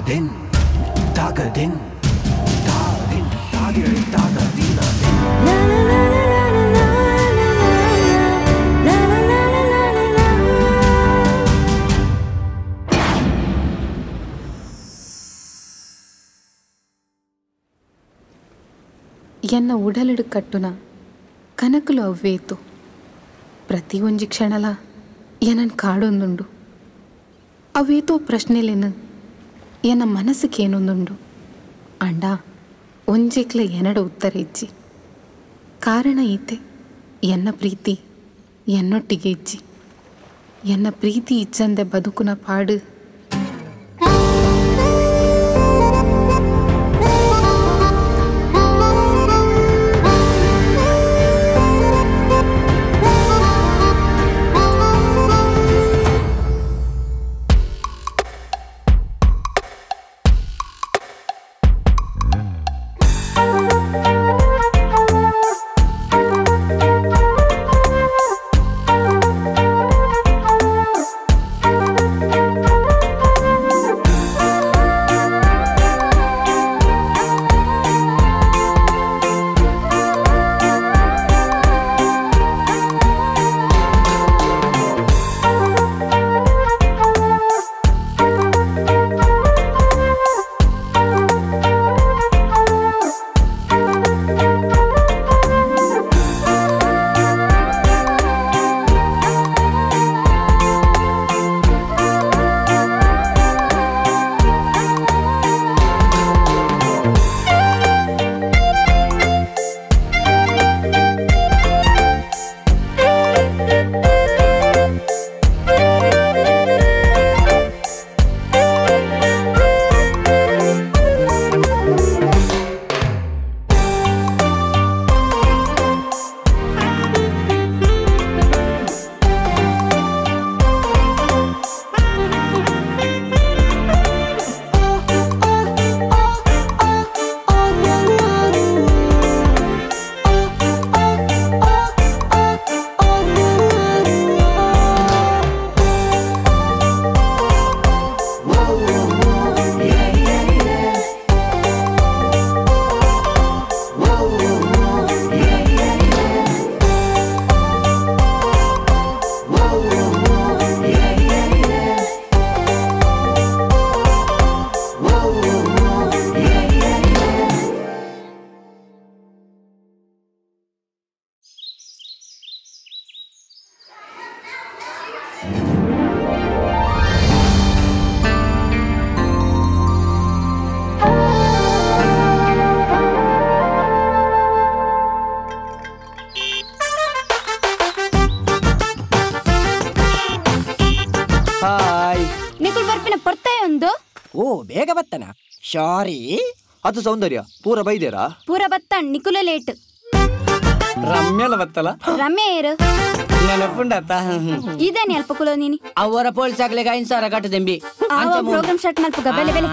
din daga din da din dagir daga dina din la la la la la la la la la la la. ఎన్న ఉడలుడు కట్టున కనకులు అవ్వేతు ప్రతి ಒಂಜಿ ಕ್ಷಣಲ ಏನನ್ ಕಾಡೊಂದುಂಡು ಅವೇತೋ ಪ್ರಶ್ನೆಲೇನು ಎನ್ನ ಮನಸ್ಸಿಗೆ ಏನೊಂದುಂಡು ಅಂಡ ಒಂಜೆಕ್ಲೆ ಎನಡ ಉತ್ತರ ಇಜ್ಜಿ ಕಾರಣ ಈತೆ ಎನ್ನ ಪ್ರೀತಿ ಎನ್ನೊಟ್ಟಿಗೆ ಇಜ್ಜಿ ಎನ್ನ ಪ್ರೀತಿ ಇಜ್ಜಂದೆ ಬದುಕುನ ಪಾಡು ಬೇಗ ಬತ್ತನ ಶಾರಿ ಅದು ಸೌಂದರ್ಯ ಪೂರ ಬೈದೇರಾ ಪೂರ ಬತ್ತನ್ ನಿಕುಲ ಲೇಟ್ ರಮ್ಯಲ ಬತ್ತಲ ರಮ್ಯ ಏರು ನೆನಪುಂಡತ್ತ ಇದೇನಿ ಅಲ್ಪ ಕುಲೋ ನೀನಿ ಅವರ ಪೋಲ್ಸ್ ಆಗ್ಲಿಗ ಐನ್ಸಾರ ಕಟ್ಟದೆಂಬಿ ಆವ ಪ್ರೋಗ್ರಾಮ್ ಸ್ಟಾರ್ಟ್ ಮಲ್ಪುಗ ಬೆಲೆ ಬೆಲೆ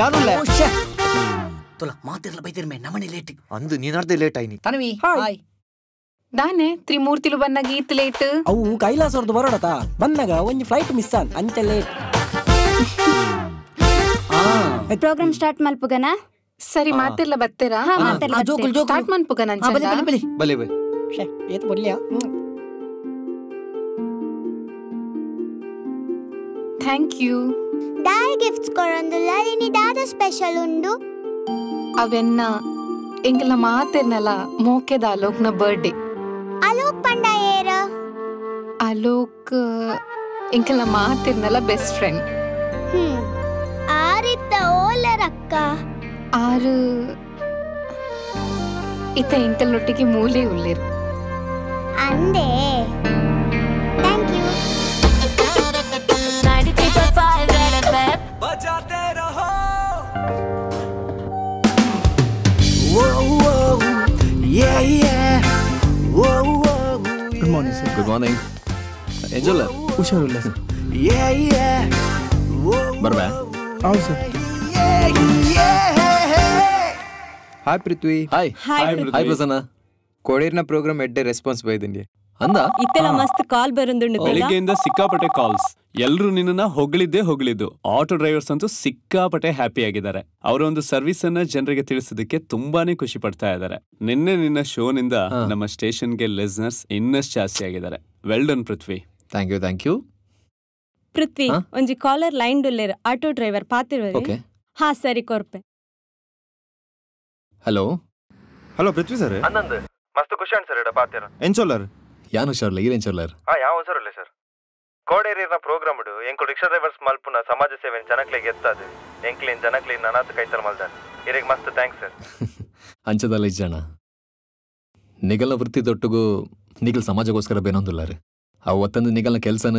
ಯಾನುಲ್ಲ ತುಲ ಮಾತಿರ್ಲ ಬೈತಿರ್ಮೆ ನಮನಿ ಲೇಟ್ ಅಂದು ನೀನಾರ್ದೆ ಲೇಟ್ ಆಯ್ನಿ ತನವಿ ಹಾಯ್ ದಾನೆ ತ್ರಿಮೂರ್ತಿಲು ಬನ್ನಾಗ ಈತ್ ಲೇಟ್ ಅವು ಕೈಲಾಸವ್ರದ್ದು ಬರೋಡತ ಬಂದಾಗ ಒಂಜಿ ಫ್ಲೈಟ್ ಮಿಸ್ ಆನ್ ಅಂಚ ಲೇಟ್ ಪ್ರೋಗ್ರಾಮ್ ಸ್ಟಾರ್ಟ್ ಮಲ್ಪುಗನ ಸರಿ ಮಾತಿರ್ಲ ಬತ್ತೀರಾ ಸ್ಟಾರ್ಟ್ ಮಲ್ಪುಗನ ಬಲೆ ಬಲೆ ಏತ್ ಬೊಲ್ಯ ಥ್ಯಾಂಕ್ ಯು ದಾಯ್ ಗಿಫ್ಟ್ಸ್ ಕೊರೊಂದುಲ್ಲ ನಿನಿ ದಾದ ಸ್ಪೆಷಲ್ ಉಂಡು ಅವೆನ್ನ ಎಂಕಲ್ನ ಮಾತಿರ್ನಲ್ಲ ಮೋಕೆದ ಅಲೋಕ್ನ ಬರ್ಡೇ ಅಲೋಕ್ ಪಂಡ ಏರ ಅಲೋಕ್ ಎಂಕಲ್ನ ಮಾತಿರ್ನಲ್ಲ ಬೆಸ್ಟ್ ಫ್ರೆಂಡ್ ಆರಿತ್ತ ಓಲರಕ್ಕ ಆರು ಇತ್ತ ಎಂಕಲ್ನೊಟ್ಟಿಗೆ ಮೂಲೆ ಉಳ್ಳಿರು ಅಂದೆ ಥ್ಯಾಂಕ್ ಯು ಬಜಾತೆ ರಹೋ good morning sir good morning ಎಂಜಲ್ಲ ಹುಷಾರಿಲ್ಲ ಸರ್ ಬರ್ಬಾ ಹೌದು sir hi Prithvi hi hi Prasanna ಕೊಡೇರ್ನ ಪ್ರೋಗ್ರಾಮ್ ಎಡ್ಡೆ ರೆಸ್ಪಾನ್ಸ್ ಬೈದಿನಿ ಅಂದ ಇತ್ತೆಲ್ಲ ಮಸ್ತ್ ಕಾಲ್ ಬರುಂದುಂಡು ಬೆಳಿಗ್ಗೆಯಿಂದ ಸಿಕ್ಕಾಪಟ್ಟೆ ಕಾಲ್ಸ್. ಎಲ್ರು ನಿನ್ನ ಹೊಗಳಿದ್ದು. ಆಟೋ ಡ್ರೈವರ್ಸ್ ಅಂತೂ ಸಿಕ್ಕಾಪಟ್ಟೆ ಹ್ಯಾಪಿ ಆಗಿದ್ದಾರೆ. ಅವರ ಒಂದು ಸರ್ವಿಸ್ ಅನ್ನ ಜನರಿಗೆ ತಿಳಿಸೋದಕ್ಕೆ ತುಂಬಾನೇ ಖುಷಿ ಪಡ್ತಾ ಇದ್ದಾರೆ. ನಿನ್ನ ಶೋನಿಂದ ನಮ್ಮ ಸ್ಟೇಷನ್ಗೆ ಲಿಸ್ನರ್ಸ್ ಇನ್ನಷ್ಟು ಜಾಸ್ತಿ ಆಗಿದ್ದಾರೆ. Well done Prithvi. Thank you. Prithvi ಒಂಜಿ ಕಾಲರ್ ಲೈನ್ ಡುಲ್ಲೇರ್ ಆಟೋ ಡ್ರೈವರ್ ಪಾತಿರ್ವರಿ. ಹಾ ಸರಿ ಕೊರ್ಪೆ. ಹಲೋ ಪೃಥ್ವಿ ಸರ್. ಅನ್ನಂದು ಮಸ್ತ್ ಖುಷಿ ಅನ್ಸರ್ ಪಾತಿರ ಎಂಚೋಲ್ಲರ್ ಯಾನು ಶರ್ಲ ಈರೆಂಚೋಲ್ಲರ್ ಯಾವ ಸರಲ್ಲ ಸರ್. ಕೋಡೇರಿನ ಪ್ರೋಗ್ರಾಮ್ ಎಂಕು ರಿಕ್ಷಾ ಡ್ರೈವರ್ಸ್ ಮಲ್ಪುನ ಸಮಾಜ ಸೇವೆ ಜನಕ್ಲಿಗೆ ಎತ್ತದು ಎಂಕ್ಲಿನ್ ಜನಕ್ಲಿನ್ ನನಾತ್ ಕೈತಲ್ ಮಲ್ದಾನ ಇರಿಗೆ ಮಸ್ತ್ ಥ್ಯಾಂಕ್ಸ್ ಸರ್. ಅಂಚದಲ್ಲ ಜನ ನಿಗಲ ವೃತ್ತಿ ದೊಟ್ಟುಗು ನಿಗಲ್ ಸಮಾಜಗೋಸ್ಕರ ಬೇನೊಂದುಲ್ಲಾರು. ಅವತ್ತಂದು ನಿಗಲ್ನ ಕೆಲ್ಸನ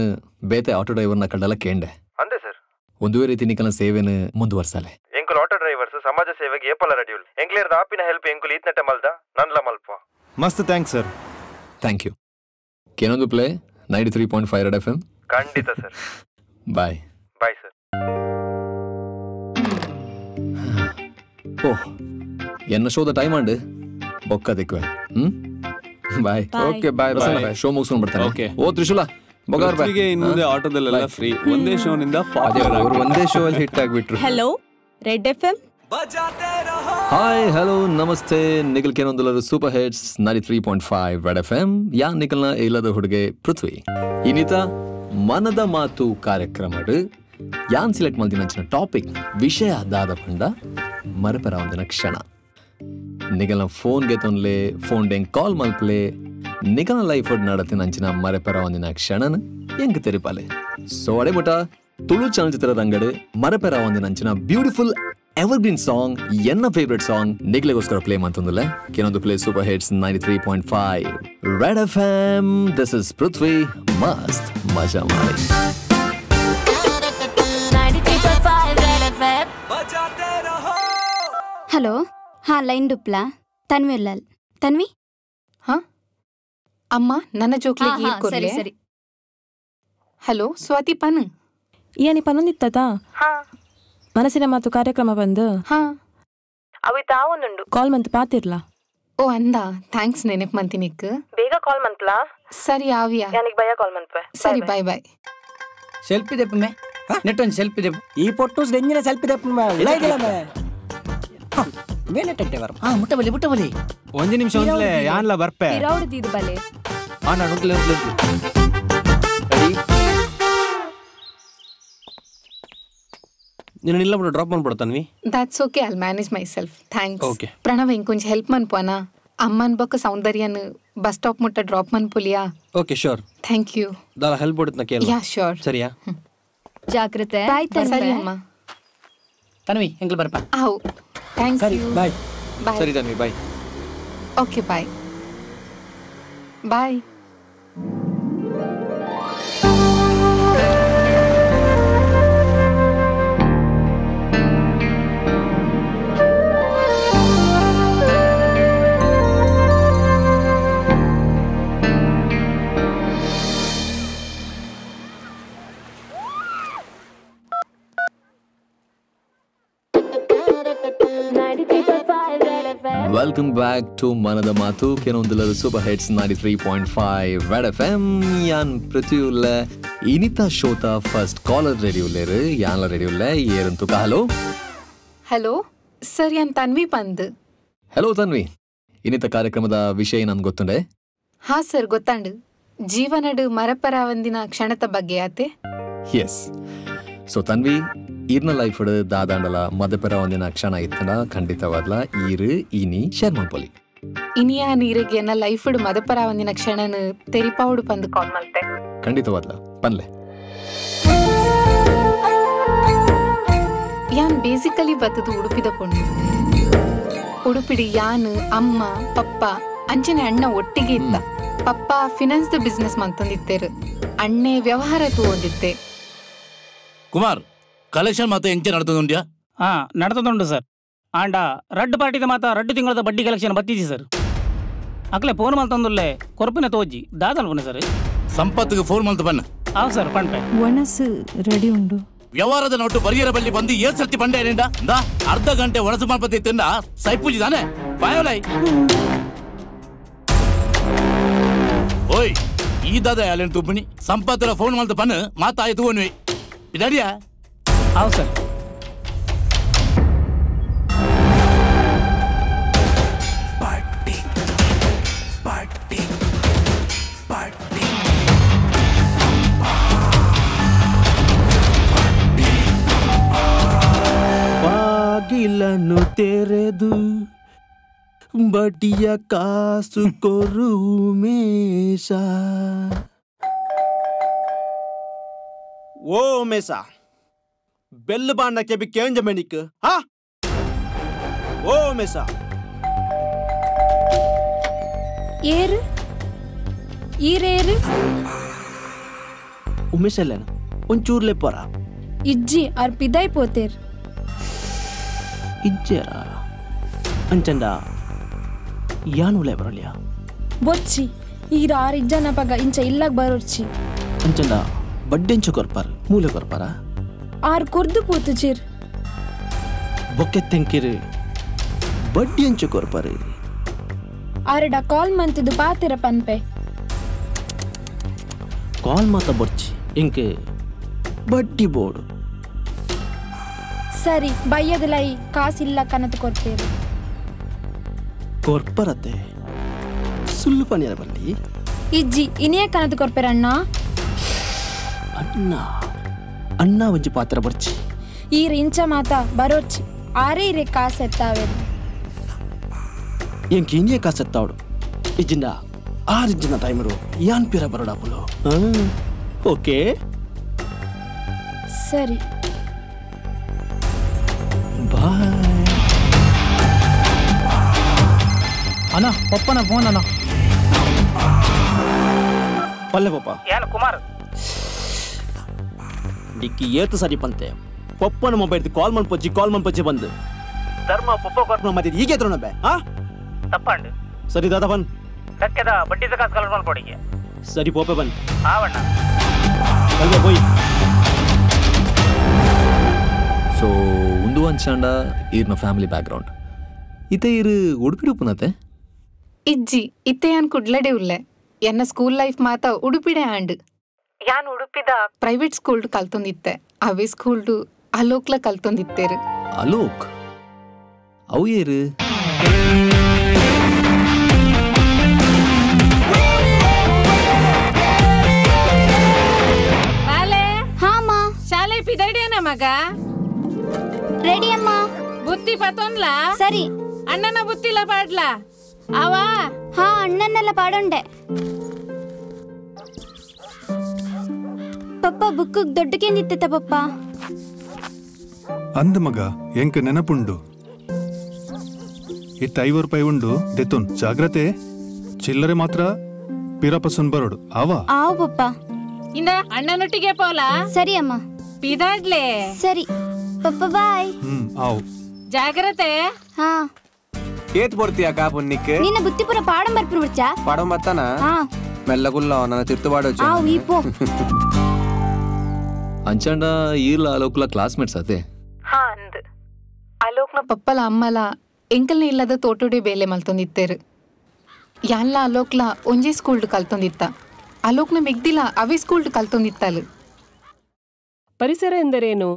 ಬೇತೆ ಆಟೋ ಡ್ರೈವರ್ನ ಕಂಡಲ್ಲ ಕೇಂಡೆ ಅಂದೆ ಸರ್. ಒಂದುವೇ ರೀತಿ ನಿಗಲ್ನ ಸೇವೆನ ಮುಂದುವರ್ಸಾಲೆ. ಎಂಕುಲ್ ಆಟೋ ಡ್ರೈವರ್ಸ್ ಸಮಾಜ ಸೇವೆಗೆ ಏಪಲ ರೆಡ್ಯೂಲ್ ಎಂಕ್ಲೇರ್ದ ಆಪಿನ ಹೆಲ್ಪ್ ಎಂಕುಲ್ ಈತ್ನಟ್ಟೆ ಮಲ್ದ ನನ್ಲ ಮಲ್ಪ ಮಸ್ತ್ ಥ್ಯಾಂಕ್ಸ್ ಸರ್. Thank you. ಕೇನೊಂದು ಪ್ಲೇ 93.5 ರೆಡ್ FM. ಖಂಡಿತ ಸರ್. Bye sir. ಓಹ್ ಎನ್ನ ಶೋದ ಟೈಮ್ ಅಂಡ್ ಬೊಕ್ಕ ದಿಕ್ವೆ. ಬಾಯ್. ಓಕೆ ಬಾಯ್. ಶೋ ಮುಗಿಸ್ಕೊಂಡು ಬರ್ತಾನೆ. ಓಕೆ. ಓ ತ್ರಿಶೂಲ ಬಗಾರ್ ಬಾಯ್. ಇನ್ನು ಮುಂದೆ ಆಟೋದಲ್ಲೆಲ್ಲ ಫ್ರೀ. ಒಂದೇ ಶೋನಿಂದ ಅವರು ಒಂದೇ ಶೋ ಅಲ್ಲಿ ಹಿಟ್ ಆಗಿಬಿಟ್ರು. Hello Red FM. Hi hello ನಮಸ್ತೆ. ನಿಖಿಲ್ ಕೇನೊಂದುಲರು ಸೂಪರ್ ಹಿಟ್ಸ್ 93.5 ರೆಡ್ FM. ಯಾ ನಿಖಿಲ್ನ ಇಲ್ಲದ ಹುಡುಗೆ ಪೃಥ್ವಿ. ಇನ್ನಿತ ಮನದ ಮಾತು ಕಾರ್ಯಕ್ರಮ ಯಾನ್ ಸಿಲೆಕ್ಟ್ ಮಾಡಿದ ಟಾಪಿಕ್ ವಿಷಯ ದಾದ ಪಂಡ ಮರಪರ ಒಂದಿನ ಕ್ಷಣ. ನಿಗಲ್ನ ಫೋನ್ಗೆ ತೊನ್ಲೆ ಫೋನ್ ಡೆಂಗ್ ಕಾಲ್ ಮಲ್ಪಲೆ ನಿಗಲ್ನ ಲೈಫ್ ನಡತಿನ ಅಂಚಿನ ಮರಪರ ಒಂದಿನ ಕ್ಷಣನ ಎಂಗ್ ತೆರಿಪಾಲೆ. ಸೊ ಅಡೆಮುಟ ತುಳು ಚಲನಚಿತ್ರದ ಅಂಗಡಿ ಮರಪೆರ ಒಂದಿನ ಅಂಚಿನ ಬ್ಯೂಟಿಫುಲ್ ಎವರ್ಗ್ರೀನ್ ಸಾಂಗ್ ಎನ್ನ ಫೇವ್ರೆಟ್ ಸಾಂಗ್ ನಿಗ್ಲೆಗೋಸ್ಕರ ಪ್ಲೇ ಮಾಡ್ತಂದಿಲ್ಲ. ಕೆಲವೊಂದು play super hits 93.5 red FM. This is Prithvi. ಮಸ್ತ್ ಮಜಾ ಮಾಡಿ. ಹಲೋ ಹಾ ಲೈನ್ ಡುಪ್ಲಾ ತನ್ವಿ ಲಾಲ್. ತನ್ವಿ ಹಾ ಅಮ್ಮ ನನ್ನ ಜೋಕ್ಲಿಗೆ ಸರಿ ಸರಿ. ಹಲೋ ಸ್ವಾತಿ ಪನ್ ಏನಿ ಪನೊಂದಿತ್ತತಾ ಮನಸ್ಸಿನ ಮಾತು ಕಾರ್ಯಕ್ರಮ ಬಂದು ಅವಿ ತಾವೊಂದುಂಡು ಕಾಲ್ ಮಂತ್ ಪಾತಿರ್ಲಾ. ಓ ಅಂದ ಥ್ಯಾಂಕ್ಸ್ ನೆನಪ್ ಮಂತಿನಿಕ್ ಬೇಗ ಕಾಲ್ ಮಂತ್ಲಾ. ಸರಿ ಆವಿಯಾ ಯಾನಿಗ್ ಭಯ ಕಾಲ್ ಮಂತ್ವೆ. ಸರಿ ಬಾಯ್ ಬಾಯ್. ಸೆಲ್ಫಿ ದೆಪ್ಪಮೆ ನೆಟ್ಟೊಂದು ಸೆಲ್ಫಿ ದೆಪ್ಪ ಈ ಪೊಟ್ಟೂಸ್ ಡೆಂಜಿನ ಸೆಲ್ಫಿ ದೆಪ್ಪಮೆ ಇಡಾಗಿಲ್ಲ ಮೇ ಬೇನೆ ಬರ ಮುಟ್ಟಬಲಿ ಒಂದು ನಿಮಿಷ ಒಂದ್ಲೆ ಯಾನ್ಲ ಬರ್ಪೆ ಇರೌಡ್ದಿದ್ ಬಲೆ ನಾನು ಉಂಟ್ಲೆ ನೀನು ಇಲ್ಲ ಬಿಡು ಡ್ರಾಪ್ ಮಾಡ್ಬಿಡ್ತಾನ್ವಿ. That's okay I'll manage myself. Thanks. Okay Pranav ಇಂಕೊಂಚ ಹೆಲ್ಪ್ ಮನ್ಪೋನಾ ಅಮ್ಮನ್ ಬೊಕ್ಕ ಸೌಂದರ್ಯನ್ ಬಸ್ ಸ್ಟಾಪ್ ಮುಟ್ಟ ಡ್ರಾಪ್ ಮನ್ಪುಲಿಯಾ. Okay sure. Thank you. ದಾಲ ಹೆಲ್ಪ್ ಬಿಡುತ್ತ ಕೇಳ. Yeah sure. ಸರಿಯಾ ಜಾಗ್ರತೆ. ಸರಿ ಅಮ್ಮ. ತನ್ವಿ ಎಂಗ್ಲ ಬರ್ಪ. ಹೌ ಥ್ಯಾಂಕ್ ಯು. ಬಾಯ್. ಬಾಯ್. ಸರಿ Tanvi bye. Okay bye bye. Welcome back to ಮನದ ಮಾತು ಕೆಲವೊಂದಿಲ್ಲರು ಸೂಪರ್ ಹಿಟ್ಸ್ 93.5 ರೆಡ್ FM. ಯಾನ್ ಪ್ರತಿಯುಲ್ಲ ಇನಿತಾ ಶೋತ first collar ರೇಡಿಯೋಲೇರು ಯಾನ್ಲ ರೇಡಿಯೋಲ್ಲ ಏರಂತುಕ. Hello hello sir ಯಾನ್ ತನ್ವಿ ಪಂದ್. ಹಲೋ ತನ್ವಿ. ಇನಿತ ಕಾರ್ಯಕ್ರಮದ ವಿಷಯ ನನ್ಗೆ ಗೊತ್ತುಂಡೆ. ಹಾ ಸರ್ ಗೊತ್ತಾಂಡು. ಜೀವನಡು ಮರಪರ ಒಂದಿನ ಕ್ಷಣದ ಬಗ್ಗೆ ಆತೆ. ಎಸ್. ಸೊ ತನ್ವಿ ಈರ್ನ ಲೈಫ್ ದಾದಾಂಡಲ ಮದಪೆರ ಒಂದಿನ ಕ್ಷಣ ಇತ್ತನ ಖಂಡಿತವಾದ್ಲ ಈರು ಇನಿ ಶೇರ್ ಮಾಡ್ಪೊಲಿ. ಇನಿಯಾ ನೀರಿಗೆ ಎನ್ನ ಲೈಫ್ ಮದಪರ ಒಂದಿನ ಕ್ಷಣನ ತೆರಿಪಾವುಡು ಪಂದು ಕಾಲ್ ಮಲ್ತೆ. ಖಂಡಿತವಾದ್ಲ ಪನ್ಲೆ. ಯಾನ್ ಬೇಸಿಕಲಿ ಬತ್ತದು ಉಡುಪಿದ ಪೊಣ್ಣು. ಉಡುಪಿಡಿ ಯಾನ್ ಅಮ್ಮ ಪಪ್ಪ ಅಂಚನೆ ಅಣ್ಣ ಒಟ್ಟಿಗೆ ಇತ್ತ. ಪಪ್ಪ ಫಿನಾನ್ಸ್ ಬಿಸ್ನೆಸ್ ಮಂತಂದಿತ್ತೇರು. ಅಣ್ಣೆ ವ್ಯವಹಾರ ತಗೊಂಡಿದ್ದೆ. ಕುಮಾರ್ ಕಲೆಕ್ಷನ್ ಮಾತ್ರ ಎಂಚೆ ನಡ್ತದುಂಡ್ಯಾ? ನಡ್ತದುಂಡು ಸರ್. ಆಂಡ ರಡ್ಡು ಪಾರ್ಟಿದ ಮಾತ ರಡ್ಡು ತಿಂಗಳದ ಬಡ್ಡಿ ಕಲೆಕ್ಷನ್ ಬತ್ತಿಜಿ ಸರ್. ಅಕ್ಲೆ ಫೋನ್ ಮಲ್ತಂದುಲ್ಲೆ ಕೊರಪಿನ ತೋಜಿ ದಾದಲ್ ಪುಣ್ಯ ಸರ್. ಸಂಪತ್ತಿಗೆ ಫೋನ್ ಮಲ್ತ ಬನ್ನ. ಹಾಂ ಸರ್ ಪಂಪೆ ಒಣಸು ರೆಡಿ ಉಂಡು. ವ್ಯವಹಾರದ ನೋಟು ಬರಿಯರ ಬಲ್ಲಿ ಬಂದು ಏನ್ ಸರ್ತಿ ಪಂಡೆ ಏನಿಂದ ಅರ್ಧ ಗಂಟೆ ಒಣಸು ಮಾಡ್ಪತ್ತಿ ತಿಂದ ಸೈಪೂಜಿ ತಾನೆ ಬಾಯೋಲೈ. ಓಯ್ ಈ ದಾದ ಯಾಲೇನು ತುಪ್ಪಣಿ ಸಂಪತ್ತರ ಫೋನ್ ಮಾಡ್ತಾ ಪನ್ ಮಾತಾಯ್ತು ಓನ್ವಿ ಇದಡಿಯಾ ಹೌದು ಸರ್. ಬಾಗಿಲನ್ನು ತೆರೆದು ಬಡ್ಡಿಯ ಕಾಸು ಕೊರು ಮೇಷ. ಓ ಮೇಷ ಬೆಲ್ಲು ಬಾಂಡಕ್ಕೆ ಬಿ ಕೇಂಜ ಮೆಣಿಕ್ ಹಾ. ಓ ಮೇಷ ಏರು ಈರೇರು ಉಮೇಶ್ ಅಲ್ಲೇನ ಒಂಚೂರ್ಲೆ ಪೊರ ಇಜ್ಜಿ ಅವ್ರ ಪಿದಾಯ್ ಪೋತೇರ್ ಇಜ್ಜೆರ ಅಂಚಂಡ ಯಾನುಲೆ ಬರಲಿಯ ಬೊಚ್ಚಿ ಈರ 6 ಜನ ಪಗ ಇಂಚ ಇಲ್ಲಾಗ ಬರೋರ್ಚಿ ಅಂಚಂಡ ಬಡ್ಡೆಂಚ ಕೊರ್ಪಾರ ಮೂಲೆ ಕೊರ್ಪಾರ ಆರ್ ಕುರ್ದು ಪೋತು ಚಿರ್ ಬೊಕ್ಕೆ ತೆಂಕಿರು ಬಡ್ಡಿ ಅಂಚ ಕೊರ್ಪಾರ ಆರಡ ಕಾಲ್ ಮಂತಿದ್ದು ಪಾತಿರ ಪನ್ಪೆ ಕಾಲ್ ಮಾತ ಬರ್ಚಿ ಇಂಕೆ ಬಡ್ಡಿ ಬೋರ್ಡು ಸರಿ ಬಯ್ಯದಲೈ ಕಾಸಿಲ್ಲ ಕನತು ಕೊಡ್ತೇರು ಕೊರ್ಪರತೆ ಸುಳ್ಳು ಪನಿಯರ ಬಲ್ಲಿ ಇಜ್ಜಿ ಇನ್ನೇ ಕನತು ಕೊರ್ಪೇರ ಅಣ್ಣ ಅಣ್ಣ ಅಣ್ಣ ಒಂಜಿ ಪಾತ್ರ ಬರ್ಚಿ ಈರ ಇಂಚ ಮಾತ ಬರೋರ್ಚಿ ಆರೇ ಇರೇ ಕಾಸು ಎತ್ತಾವೆ ಎಂಕ್ ಇನ್ನೇ ಕಾಸೆತ್ತಾವಡು ಇಜ್ಜಿಂದ 6 ಜನ ಟೈಮರು ಯಾನ್ ಪಿರ ಬರೋಡಾಪುಲು ಓಕೆ ಸರಿ ಬಾಯ್. ಅಣ್ಣ ಪಪ್ಪನ ಫೋನ್ ಅಣ್ಣ. ಪಲ್ಲೆ ಪಪ್ಪ ಏನು ಕುಮಾರ್ ಡಿಕ್ಕಿ ಏತು ಸರಿ ಪಂತೆ ಪಪ್ಪನ ಮೊಬೈಲ್ ಕಾಲ್ ಮನ್ಪಜ್ಜಿ ಬಂದು ಧರ್ಮ ಪಪ್ಪ ಕೊರ್ಪ ಮತ್ತೆ ಹೀಗೆ ಎದ್ರು ನಬ್ಬೆ ಹಾ ತಪ್ಪಂಡು ಸರಿ ದಾದಾ ಬನ್ ದಕ್ಕೆದ ಬಡ್ಡಿದ ಕಾಸು ಕಲೆಕ್ಟ್ ಮಾಡ್ಕೊಡಿಗೆ. ಸರಿ ಪೋಪೆ ಬನ್ ಆವಣ್ಣ ಅಲ್ವೇ ಹೋಯ್. ಸೊ ಒಂದು ಅಂಚಾಂಡ ಈರ್ನ ಫ್ಯಾಮಿಲಿ ಬ್ಯಾಕ್ಗ್ರೌಂಡ್ ಇತ್ತೆ ಇರು ಉಡುಪಿಡು ಪುನತೆ ಇಜ್ಜಿ ಇತ್ತೆ ಯಾನ್ ಕುಡ್ಲಡೆ ಉಲ್ಲೆ ಎನ್ನ ಸ್ಕೂಲ್ ಲೈಫ್ ಮಾತ ಉಡುಪಿಡೆ ಆಂಡ್ ಯಾನ್ ಉಡುಪಿದ ಪ್ರೈವೇಟ್ ಸ್ಕೂಲ್ ಕಲ್ತೊಂದಿತ್ತೆ ಅವೇ ಸ್ಕೂಲ್ಡು ಅಲೋಕ್ಲ ಕಲ್ತೊಂದಿತ್ತೇರು. ಅಲೋಕ್ ಅವು ಏರು ಹಾಮ ಶಾಲೆ ಪಿದಡಿಯನ ಮಗ ರೆಡಿ ಅಮ್ಮ. ಬುತ್ತಿ ಪತೊನ್ಲಾ ಸರಿ. ಅಣ್ಣನ ಬುತ್ತಿಲ ಪಾಡ್ಲಾ ಅವ ಹಾ ಅಣ್ಣನ್ನೆಲ್ಲ ಪಾಡೊಂಡೆ. ಪಪ್ಪ ಬುಕ್ ದೊಡ್ಡಕೇಂದಿತ್ತ ಪಪ್ಪ ಅಂದ ಮಗ ಎಂಕ ನೆನಪುಂಡು ಇಟ್ಟ 5 ರೂಪಾಯಿ ಉಂಡು ದೆತೊನ್ ಜಾಗ್ರತೆ ಚಿಲ್ಲರೆ ಮಾತ್ರ ಪಿರಪಸನ್ ಬರೋಡು ಅವ ಆವ್ ಪಪ್ಪ ಇಂದ ಅಣ್ಣನೊಟ್ಟಿಗೆ ಪೋಲಾ. ಸರಿ ಅಮ್ಮ. ಪಿದಾಡ್ಲೆ ಸರಿ ಪಪ್ಪ ಬಾಯ್. ಆವ್ ಜಾಗ್ರತೆ. ಹಾ ಏತ್ ಬರ್ತೀಯ ಕಾಪುನ್ನಿಕ್ಕೆ ನಿನ್ನ ಬುತ್ತಿಪುರ ಪಾಡಂ ಬರ್ಪುರು ಬಿಡ್ಚಾ ಪಾಡಂ ಬತ್ತಾನ ಹಾ ಮೆಲ್ಲಗುಲ್ಲ ನನ್ನ ತಿರ್ತು ಪಾಡೋಚು ಆವ್ ಈಪೋ ಅಂಚಾಂಡ ಈರ್ಲ ಅಲೋಕ್ಲ ಕ್ಲಾಸ್ಮೇಟ್ಸ್ ಅತೆ ಹಾ ಅಂದ್ ಅಲೋಕ್ನ ಪಪ್ಪಲ ಅಮ್ಮಲ ಎಂಕಲ್ನೇ ಇಲ್ಲದ ತೋಟುಡೆ ಬೇಲೆ ಮಲ್ತೊಂದಿತ್ತೇರು. ಯಾನ್ಲ ಅಲೋಕ್ಲ ಒಂಜೇ ಸ್ಕೂಲ್ಡ್ ಕಲ್ತೊಂದಿತ್ತ ಅಲೋಕ್ನ ಮೆಗ್ದಿಲ ಅವೇ ಸ್ಕೂಲ್ಡ್ ಕಲ್ತೊಂದಿತ್ತಲು. ಪರಿಸರ ಎಂದರೇನು?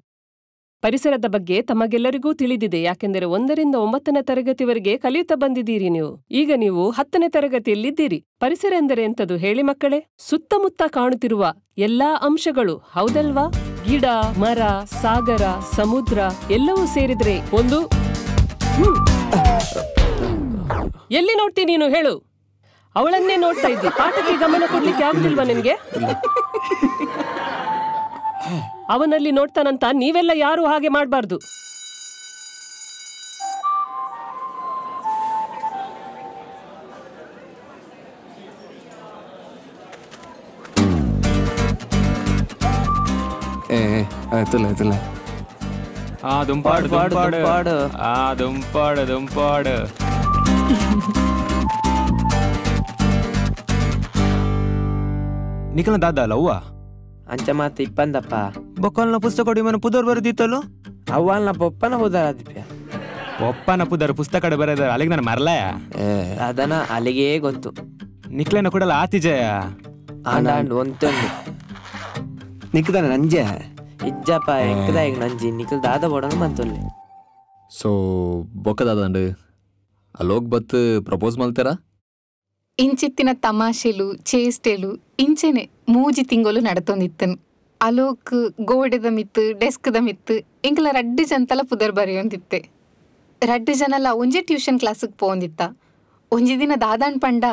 ಪರಿಸರದ ಬಗ್ಗೆ ತಮಗೆಲ್ಲರಿಗೂ ತಿಳಿದಿದೆ. ಯಾಕೆಂದರೆ 1 ರಿಂದ 9ನೇ ತರಗತಿವರೆಗೆ ಕಲಿಯುತ್ತಾ ಬಂದಿದ್ದೀರಿ ನೀವು. ಈಗ ನೀವು 10ನೇ ತರಗತಿಯಲ್ಲಿದ್ದೀರಿ. ಪರಿಸರ ಎಂದರೆ ಎಂತದು ಹೇಳಿ ಮಕ್ಕಳೇ? ಸುತ್ತಮುತ್ತ ಕಾಣುತ್ತಿರುವ ಎಲ್ಲಾ ಅಂಶಗಳು, ಹೌದಲ್ವಾ? ಗಿಡ, ಮರ, ಸಾಗರ, ಸಮುದ್ರ ಎಲ್ಲವೂ ಸೇರಿದ್ರೆ ಒಂದು. ಎಲ್ಲಿ ನೋಡ್ತೀನಿ ನೀನು ಹೇಳು? ಅವಳನ್ನೇ ನೋಡ್ತಾ ಇದ್ದಿ. ಪಾಠಕ್ಕೆ ಗಮನ ಕೊಡ್ಲಿಕ್ಕೆ ಆಗುದಿಲ್ವಾ ನಿನ್ಗೆ? ಅವನಲ್ಲಿ ನೋಡ್ತಾನಂತ ನೀವೆಲ್ಲ ಯಾರು ಹಾಗೆ ಮಾಡಬಾರ್ದು. ದುಂಪಾಡು ದುಂಪಾಡು ದುಂಪಾಡು ದುಂಪಾಡು ನಿಖಲ ದಾದ ಅಲ್ಲ ಅವ್ವ ಅಂಚ ಮಾತು ಇಪ್ಪಂದಪ್ಪ ಬೊಕ್ಕಲ್ನ ಪುಸ್ತಕ ಕೊಡಿ ಮನ ಪುದರ್ ಬರೆದಿತ್ತಲ್ಲ ಅವ್ವಲ್ನ ಪೊಪ್ಪನ ಪುದರ್ ಆದಿಪ್ಯ ಪಪ್ಪನ ಪುದರ್ ಪುಸ್ತಕ ಬರೆದ ಅಲ್ಲಿಗೆ ನಾನು ಮರಲಾಯ ಅದನ್ನ ಅಲ್ಲಿಗೆ ಗೊತ್ತು ನಿಕ್ಲೆನ ಕೊಡಲ್ಲ ಆತಿಜಯ ಆಂಡ್ ಒಂತೊಂದು ನಿಕ್ದಾನೆ ನಂಜೆ ಇಜ್ಜಪ್ಪ ಎಂಕದ ಈಗ ನಂಜಿ ನಿಖಲ್ ದಾದ ಬೋಡನು ಬಂತೊಲ್ಲೆ. ಸೊ ಬೊಕ್ಕದಾದಂಡು ಅಲ್ಲೋಗ್ ಬತ್ತು ಪ್ರಪೋಸ್ ಮಲ್ತಾರ ಇಂಚಿತ್ತಿನ ತಮಾಷೆಲು ಚೇಷ್ಟೆಲು ಇಂಚೆನೆ 3 ತಿಂಗಳು ನಡತೊಂದಿತ್ತನು. ಅಲೋಕ್ ಗೋಡೆದ ಮಿತ್ತು ಡೆಸ್ಕ್ದ ಮಿತ್ತು ಇಂಕಲ 2 ಜಂತಲ ಪುದರ್ ಬರೆಯೊಂದಿತ್ತೆ. 2 ಜನಲ ಒಂಜೆ ಟ್ಯೂಷನ್ ಕ್ಲಾಸಿಗೆ ಪೋಂದಿತ್ತ. ಒಂಜಿ ದಿನ ದಾದಾಣ್ ಪಂಡ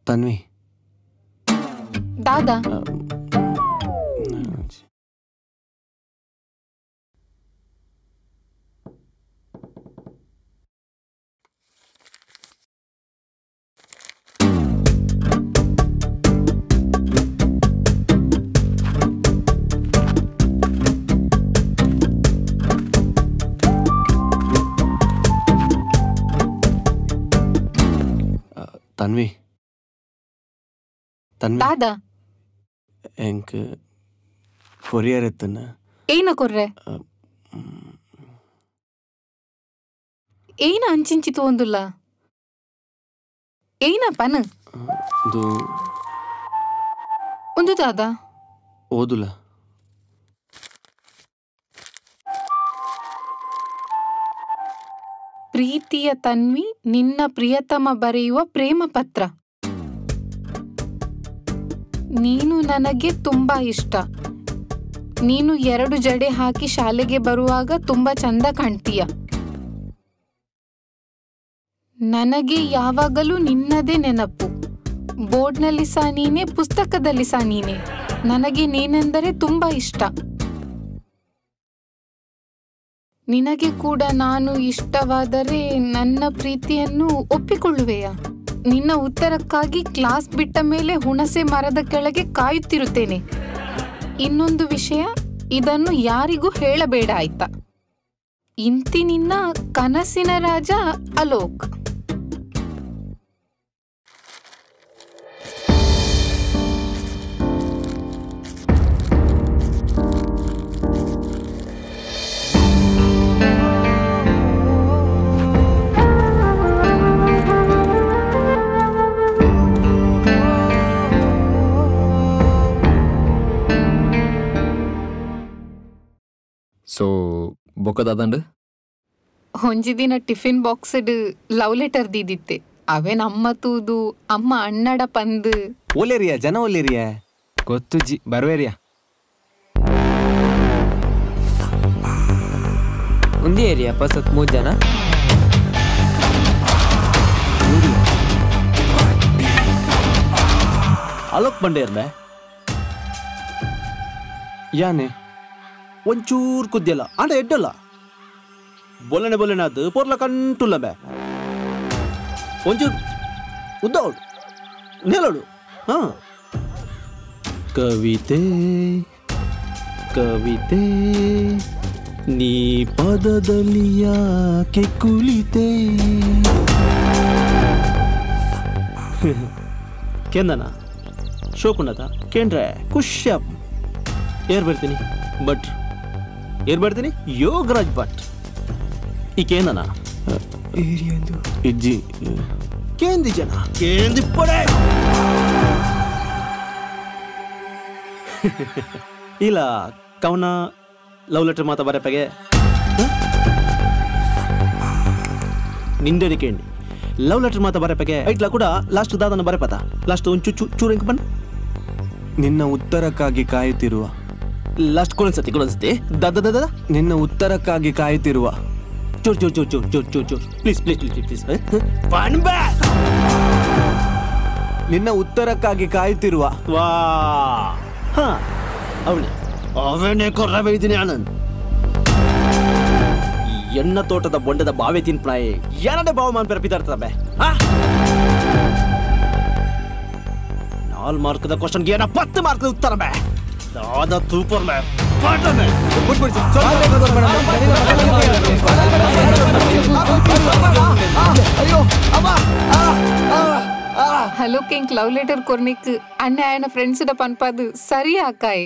ತನ್ವಿ ದಾದಾ ತನ್ವಿ ದಾದಾ ಎಂಕ್ ಕೊರಿಯರ್ ಎತ್ತನ ಏನ ಕೊರ್ರೆ ಏನ ಅಂಚಿಂಚಿತು ಒಂದುಲ್ಲ ಏನ ಪನ ಒಂದು ದಾದಾ ಓದುಲ ಪ್ರೀತಿಯ ತನ್ವಿ ನಿನ್ನ ಪ್ರಿಯತಮ ಬರೆಯುವ ಪ್ರೇಮ ಪತ್ರ. ನೀನು ನನಗೆ ತುಂಬಾ ಇಷ್ಟ. ನೀನು 2 ಜಡೆ ಹಾಕಿ ಶಾಲೆಗೆ ಬರುವಾಗ ತುಂಬಾ ಚಂದ ಕಾಣ್ತೀಯ. ನನಗೆ ಯಾವಾಗಲೂ ನಿನ್ನದೇ ನೆನಪು. ಬೋರ್ಡ್ನಲ್ಲಿ ಸಹ ನೀನೆ, ಪುಸ್ತಕದಲ್ಲಿ ಸಹ ನೀನೆ. ನನಗೆ ನೀನೆಂದರೆ ತುಂಬಾ ಇಷ್ಟ. ನಿನಗೆ ಕೂಡ ನಾನು ಇಷ್ಟವಾದರೆ ನನ್ನ ಪ್ರೀತಿಯನ್ನು ಒಪ್ಪಿಕೊಳ್ಳುವೆಯಾ? ನಿನ್ನ ಉತ್ತರಕ್ಕಾಗಿ ಕ್ಲಾಸ್ ಬಿಟ್ಟ ಮೇಲೆ ಹುಣಸೆ ಮರದ ಕೆಳಗೆ ಕಾಯುತ್ತಿರುತ್ತೇನೆ. ಇನ್ನೊಂದು ವಿಷಯ, ಇದನ್ನು ಯಾರಿಗೂ ಹೇಳಬೇಡ ಆಯ್ತಾ? ಇಂತಿ ನಿನ್ನ ಕನಸಿನ ರಾಜ ಅಲೋಕ್. ಸೊ ಬೊಕ್ಕದಾದಂಡು ಒಂಜಿ ದಿನ ಟಿಫಿನ್ ಬಾಕ್ಸ್ಡ್ ಲವ್ ಲೆಟರ್ ದೀದಿತ್ತೆ. ಅವೇನ್ ಅಮ್ಮ ತೂದು ಅಮ್ಮ ಅಣ್ಣಡ ಪಂದು ಓಲೇರಿಯಾ ಜನ ಓಲೇರಿಯಾ ಗೊತ್ತುಜಿ ಬರ್ವೇರಿಯಾ ಒಂದೇ ಏರಿಯಾ ಪಸತ್ 3 ಜನ ಅಲೋಕ್ ಬಂಡೇರ್ಲೆ ಯಾನೆ ಒಂಚೂರು ಕುದ್ದಿಯಲ್ಲ ಆಂಡ ಎಡ್ಡಲ್ಲ ಬೊಲ್ಲನೆ ಅದು ಪೊರ್ಲ ಕಂಟುಲ್ಲ ಬೇ ಒಂಚೂರು ಉದ್ದೋಡು ನೇಲೋಡು ಹಾ ಕವಿತೆ ಕವಿತೆ ನೀ ಪದದಲ್ಲಿ ಯಾಕೆ ಕುಳಿತೆ ಕೇಂದನ ಶೋಕುಣದ ಕೇಂದ್ರ ಖುಷ್ಯ ಏರ್ ಬರ್ತೀನಿ ಬಟ್ ಏರ್ ಬರ್ತೀನಿ ಯೋಗರಾಜ್ ಭಟ್ ಈ ಕೇಂದನ ಇಜ್ಜಿ ಕೇಂದಿ ಜನ ಕೇಂದಿ ಪಡೆ ಇಲ್ಲ ಕವನ ಲವ್ ಲೆಟರ್ ಮಾತಾ ಬರಪಗೆ ನಿಂದೇನೆ ಕೇಳಿ ಲವ್ ಲೆಟರ್ ಮಾತಾ ಬರಪಗೆ ಐಟ್ಲ ಕೂಡ ಲಾಸ್ಟ್ ದಾದನ ಬರಪತ ಲಾಸ್ಟ್ ಒಂದು ಚೂರು ಹೆಂಗೆ ಬಣ್ಣ ನಿನ್ನ ಉತ್ತರಕ್ಕಾಗಿ ಕಾಯುತ್ತಿರುವ ಲಾಸ್ಟ್ ಕೊಳನ್ಸತಿ ದಾದ ನಿನ್ನ ಉತ್ತರಕ್ಕಾಗಿ ಕಾಯುತ್ತಿರುವ ಚೂರ್ ಪ್ಲೀಸ್ ನಿನ್ನ ಉತ್ತರಕ್ಕಾಗಿ ಕಾಯುತ್ತಿರುವ ವಾ ಹಾ ಅವನೇ ಕೊರ್ರವೇ ಇದ್ದೀನಿ ಆನಂದ್ ಎಣ್ಣ ತೋಟದ ಬೊಂಡದ ಬಾವೆ ತಿನ್ಪ್ರಾಯೆ ಏನಡೆ ಬಾವ ಮಾನ್ ಪೆರಪಿದಾರ್ತವೆ 4 ಮಾರ್ಕ್ದ ಕ್ವಶನ್ಗೆ ಏನ 10 ಮಾರ್ಕ್ ಉತ್ತರ ಬೇ ದಾದ ತೂಪರ್ ಮೇ ಪಾಠನೆ ಅಯ್ಯೋ ಅಮ್ಮ ಹಲೋ ಕಿಂಗ್ ಲವ್ ಲೆಟರ್ ಕೊರ್ನಿಕ್ ಅಣ್ಣ ఆయన ఫ్రెండ్స్ డ పన్పదు సరి అక్కాయ్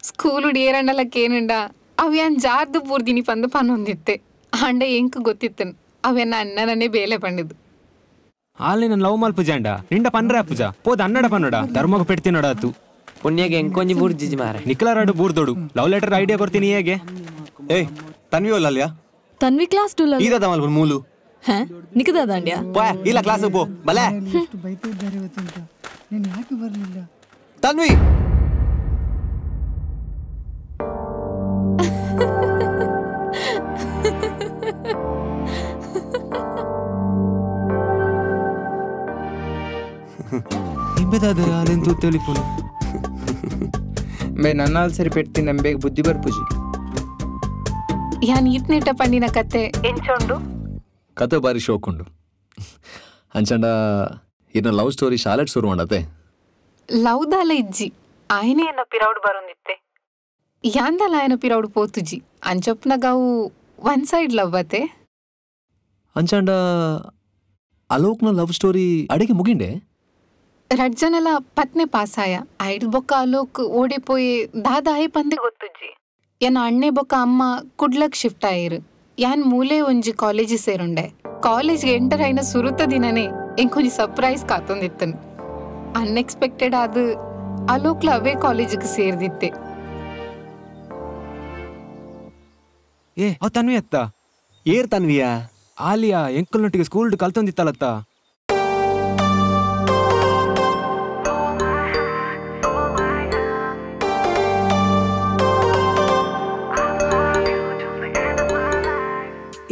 ಸ್ಕೂಲ್ ಹುಡಿಯರಣ್ಣಲಕ್ಕೆ ಏನುಂಡ ಅವ್ಯಾನ್ ಜಾರ್ದು ಪೂರ್ದಿನಿ ಪಂದು ಪನ್ನೊಂದಿತ್ತೆ ಅಂಡ ಎಂಕ್ ಗೊತ್ತಿತ್ತನ್ ಅವ್ಯನ್ನ ಅಣ್ಣನನ್ನೇ ಬೇಲೆ ಪಂಡಿದ್ದು ಆಲ್ಲಿ ನನ್ನ ಲವ್ ಮಾಲ್ ಪೂಜಾ ಅಂಡ ನಿಂಡ ಪನ್ರೆ ಪೂಜಾ ಪೋದ ಅನ್ನಡ ಪನ್ನಡ ಧರ್ಮಕ್ಕೆ ಪೆಡ್ತಿ ನೋಡಾತು ಪುಣ್ಯಗೆ ಎಂಕೊಂಜಿ ಬೂರ್ಜಿಜಿ ಮಾರೆ ನಿಕ್ಲಾರಾಡು ಬೂರ್ದೋಡು ಲವ್ ಲೆಟರ್ ಐಡಿಯಾ ಕೊಡ್ತೀನಿ ಹೇಗೆ ಏಯ್ ತನ್ವಿ ಒಲ್ಲಲ್ಯಾ ತನ್ವಿ ಕ್ಲಾಸ್ ಟೂಲ ಈದ ಮಲ್ಪುರ್ ಮೂಲು ಹಾ ನಿಕದ ದಾಂಡ್ಯಾ ಪೋಯ ಇಲ್ಲ ಕ್ಲಾಸ್ ಪೋ ಬಲೆ ಬೈತಿದ್ದಾರೆ ಗೊತ್ತುಂಟ ನೀನು ಯಾಕೆ ಬರಲಿಲ್ಲ ತನ್ವಿ ನಿಂಬೆದಾದ ಅಲೆಂತೂ ತಿಳಿಪುನು ಬೈ ನನ್ನ ಸರಿ ಪೆಡ್ತೀನಿ ನಂಬೇಗ ಬುದ್ಧಿ ಬರ್ಪುಜಿ ಯಾನ್ ಈತ್ನೆಟ ಪಂಡಿನ ಕತೆ ಎಂಚೊಂಡು ಕತೆ ಬಾರಿ ಶೋಕುಂಡು ಅಂಚಂಡ ಇನ್ನ ಲವ್ ಸ್ಟೋರಿ ಶಾಲೆಟ್ ಶುರು ಮಾಡತ್ತೆ ಲವ್ದಾಲ ಇಜ್ಜಿ ఆయనే ఎన్న పిరౌడు బరుందిత్తే యాందల ఆయన పిరౌడు పోతుజి అంచొప్నగావు వన్ సైడ్ లవ్వతే ಅಂಚಂಡ ಅಲೋಕ್ನ ಲವ್ ಸ್ಟೋರಿ ಅಡಿಗೆ ಮುಗಿಂಡೆ ರಡ್ಜನಲ ಪತ್ನೆ ಪಾಸಾಯ ಐಡ್ ಬೊಕ್ಕ ಅಲೋಕ್ ಓಡಿಪೋಯಿ ದಾದಾಯಿ ಪಂದೆ ಗೊತ್ತುಜ್ಜಿ ಎನ್ನ ಅಣ್ಣೆ ಬೊಕ್ಕ ಅಮ್ಮ ಕುಡ್ಲಕ್ ಶಿಫ್ಟ್ ಆಯಿರು ಯಾನ್ ಮೂಲೆ ಒಂಜಿ ಕಾಲೇಜ್ ಸೇರುಂಡೆ ಕಾಲೇಜ್ಗೆ ಎಂಟರ್ అయిన ಸುರುತ ದಿನನೇ ಎಂಕೊಂಜಿ ಸರ್ಪ್ರೈಸ್ ಕಾತೊಂದಿತ್ತನ್ ಅನ್ಎಕ್ಸ್ಪೆಕ್ಟೆಡ್ ಅದು ಅಲೋಕ್ಲ ಅವೇ ಕಾಲೇಜಿಗೆ ಸೇರ್ದಿತ್ತೆ ಏ ಅವ್ ತನ್ವಿ ಅತ್ತ ಏರ್ ತನ್ವಿಯಾ ಆಲಿಯಾ ಎಂಕಲ್ನೊಟ್ಟಿಗೆ ಸ್ಕೂಲ್ ಕಲ್ತೊಂದಿತ್ತಲತ್ತ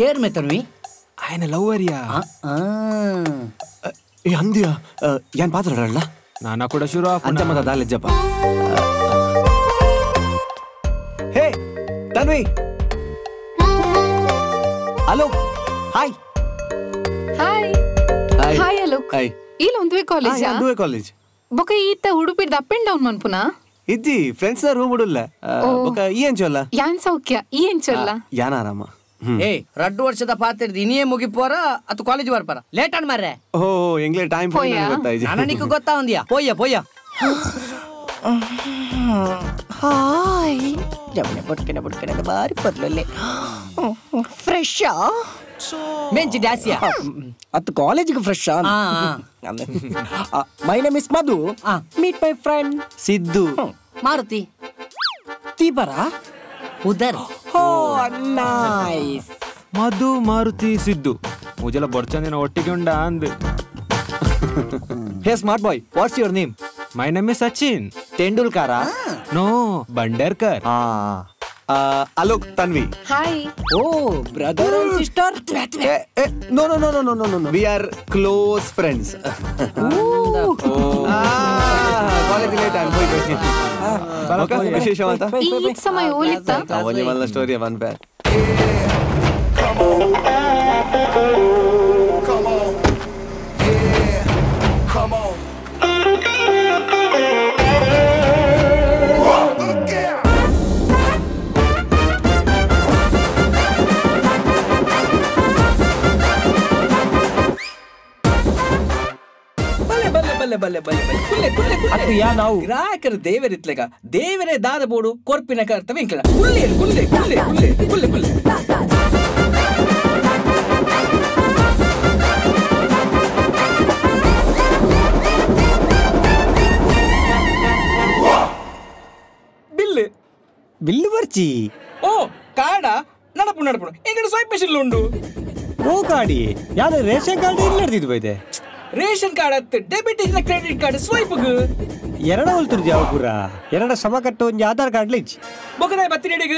ಏರ್ ಮೇ ತನ್ವಿ ఆయన లవ్ ఏరియా ఏ అందియా యాన్ పాత్రడಲ್ಲ నానా కూడా ಶುರು ಅಂತ ಮತ ದಾಲೆಜ್ಜಪ್ಪ ಹೇ Tanvi hello hi hi hi Alok ಇಲ್ಲ ಒಂದುವೆ ಕಾಲೇಜ್ ಒಂದುವೆ ಕಾಲೇಜ್ ಬೊಕ ಈತ ಉಡುಪಿದ ಅಪ್ ಅಂಡ್ ಡೌನ್ ಮನ್ಪುನಾ ಇಜ್ಜಿ ಫ್ರೆಂಡ್ಸ್ ನ ರೂಮ್ ಉಡುಲ್ಲ ಬೊಕ ಈ ಎಂಚೊಲ್ಲ ಯಾನ್ ಸೌಖ್ಯ ಈ ಎಂಚೊಲ್ಲ ಯಾನ್ ಆರಾಮ ಏ 2 ವರ್ಷದ ಪಾತಿರ್ದು ಇನ್ನೇ ಮುಗಿಪೋರ ಅದು ಕಾಲೇಜ್ ಬರ್ಪಾರ ಲೇಟ್ ಅನ್ ಮಾರ್ರೆ ಓ ಎಂಗ್ಲೇ ಟೈಮ್ ಗೊತ್ತಾಯ್ತು ನನನಿக்கு ಗೊತ್ತಾ ಒಂದಿಯಾ ಪೋಯ್ಯ ಪೋಯ್ಯ ಹಾಯ್ ಜಮನೆ ಬಟ್ಕನೆ ಬಾರಿ ಪರ್ಲಲ್ಲೇ ಫ್ರೆಶ್ ಮೆಂಚಿ ಡ್ಯಾಸಿಯಾ ಅದು ಕಾಲೇಜಿಗೆ fresh my name is Madhu meet my friend Siddu Maruti ತೀಪರ ಉದರ್ ಓ ನೈಸ್ ಮಧು ಮಾರುತಿ ಸಿದ್ದು ಮುಜಲ ಬೊರ್ಚಂದಿನ ಒಟ್ಟಿಗೆ ಉಂಡ ಅಂದ್ hey smart boy what's your name my name is Sachin Tendulkar no Banderkar Alok Tanvi hi oh brother and sister no no no no no no we are close friends college late ಆಗಿ ಹೋಗಿ ವಿಶೇಷ ಅಂತ ಈ ಸಮಯ ಓಲಿತ್ತ ಅವನಿ ಮಲ್ಲ ಸ್ಟೋರಿ ಒನ್ ಬ್ಯಾಕ್ ಗ್ರಾಹಕರು ದೇವರಿತ್ಲೆಗ ದೇವರೇ ದಾದ ಬೋಡು ಕೊರ್ಪಿನ ಕರ್ತವೆ ಇಂಕ್ಲ ಕುಲ್ಲೆ ಕುಲ್ಲೆ ಕುಲ್ಲೆ ಕುಲ್ಲೆ ಕುಲ್ಲೆ ಕುಲ್ಲೆ ಬಿಲ್ಲು ಬಿಲ್ಲು ಬರ್ಚಿ ಓ ಕಾಡ ನಡಪು ನಡಪು ಎಂಗಡ ಸ್ವೈಪ್ ಮೆಷಿನ್ ಉಂಡು ಓ ಗಾಡಿ ಯಾವ್ದು ರೇಷನ್ ಕಾರ್ಡ್ ಇಲ್ಲ ನಡೆದಿದ್ದು ಬೈದೆ ರೇಷನ್ ಕಾರ್ಡ್ ಅತ್ತು ಡೆಬಿಟ್ ಇಲ್ಲ ಕ್ರೆಡಿಟ್ ಕಾರ್ಡ್ ಸ್ವೈಪ್ ಎರಡ ಹೊಲ್ತಿರ್ದು ಯಾವ ಪೂರ ಎರಡ ಸಮ ಕಟ್ಟು ಒಂದು ಆಧಾರ್ ಕಾರ್ಡ್ ಲಿಚ್ ಬೊಕದಾಯ ಬತ್ತಿ ನೆಡಿಗ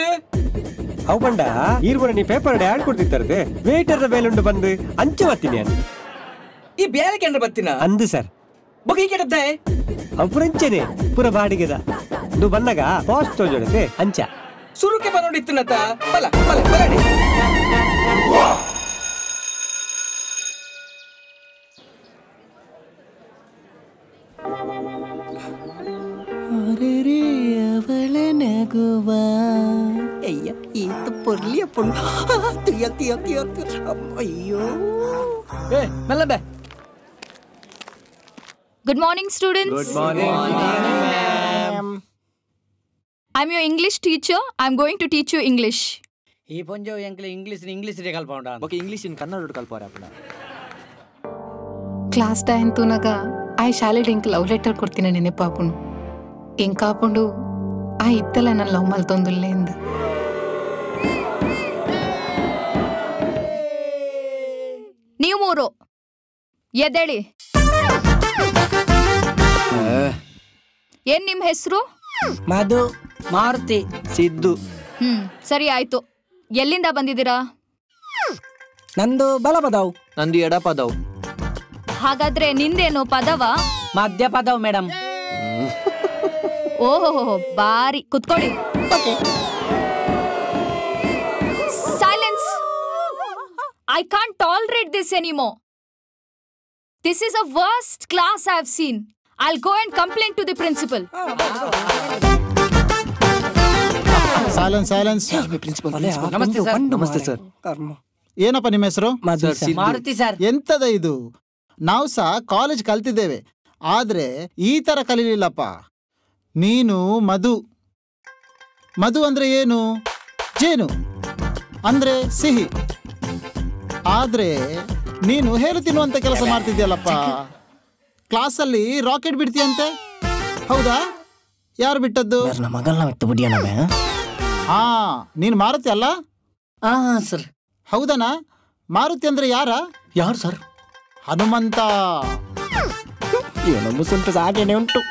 ಅವು ಬಂಡ ಈರ್ಬರ ನೀ ಪೇಪರ್ ಆಡ್ ಕೊಡ್ತಿರ್ತಾರದೆ ವೇಟರ್ ಬೇಲುಂಡು ಬಂದು ಅಂಚೆ ಬತ್ತೀನಿ ಅದು ಈ ಬೇರೆ ಕೆಂಡ್ರ ಬತ್ತಿನ ಅಂದು ಸರ್ ಬೊಕ ಈ ಕೆಡದ್ದೆ ಅವು ಪುರಂಚನೆ ಪುರ ಬಾಡಿಗೆದ ನೀವು ಬಂದಾಗ ಪಾಸ್ಟ್ ತೋಜೊಡತೆ ಅಂಚ ಸುರುಕೆ ಬಂದೋಡಿತ್ತಿನತ ಬಲ ಬಲ ಬಲಡಿ ಪೊರ್ಲಿ ಅಪ್ಪನು ಅಯ್ಯೋ ಏ ಮೆಲ್ಲ ಬೇ. Good morning, students. Good morning. I'm your English teacher. I'm going to teach you English. ಈ ಪೊಂಜೋ ಎಂಕ್ಲೆ ಇಂಗ್ಲಿಷ್ ರೇ ಕಲ್ಪೌಂಡ ಓಕೆ ಇಂಗ್ಲಿಷ್ ಇನ್ ಕನ್ನಡ ಕಲ್ಪೋರ ಅಪ್ಪನ ಕ್ಲಾಸ್ ಟೈಮ್ ತೂನಗ ಆಯ್ ಶಾಲೆಡ್ ಇಂಕ್ ಲವ್ ಲೆಟರ್ ಕೊಡ್ತೀನಿ ನೆನಪಾಪುನು ಇಂಕ್ ಹಾಕೊಂಡು ಆ ಇತ್ತಲ್ಲ ನನ್ನ ಲವ್ ಮಲ್ತೊಂದುಲ್ಲೆ ಇಂದ ನೀವು ಮೂರು ಎದ್ದೇಳಿ. ಏನ್ ನಿಮ್ ಹೆಸರು? ಮಧು, ಮಾರುತಿ, ಸಿದ್ದು. ಸರಿ ಆಯ್ತು. ಎಲ್ಲಿಂದ ಬಂದಿದ್ದೀರಾ? ನಂದು ಬಲ ಪದವು. ನಂದು ಎಡ ಪದವು. ಹಾಗಾದ್ರೆ ನಿಂದೇನು ಪದವ? ಮಧ್ಯ ಪದವು ಮೇಡಮ್. ಓಹೋ ಬಾರಿ, ಕುತ್ಕೊಳ್ಳಿ. Silence. I can't tolerate this anymore. This is a worst class I've seen. I'll go and complain to the principal. Silence. ನಮಸ್ತೆ ಸರ್. ಏನಪ್ಪ ನಿಮ್ಮ ಹೆಸರು? ಮಾರುತಿ ಸರ್. ಎಂತದ ಇದು? ನಾವು ಸಹ ಕಾಲೇಜ್ ಕಲ್ತಿದ್ದೇವೆ, ಆದ್ರೆ ಈ ತರ ಕಲೀಲಿಲ್ಲಪ್ಪ. ನೀನು ಮಧು. ಮಧು ಅಂದ್ರೆ ಏನು? ಜೇನು ಅಂದ್ರೆ ಸಿಹಿ. ಆದ್ರೆ ನೀನು ಹೇಳು ತಿನ್ನುವಂತ ಕೆಲಸ ಮಾಡ್ತಿದ್ಯಲ್ಲಪ್ಪ. ಕ್ಲಾಸಲ್ಲಿ ರಾಕೆಟ್ ಬಿಡ್ತೀಯಂತೆ, ಹೌದಾ? ಯಾರು ಬಿಟ್ಟದ್ದು? ಹಾ, ನೀನು ಮಾರುತಿ ಅಲ್ಲ? ಸರ್. ಹೌದನಾ? ಮಾರುತಿ ಅಂದ್ರೆ ಯಾರು ಸರ್? ಹನುಮಂತ. ಹಾಗೇನೆ ಉಂಟು.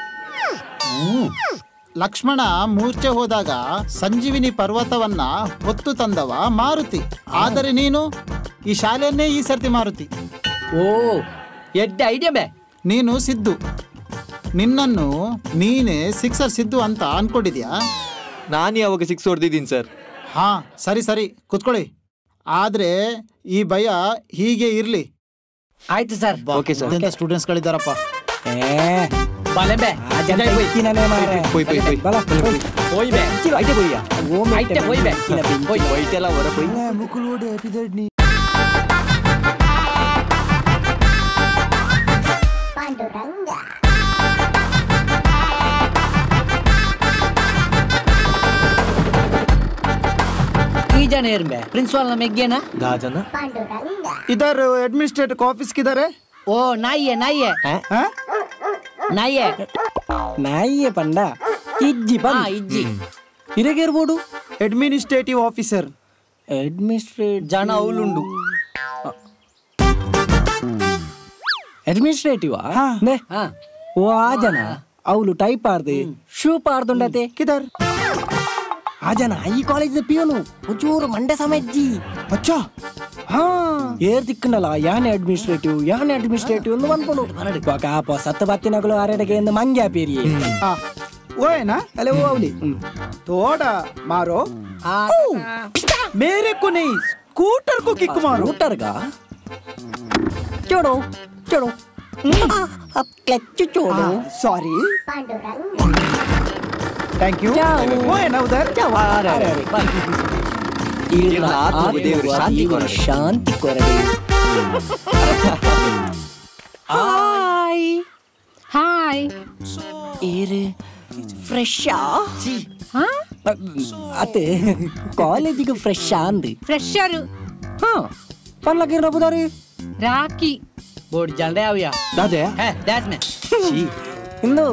ಲಕ್ಷ್ಮಣ ಮೂರ್ಛೆ ಹೋದಾಗ ಸಂಜೀವಿನಿ ಪರ್ವತವನ್ನ ಹೊತ್ತು ತಂದವ ಮಾರುತಿ. ಆದರೆ ನೀನು ಈ ಶಾಲೆಯನ್ನೇ ಈ ಸರ್ತಿ ಮಾರುತಿ. ಓ, ಎಡ್ಡೆ ಐಡಿಯಾ ಬೇ. ನೀನು ಸಿದ್ದು. ನಿನ್ನನ್ನು ನೀನೇ ಸಿಕ್ಸರ್ ಸಿದ್ದು ಅಂತ ಅನ್ಕೊಂಡಿದ್ಯಾ? ನಾನು ಯಾವಾಗ 6 ಹೊಡೆದಿದ್ದೀನಿ ಸರ್. ಹಾ, ಸರಿ ಕುತ್ಕೊಳ್ಳಿ. ಆದ್ರೆ ಈ ಭಯ ಹೀಗೆ ಇರ್ಲಿ. ಆಯ್ತು ಸರ್. Okay sir. ಸ್ಟೂಡೆಂಟ್ಸ್ ಗಳಿದ್ದಾರಪ್ಪ. प्रिंसिपल मेग्गेना गाजना इधर एडमिनिस्ट्रेटिव ऑफिस किधर है? ओ नाई है नाई है पंडा इज्जी इज्जी इरेगिरबोडु एडमिनिस्ट्रेटिव ऑफिसर जन अवलुंडु एडमिनिस्ट्रेटिव ओ आ जन अवलु टाइप आर्दे शू पार्दुंडते किधर आ जाना ई कॉलेज पियोनु ಒಂಚೂರು ಮಂಡೆ ಸಮಜ್ಜಿ अच्छा ಏರ್ ದಿಕ್ಕಂಡಲ್ಲ ಯಾನೆ ಅಡ್ಮಿನಿಸ್ಟ್ರೇಟಿವ್ ಎಂದು ಬಂದ್ಕೊಂಡು ಪಾಪ ಸತ್ತ ಬತ್ತಿನಗಳು ಆರೆಡೆಗೆ ಎಂದು ಮಂಗ್ಯಾ ಪೇರಿ ಓಯೇನಾ ಅಲೆ ಓ ಅವಲಿ थोड़ा मारो मेरे को नहीं स्कूटर को किक मारो स्कूटर का छोड़ो अब क्लच छोड़ो सॉरी थैंक यू ಓಯೇನಾ उधर ಶಾಂತಿ ಕೊರಡೆ ಹಾಯ್ ಏರು ಫ್ರೆಶಾ ಅತ್ತೆ ಕಾಲೇಜಿಗೆ ಫ್ರೆಶ್ ಅಂದ್ರಿ ಫ್ರೆಶರು ಪನ್ಲಕ್ಕಿರ ಬುದಾರಿ ರಾಕಿ ಬೋರ್ಡ್ ಜಲ್ದೆ ಅವ್ಯಾ ದಾದೆ ದಾಸ್ ಮೇ ಇನ್ನು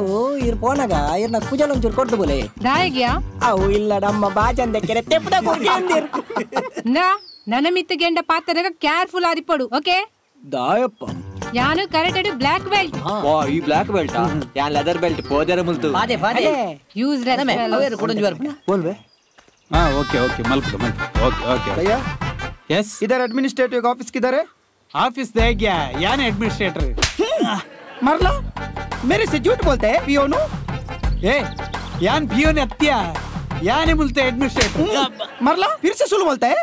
ಇರ್ ಪೋನಾಗ ಇರ್ನ ಕುಜಲ ಒಂಚೂರು ಕೊಟ್ಟು ಬೋಲೆ ದಾಯಗ್ಯಾ ಅವು ಇಲ್ಲ ನಮ್ಮ ಬಾಜಂದೆ ಕೆರೆ ತೆಪ್ಪಡ ಹೋಗಿ ಅಂದಿರ್ ನನ್ನ ಮಿತ್ತಗೆಂಡ ಪಾತ್ರದಾಗ ಕೇರ್ಫುಲ್ ಆದಿಪಡು ಓಕೆ ದಾಯಪ್ಪ ಯಾನು ಕರೆಕ್ಟ್ ಬ್ಲಾಕ್ ಬೆಲ್ಟ್ ಓ ಈ ಬ್ಲಾಕ್ ಬೆಲ್ಟ್ ಯಾನ್ ಲೆದರ್ ಬೆಲ್ಟ್ ಪೋದರ ಮುಲ್ತು ಫಾದೆ ಯೂಸ್ಲೆಸ್ ಅವೇರು ಕೊಡಂಜಿ ಬರ್ ಬೋಲ್ವೆ हाँ ओके मल्क ओके भैया यस इधर एडमिनिस्ट्रेटिव ऑफिस किधर है? ऑफिस दे गया यानी एडमिनिस्ट्रेटर मरला मेरे से झूठ बोलते हैं पियोनु ए यान पियोन हत्या यानी बोलते एडमिनिस्ट्रेटर मरला फिर से सुन बोलता है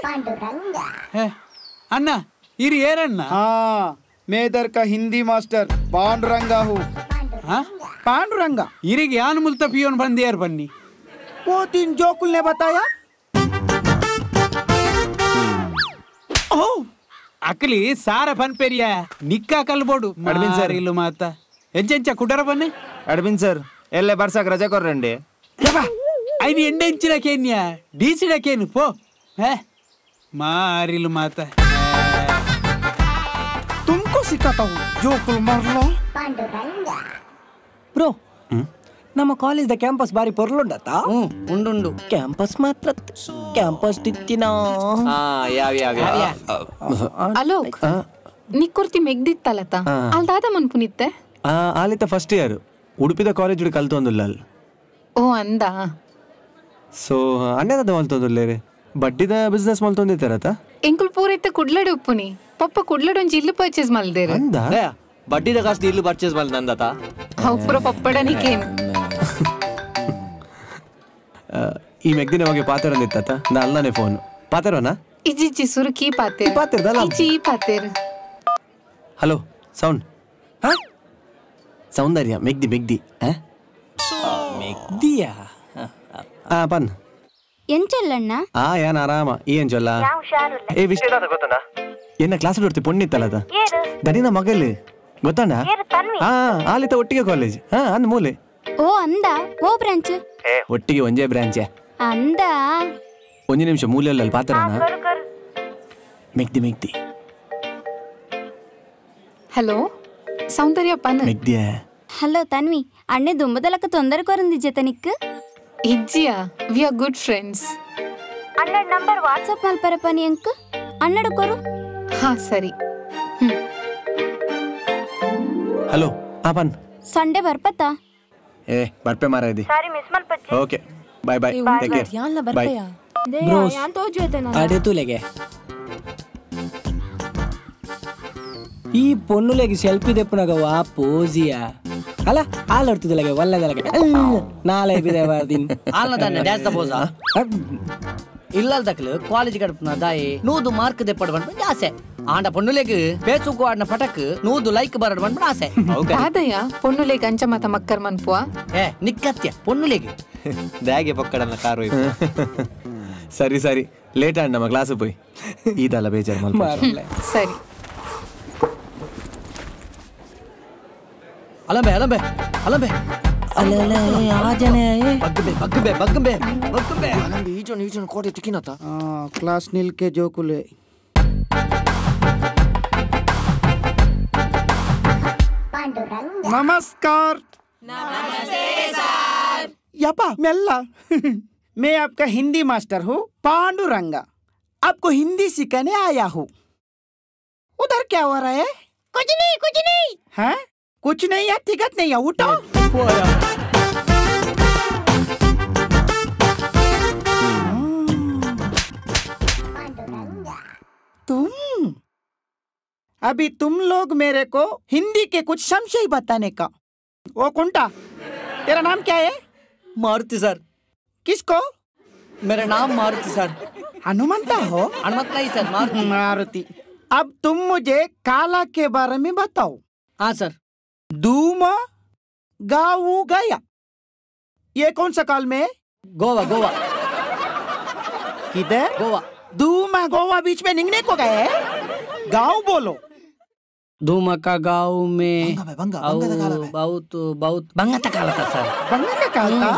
अन्ना इरी येरन्ना हाँ मैं इधर का हिंदी मास्टर पांडुरंगा हूँ पांडुरंगा इरिग यान मुल्ता पियोन बंदी यार बन्नी वो तीन जोकुल ने बताया ಅಕ್ಲಿ ಸಾರ ಪನ್ಪೆರಿಯ ನಿಕ್ಕ ಕಲ್ಬೋಡು ಅಡ್ಮಿನ್ ಸರ್. ಇಲ್ಲು ಮಾತ ಎಂಚೆಂಚ ಕುಟರ ಬನ್ನಿ ಅಡ್ಮಿನ್ ಸರ್ ಎಲ್ಲೇ ಬರ್ಸಾಕ್ ರಜೆ ಕೊರ್ರಂಡಿ ಐದು ಎಂಡೆಂಚಿನ ಕೇನ್ಯ ಡೀಸಿನ ಕೇನು ಪೋ ಮಾರಿಲು ಮಾತ ತುಮಕು ಸಿಕ್ಕಾತಾವು ಜೋಕುಲ್ ಮರ್ಲೋ ಬ್ರೋ ನಮ್ಮ ಕಾಲೇಜ್ದ ಕ್ಯಾಂಪಸ್ ಬಾರಿ ಪೊರ್ಲುಂಡತ್ತ ಉಂಡುಂಡು ಕ್ಯಾಂಪಸ್ ಮಾತ್ರ ಕ್ಯಾಂಪಸ್ ತಿತ್ತಿನ ಅಲೋಕ್ ನೀ ಕುರ್ತಿ ಮೆಗ್ದಿತ್ತಲ್ಲತ ಅಲ್ದಾದ ಮನ್ಪುನಿತ್ತೆ ಆಲಿತ ಫಸ್ಟ್ ಇಯರ್ ಉಡುಪಿದ ಕಾಲೇಜ್ ಕಲ್ತೊಂದುಲ್ಲ ಓ ಅಂದ ಸೊ ಅಣ್ಣದ ಮಲ್ತೊಂದುಲ್ಲೇರಿ ಬಡ್ಡಿದ ಬಿಸ್ನೆಸ್ ಮಲ್ತೊಂದಿತ್ತಾರತ ಎಂಕುಲ್ ಪೂರೈತೆ ಕುಡ್ಲಡೆ ಉಪ್ಪುನಿ ಪಪ್ಪ ಕುಡ್ಲಡೊಂಜಿ ಇಲ್ಲು ಪರ್ಚೇಸ್ ಮಲ್ದೇರು ಬಡ್ಡಿದ ಕಾಸ್ತಿ ಇಲ್ಲು ಪರ್ಚೇಸ್ ಮಲ್ ನಂದತ ಅವುಪುರ ಪಪ್ಪಡನಿಕೇನು ಈ ಮೆಗ್ದಿನ ಬಗ್ಗೆ ಪಾತೆರೊಂದಿತ್ತ ನಾ ಅಲ್ಲನೇ ಫೋನ್ ಪಾತೆರೋನಾ ಇಜ್ಜಿ ಸುರುಕಿ ಪಾತೇರು ಇಜ್ಜಿ ಈ ಪಾತೇರು ಹಲೋ ಸೌಂಡ್ ಸೌಂದರ್ಯ ಮೆಗ್ದಿ ಮೆಗ್ದಿ ಮೆಗ್ದಿಯಾ ಪನ್ ಎಂಚಲ್ಲಣ್ಣ ಯಾನ್ ಆರಾಮ ಏನ್ ಚೊಲ್ಲ ಏ ವಿಷಯ ಗೊತ್ತಣ್ಣ ಎನ್ನ ಕ್ಲಾಸ್ ಬಿಡ್ತಿ ಪೊಣ್ಣಿತ್ತಲ್ಲ ಅದ ದನಿನ ಮಗಲ್ ಗೊತ್ತಣ್ಣ ಆಲಿತ ಒಟ್ಟಿಗೆ ಕಾಲೇಜ್ ಅಂದ್ ಮೂಲೆ ಓ ಅಂದ ಓ ಬ್ರಾಂಚ್ ಒಟ್ಟಿಗೆ ಒಂದೇ ಬ್ರಾಂಚ್ ಅಂದ ಒಂದು ನಿಮಿಷ ಮೂಲೆಲ್ಲ ಪಾತ್ರನ ಮೆಗ್ದಿ ಮೆಗ್ದಿ ಹಲೋ ಸೌಂದರ್ಯ ಪನ್ ಮೆಗ್ದಿಯ ಹಲೋ ತನ್ವಿ ಅಣ್ಣೆ ದುಂಬದಲಕ ತೊಂದರೆ ಕೊರಂದಿಜ್ಜೆ ತನಿಕ್ ಇಜ್ಜಿಯಾ ವಿ ಆರ್ ಗುಡ್ ಫ್ರೆಂಡ್ಸ್ ಅಣ್ಣಡ ನಂಬರ್ ವಾಟ್ಸ್ಆಪ್ ಮಲ್ಪರ ಪನಿ ಅಂಕ್ ಅಣ್ಣಡ ಕೊರು ಹಾ ಸರಿ ಹಲೋ ಪನ್ ಸಂಡೆ ಬರ್ಪತ್ತಾ ಬರ್ಪೆ ಮಾರ ಇದಿ ಸಾರಿ ಮಿಸ್ ಮಲ್ಪಚ್ಚೆ okay bye bye take care ಯಾನ್ಲ ಬಾಯ್ ಬರ್ಪೆಯಾ ಬ್ರೋಸ್ ಯಾನ್ ತೋಜುತೆ ನಾನು ಅಡೆ ತುಲೆಗೆ ಈ ಪೊನ್ನುಲೆಗೆ ಸೆಲ್ಫಿ ದೆಪ್ಪುನಾಗ ವಾ ಪೋಜಿಯಾ ಅಲ್ಲ ಆಲಡ್ತದಲೆಗೆ ಒಳ್ಳೆದಲೆಗೆ ನಾಳೆ ಬಿದೆ ಬಾರ್ದಿನ್ ಆಲ್ನದಾನೆ ಡ್ಯಾನ್ಸ್ ತಬೋಸಾ ಇಲ್ಲಲ್ದಕ್ಲು ಕಾಲೇಜ್ ಗಡಪನ ದಾಯಿ ನೂದು ಮಾರ್ಕ್ ದೆಪ್ಪಡ್ ಬಂದ್ ಆಸೆ ಆಂಡ ಪೊನ್ನುಲೆಗ್ ಫೇಸ್ಬುಕ್ ಆಡ್ನ ಪಟಕ್ ನೂದು ಲೈಕ್ ಬರಡ್ ಬಂದ್ ಆಸೆ ಆದಯ್ಯ ಪೊನ್ನುಲೆಗ್ ಅಂಚ ಮತ ಮಕ್ಕರ್ ಮನ್ಪುವ ನಿಕ್ಕತ್ಯ ಪೊನ್ನುಲೆಗ್ ಬ್ಯಾಗೆ ಪಕ್ಕಡನ್ನ ಕಾರು ಸರಿ ಸರಿ ಲೇಟ್ ಆಡ್ ನಮ್ಮ ಕ್ಲಾಸ್ ಪೋಯ್ ಈದಲ್ಲ ಬೇಜಾರ್ ಮಲ್ಪೆ ಸರಿ ಅಲಂಬೆ ಅಲಂಬೆ ಅಲಂಬೆ ಈಜನ್ ಕೋಟೆ ತಿಕ್ಕಿನತ ಕ್ಲಾಸ್ ನಿಲ್ಕೆ ಜೋಕುಲೆ नमस्कार यपा मेल्ला मैं आपका हिंदी मास्टर हूँ पांडुरंगा आपको हिंदी सिखाने आया हूँ उधर क्या हो रहा है कुछ नहीं है कुछ नहीं है टिकट नहीं है उठो तुम अभी तुम लोग मेरे को हिंदी के कुछ संशय बताने का। वो कुंटा तेरा नाम क्या है? मारुति सर। किसको? मेरा नाम मारुति सर। हनुमंता हो? हनुमंत नहीं सर, मारुति। मारुति। अब तुम मुझे काला के बारे में बताओ। हाँ सर। धूमा गाऊ गया, ये कौन सा काल में? गोवा गोवा। किधर? गोवा। धूमा गोवा बीच में निकलने को गए? गाँव बोलो। धूमा का गाँव में बहुत बहुत बंगा तक काला था सर। बंगा का काल था?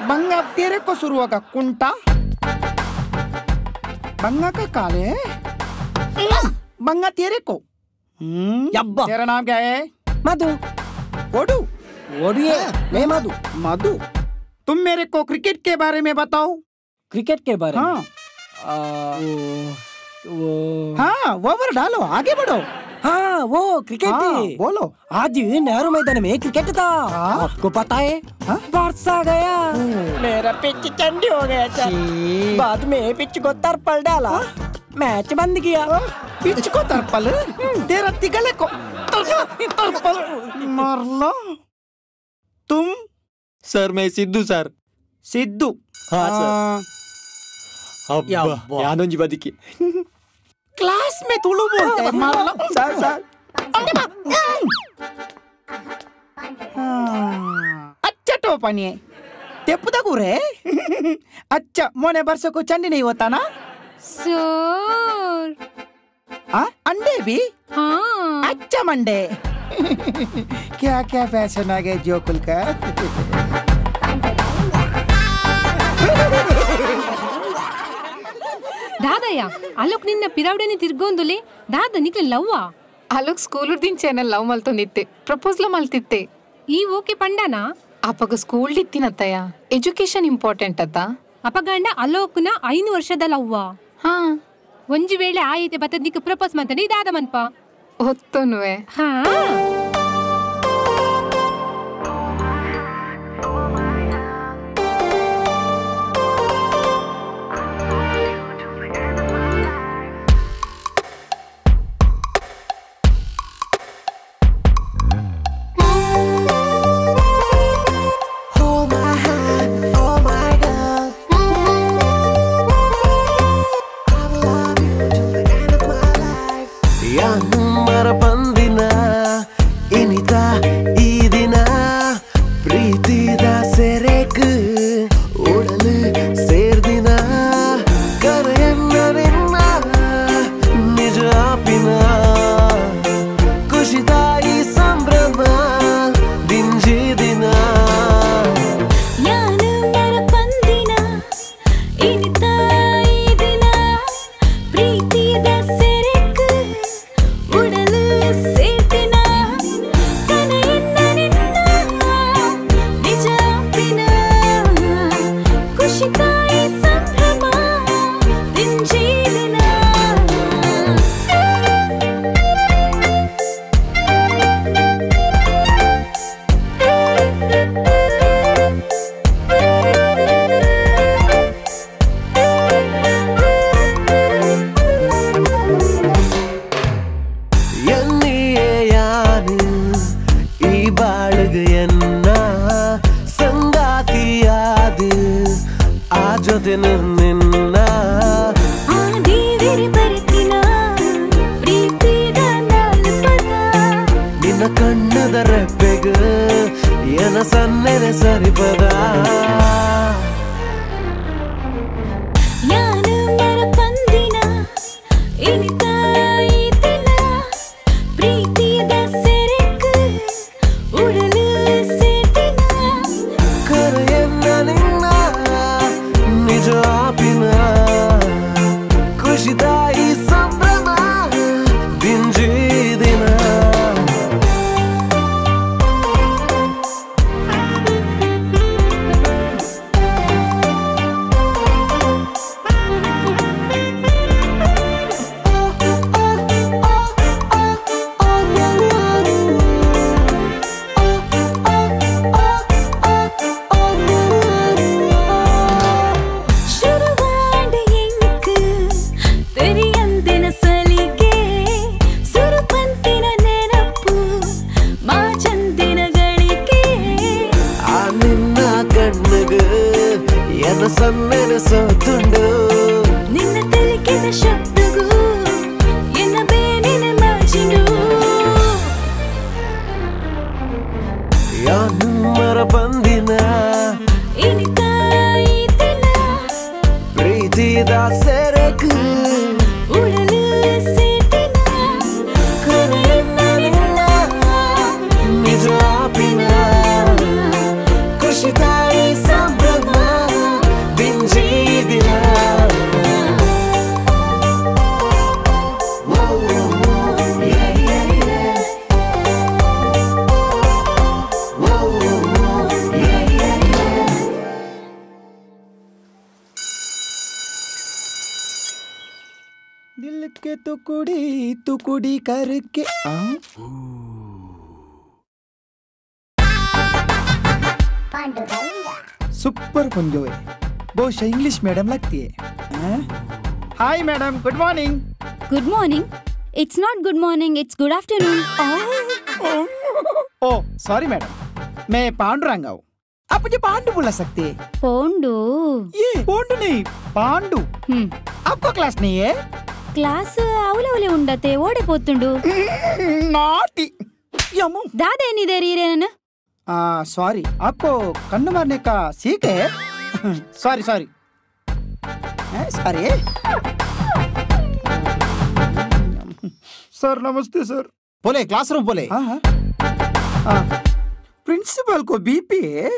बंगा तेरे को शुरू होगा कुंटा। बंगा का काल है? बंगा तेरे को। तेरा नाम क्या है? मधु। ओडू। ओडू है मैं मधु। मधु। तुम मेरे को क्रिकेट के बारे में बताओ। क्रिकेट के बारे में? हाँ। हाँ वो ओवर डालो, आगे बढ़ो। हाँ वो क्रिकेट बोलो। आज नेहरू मैदान में क्रिकेट था। आपको पता है? बरसा गया, मेरा पिच चंडी हो गया था। बाद में पिच को तरपल डाला, मैच बंद किया। पिच को तरपल? तेरा तिगले को तरपल मार लो। तुम? सर मैं सिद्धू सर। सिद्धू? हाँ सर। यानोंजी बदिकी क्लास में तुलू बोलते हैं। मार लो सर सर। अच्छा टोपनी है तेपुदा गुरे। अच्छा मोने बरसों को चंडी नहीं होता ना? सर अंडे भी? हाँ। अच्छा मंडे। क्या क्या फैशन आ गए जोकुल का। దాదయ్య అలోక్ నిన్న పిరవడని తిర్గొందులే దాద నీకు లవ్వా ಅಲೋಕ್ ಸ್ಕೂಲ್ ದಿನ ಲವ್ ಮಲ್ತೊಂದಿತ್ತೆ ಪ್ರಪೋಸಲ್ ಮಲ್ತಿತ್ತೆ ಈ ಓಕೆ ಪಂಡನಾ ಅಪ್ಪಗ ಸ್ಕೂಲ್ ಇತ್ತಿನತ್ತಯ್ಯ ಎಜುಕೇಶನ್ ಇಂಪಾರ್ಟೆಂಟ್ ಅತ್ತ ಅಪಗಂಡ ಅಲೋಕ್ನ 5 ವರ್ಷದ ಲವ್ವಾ ಹಾ ಒಂಜಿ ವೇಳೆ ಆಯಿತೆ ಬತ್ತದ ನಿಕ್ ಪ್ರಪೋಸ್ ಮಂತನೆ ದಾದ ಮನ್ಪ ಹೊತ್ತನುವೆ ಹಾ दिल के टुकड़ी करके सुपर पंजो है बहुत इंग्लिश मैडम लगती है hi madam good morning good morning it's not good morning it's good afternoon oh sorry madam मैं पांडुरंगा हूँ आप मुझे पांडु बुला सकते हैं पोंडू ये पोंडू नहीं पांडु आपको क्लास नहीं है क्लास ಅವಲವಲೆ ಉಂಡತೆ ಓಡೆ ಪೋತುಂಡು नाटी यमु दादा ಏನಿದೆ ರೀರೆ ನಾನು सॉरी आपको कन्नु मारने का सीख है सॉरी सॉरी सॉरी सर नमस्ते सर। बोले क्लासरूम बोले। प्रिंसिपल को बीपी है।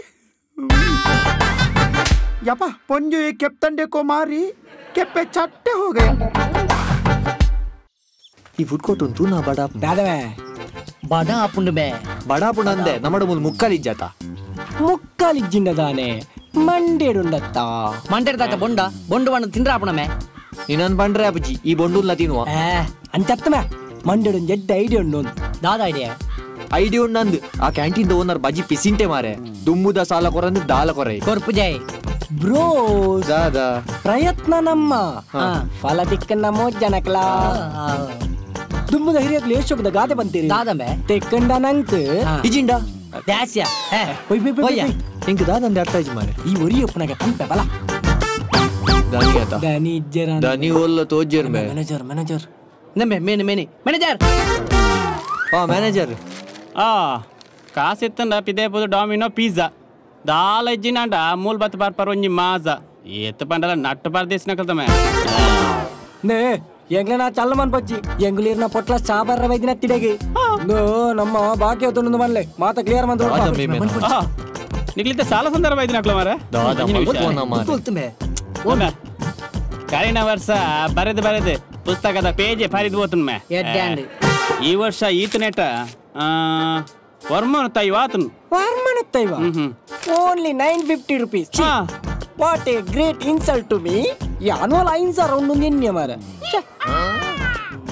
यपा पंजो एक कैप्टन को मारी ಕೆಪ್ಪೆ ಚಟ್ಟೆ ಹೋಗಯ ಈ ಫುಡ್ ಕೋರ್ಟ್ ಉಂಟು ನಾ ದಾದವೇ ಬಡಾಪುಂಡು ಬೇ ಬಡಾಪುಂಡು ಅಂದೆ ನಮ್ಮಡ ಮುಂದೆ ಮುಕ್ಕಾಲಿಜ್ಜಾತ ಮುಕ್ಕಾಲಿಜ್ಜಿಂಡದಾನೆ ಮಂಡೇಡುಂಡತ್ತ ಮಂಡೇಡ್ದಾತ ಬೊಂಡ ಬೊಂಡು ಬಣ್ಣ ತಿಂದ್ರಾಪುಣಮೆ ನೀನನ್ ಬಂಡ್ರೆ ಅಪ್ಪಜಿ ಈ ಬೊಂಡುಲ್ಲ ತಿನ್ನುವ ಅಂಚತ್ತಮೆ ಮಂಡೇಡು ಜಡ್ಡ ಐಡಿಯಾ ಉಂಡು ದಾದ ಐಡಿಯಾ ಉಂಡು ಅಂದು ಆ ಕ್ಯಾಂಟೀನ್ ಓನರ್ ಬಜ್ಜಿ ಪಿಸಿಂಟೆ ಮಾರೆ ದುಮ್ಮುದ ಸಾಲ ಕೊರಂದು ದಾಲ ಕೊರೆ ಕೊರ್ಪು ಜೈ ಬ್ರೋ ದಾದಾ ಪ್ರಯತ್ನ ನಮ್ಮ ಫಲ ದಿಕ್ಕನ್ನ ಮೋಜ್ಜನಕ್ಲ ದುಮ್ಮದ ಹಿರಿಯಕ್ಲು ಎಷ್ಟೊಕ್ಕದ ಗಾದೆ ಬಂತೀರಿ ದಾದಂಬೆ ತೆಕ್ಕಂಡ ನಂಕ್ ಇಜಿಂಡ ದ್ಯಾಸ್ಯ ಇಂಕ ದಾದಂದೆ ಅರ್ಥ ಇಜಿ ಮಾರೆ ಈ ಒರಿಯಪ್ಪನಗೆ ಪಂಪೆ ಬಲ ದಾನಿ ಆತ ದಾನಿ ಇಜ್ಜರ ದಾನಿ ಒಲ್ಲ ತೋಜ್ಜರ್ ಮೇ ಮ್ಯಾನೇಜರ್ ನಮ್ಮೆ ಮ್ಯಾನೇಜರ್ ಮ್ಯಾನೇಜರ್ ಕಾಸಿತ್ತಂಡ ಪಿದೆ ಪುದು ಡಾಮಿನೋ ಪಿಜ್ಜಾ ದಾಲ ಇಜ್ಜಿನಾಂಡ ಮೂಲ್ ಬತ್ ಬಾರ್ ಒಂಜಿ ಮಾಜ ಏತ್ ಪಂಡಲ ನಟ್ಟು ಪರ್ದೇಶನ ಕಲ್ತಮೆ ನೇ ಎಂಗ್ಲನ ಚಲ್ಲಮನ್ ಬಜ್ಜಿ ಎಂಗುಲೀರ್ನ ಪೊಟ್ಲ ಸಾಬರ್ರ ವೈದಿನ ತಿಡೆಗಿ ನೋ ನಮ್ಮ ಬಾಕಿ ಹೊತ್ತೊಂದು ಮನ್ಲೆ ಮಾತ ಕ್ಲಿಯರ್ ಮಂದು ನಿಗ್ಲಿತ ಸಾಲ ಸಂದರ್ಭ ವೈದಿನ ಅಕ್ಲ ಮಾರ ಕರಿನ ವರ್ಷ ಬರೆದು ಪುಸ್ತಕದ ಪೇಜೆ ಪರಿದು ಹೋತನ್ಮೆ ಈ ವರ್ಷ ಈತ ನೆಟ ವರ್ಮನತ್ತೈವ ಆತನು ವರ್ಮನತ್ತೈವ only 950 rupees. What a great insult to me. ಯಾನೋಲ ಐನ್ಸ ರೌಂಡ್ ನಿನ್ನೆ ಮಾರ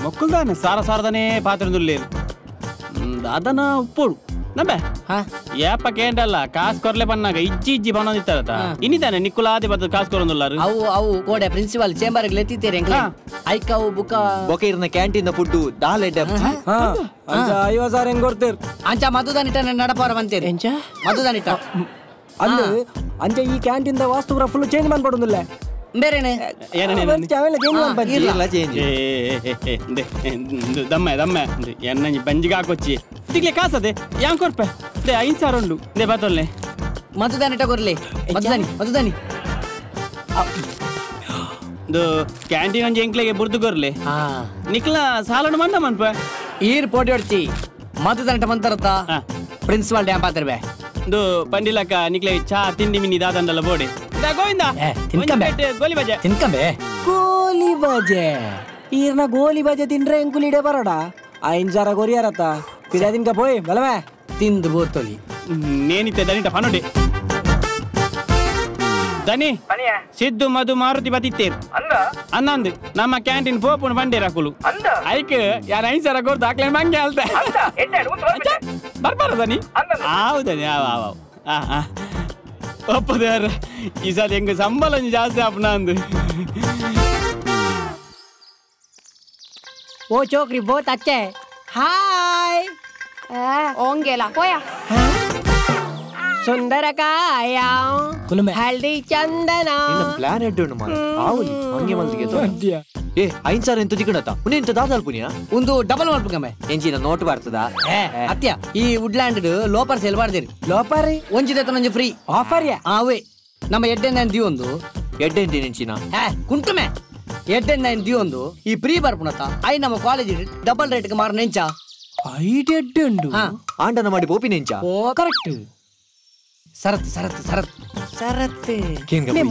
ಮಕ್ಕಳ್ದಾನೆ ಸಾರದಾನೆ ಪಾತ್ರದುಲ್ಲೇರು ಅದನ್ನ ಉಪ್ಪೋಡು ನಮ್ಮೆ ಏಪಕ್ಕೇಂಟಲ್ಲ ಕಾಸು ಕೊರ್ಲೆ ಬನ್ನಾಗ ಇಜ್ಜಿ ಬನ್ನೋದಿತ್ತಾರತ ಇನ್ನಿದ್ದಾನೆ ನಿಕ್ಕುಲಾದಿ ಬರ್ತದ ಕಾಸು ಕೊರೊಂದುಲ್ಲಾರು ಅವು ಕೋಡೆ ಪ್ರಿನ್ಸಿಪಾಲ್ ಚೇಂಬರ್ ಲೆತ್ತಿತ್ತೇರೆ ಐಕ ಅವು ಬೊಕ ಇರ್ನ ಕ್ಯಾಂಟೀನ್ ಫುಡ್ ದಾಲ್ ಎಡ್ಡೆ ಅಂಚ 50,000 ಹೆಂಗ್ ಕೊಡ್ತೀರ್ ಅಂಚ ಮಧುದಾನಿಟ ನಡಪಾರ ಬಂತೇರಿ ಎಂಚ ಮಧುದಾನಿಟ ಅಲ್ಲಿ ಅಂಚ ಈ ಕ್ಯಾಂಟೀನ್ ದ ವಾಸ್ತುರ ಫುಲ್ ಚೇಂಜ್ ಮಾಡ್ಕೊಡುದಿಲ್ಲ ಬೇರೆನೆ ದಮ್ಮೆ ಎನ್ನ ಬಂಜಿಗೆ ಹಾಕೊಚ್ಚಿ ತಿಗ್ಲೆ ಕಾಸದೆ ಯಾಂಗ್ ಕೊರ್ಪೆ ದೇ 5,000 ಉಂಡು ದೇ ಬತ್ತೊಲ್ಲೆ ಮಧುದಾನಿಟ ಕೊರ್ಲಿ ಮಧುದಾನಿ ಇದು ಕ್ಯಾಂಟೀನ್ ಒಂಜಿ ಎಂಕ್ಲೆಗೆ ಬುರ್ದು ಕೊರ್ಲಿ ನಿಕ್ಲ ಸಾಲನು ಮಂದ ಮನ್ಪ ಈರ್ ಪೋಟಿ ಹೊಡ್ತಿ ಮಧುದಾನಿಟ ಮಂತಾರತ್ತ ಪ್ರಿನ್ಸಿಪಾಲ್ ಡ್ಯಾಮ್ ಪಾತಿರ್ಬೆ ಇದು ಪಂಡಿಲಕ್ಕ ನಿಕ್ಲೆ ಚಾ ತಿಂಡಿ ಮಿನಿ ದಾದಂಡಲ್ಲ ಬೋಡಿ ಗೋವಿಂದ ಗೋಲಿ ಬಜೆ ತಿನ್ಕಂಬೆ ಗೋಲಿ ಬಜೆ ಈರ್ನ ಗೋಲಿ ಬಜೆ ತಿಂದ್ರೆ ಎಂಕುಲಿಡೆ ಬರೋಡ 5,000 ಗೊರಿಯಾರತ್ತ ಪಿದ ತಿನ್ಕ ಪೋಯ್ ಬಲವೇ ತಿಂದು ಬೋತೊಲಿ ನೇನಿತ್ತೆ ದನಿಟ ಪನೋಡೆ ದನಿ ಸಿದ್ದು ಮಧು ಮಾರುತಿ ಬತ್ತಿತ್ತೇರು ಅನ್ನಂದು ನಮ್ಮ ಕ್ಯಾಂಟೀನ್ ಪೋಪುಣ ಬಂಡೇರ ಹಾಕುಲು ಐಕ್ ಯಾರ 5,000 ಕೊಡ್ದು ಹಾಕ್ಲೇನ್ ಮಂಗೆ ಅಲ್ತೆ ಬರ್ಬಾರ ದನಿ ಹೌದನಿ ಒಪ್ಪದಾರ ಈ ಸಲ ಹೆಂಗ ಸಂಬಳ ಜಾಸ್ತಿ ಆಪನ ಅಂದು ಓ ಚೋಕ್ರಿ ಬೋತ್ ಅಚ್ಚೆ ಹಾಯ್ ಓಂಗೆಲ ಹೋಯ ಸುಂದರ ಕಾಯ ಹಲ್ದಿ ಚಂದನ ಪ್ಲಾನ್ ಎಡ್ಡು ಮಾರ ಆವುಲಿ ಹಂಗೆ ಮಲ್ದಿಗೆ ಏ 5,000 ಎಂತ ತಿಕ್ಕಣತ ಉನಿ ಎಂತ ದಾದಾಲ್ ಪುನಿಯ ಒಂದು ಡಬಲ್ ಮಾಡ್ಬೇಕಮ್ಮೆ ಎಂಚಿನ ನೋಟ್ ಬರ್ತದ ಅತ್ಯ ಈ ವುಡ್ಲ್ಯಾಂಡ್ ಲೋಪರ್ ಸೇಲ್ ಮಾಡ್ದಿರಿ ಲೋಪರ್ ಒಂಜಿದೆ ಒಂಜಿ ಫ್ರೀ ಆಫರ್ ಅವೇ ನಮ್ಮ ಎಡ್ಡೆಂದ ದಿಯೊಂದು ಎಡ್ಡೆಂತಿ ನೆಂಚಿನ ಕುಂಟುಮೆ ಎಡ್ಡೆಂದ ದಿಯೊಂದು ಈ ಫ್ರೀ ಬರ್ಪುಣತ ಐ ನಮ್ಮ ಕಾಲೇಜ್ ಡಬಲ್ ರೇಟ್ ಮಾರ ನೆಂಚ ಐಡೆಡ್ಡು ಆಂಡನ ಮಾಡಿ ಪೋಪಿ ನೆಂಚ ಓ ಕರೆಕ್ಟ್ ಸರತ್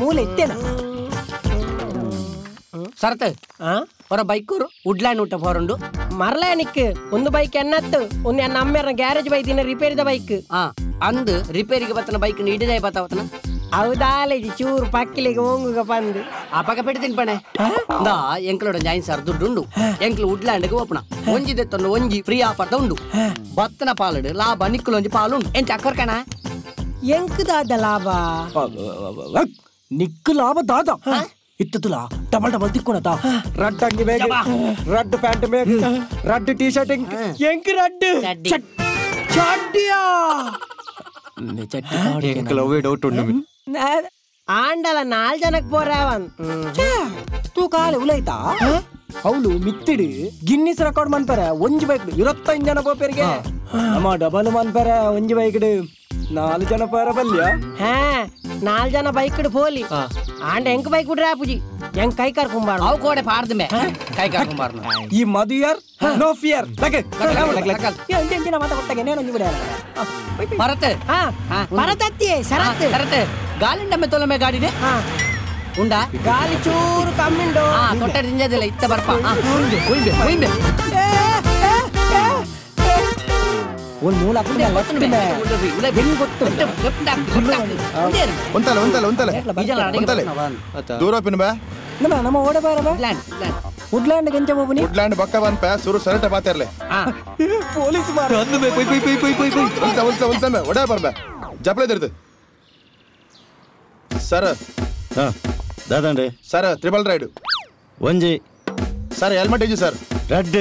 ಮೂಲೆ ಇತ್ತೇನ ಸರತ್ ಹೊರ ಬೈಕೂರು ವುಡ್ಲ್ಯಾಂಡ್ ಊಟ ಹೊರಂಡು ಮರಲೇ ನಿಕ್ ಒಂದು ಬೈಕ್ ಎನ್ನತ್ತು ಒಂದು ನನ್ನ ಅಮ್ಮೆರ ಗ್ಯಾರೇಜ್ ಬೈದಿನ ರಿಪೇರಿದ ಬೈಕ್ ಅಂದು ರಿಪೇರಿಗೆ ಬತ್ತನ ಬೈಕ್ ಇಡದೆ ಬತ್ತಾವತನ ಹೌದಾಲೇಜಿ ಚೂರು ಪಕ್ಕಿಲಿಗೆ ಹೋಗುಗ ಬಂದು ಆ ಪಕ್ಕ ಪೆಡ್ತೀನಿ ಪಣೆ ದಾ ಎಂಕ್ಲೋಡ 9,000 ದುಡ್ಡುಂಡು ಎಂಕ್ಲು ವುಡ್ಲ್ಯಾಂಡ್ಗೆ ಓಪಣ ಒಂಜಿದೆ ತೊಂದು ಒಂಜಿ ಫ್ರೀ ಆಫರ್ ಉಂಡು ಬತ್ತನ ಪಾಲಡು ಲಾಭ ನಿಕ್ಕಲು ಒಂಜಿ ಪಾಲುಂಡು ಎಂಚ ಅಕ್ಕರ್ಕಣ ಎಂಕದಾದ ಲಾಭ ನಿಕ್ಕು ಲಾಭ ದಾದ ಇತ್ತುಲ ಡಬಲ್ ತಿಕ್ಕೊಣತ ರಡ್ ಅಂಗಿ ಬೇಗ ರಡ್ ಪ್ಯಾಂಟ್ ಬೇಗ ರಡ್ ಟಿ ಶರ್ಟ್ ಎಂಕ್ ರಡ್ ಚಡ್ಡಿಯಾ ಎಂಕಲವೇ ಡೌಟ್ ಉಂಡು ಆಂಡಲ 4 ಜನಕ್ಕೆ ಪೋರಾವನ್ ತೂ ಕಾಲೆ ಉಲೈತಾ ಅವಳು ಮಿತ್ತಿಡು ಗಿನ್ನಿಸ್ ರೆಕಾರ್ಡ್ ಮನ್ಪರೆ ಒಂಜಿ ಬೈಕ್ 25 ಜನ ಪೋಪೇರಿಗೆ ನಮ್ಮ ಡಬಲ್ ಮನ್ಪರೆ ಒಂಜಿ ಬೈಕ್ 4 ಜನ ಪಾರ ಬಲ್ಯ 4 ಜನ ಬೈಕ್ ಪೋಲಿ ಆಂಡ ಎಂಕ್ ಬೈಕ್ ಬಿಡ್ರೆ ಆಪುಜಿ ಎಂಕ್ ಕೈ ಕರ್ಕೊಂಬಾರ್ದು ಅವು ಕೋಡೆ ಪಾರ್ದು ಮೇ ಕೈ ಕರ್ಕೊಂಬಾರ್ದು ಈ ಮದುಯರ್ ನೋ ಫಿಯರ್ ಲಗೆ ಎಂತಿನ ಮಾತ ಕೊಟ್ಟಗೆ ನೇನು ನೀವು ಭರತ್ ಭರತತ್ತಿ ಶರತ್ ಶರತ್ ಗಾಲಿಂಡಮ್ಮೆ ತೊಲಮೆ ಗಾಡಿನೆ ಉಂಡಾ ಗಾಲಿ ಚೂರು ಕಮ್ಮಿಂಡು ತೊಟ್ಟೆ ತಿಂಜದಿಲ್ಲ ಇತ್ತ ಬರ್ಪ ಒಂದು ಮೂಲ ದೂರ ಪಿನ್ಬಾ ನಮ್ಮ ಓಡೆ ಬಾರ ವುಡ್ಲ್ಯಾಂಡ್ ಗೆಂಚ ಹೋಗ್ನಿ ವುಡ್ಲ್ಯಾಂಡ್ ಬಕ್ಕ ಬಂದ್ ಪೇ ಸುರು ಸರಟ ಬಾತಿರ್ಲೆ ಪೊಲೀಸ್ ಮಾರ ಅಂದು ಬೇ ಪೈ ಒಡೆ ಬರ್ಬೇ ಜಪ್ಲೆ ದಿರ್ದು ಸರ್ ದಾದಂಡ್ರಿ ಸರ್ ತ್ರಿಬಲ್ ರೈಡ್ ಒಂಜಿ ಸರ್ ಹೆಲ್ಮೆಟ್ ಇಜ್ಜಿ sir red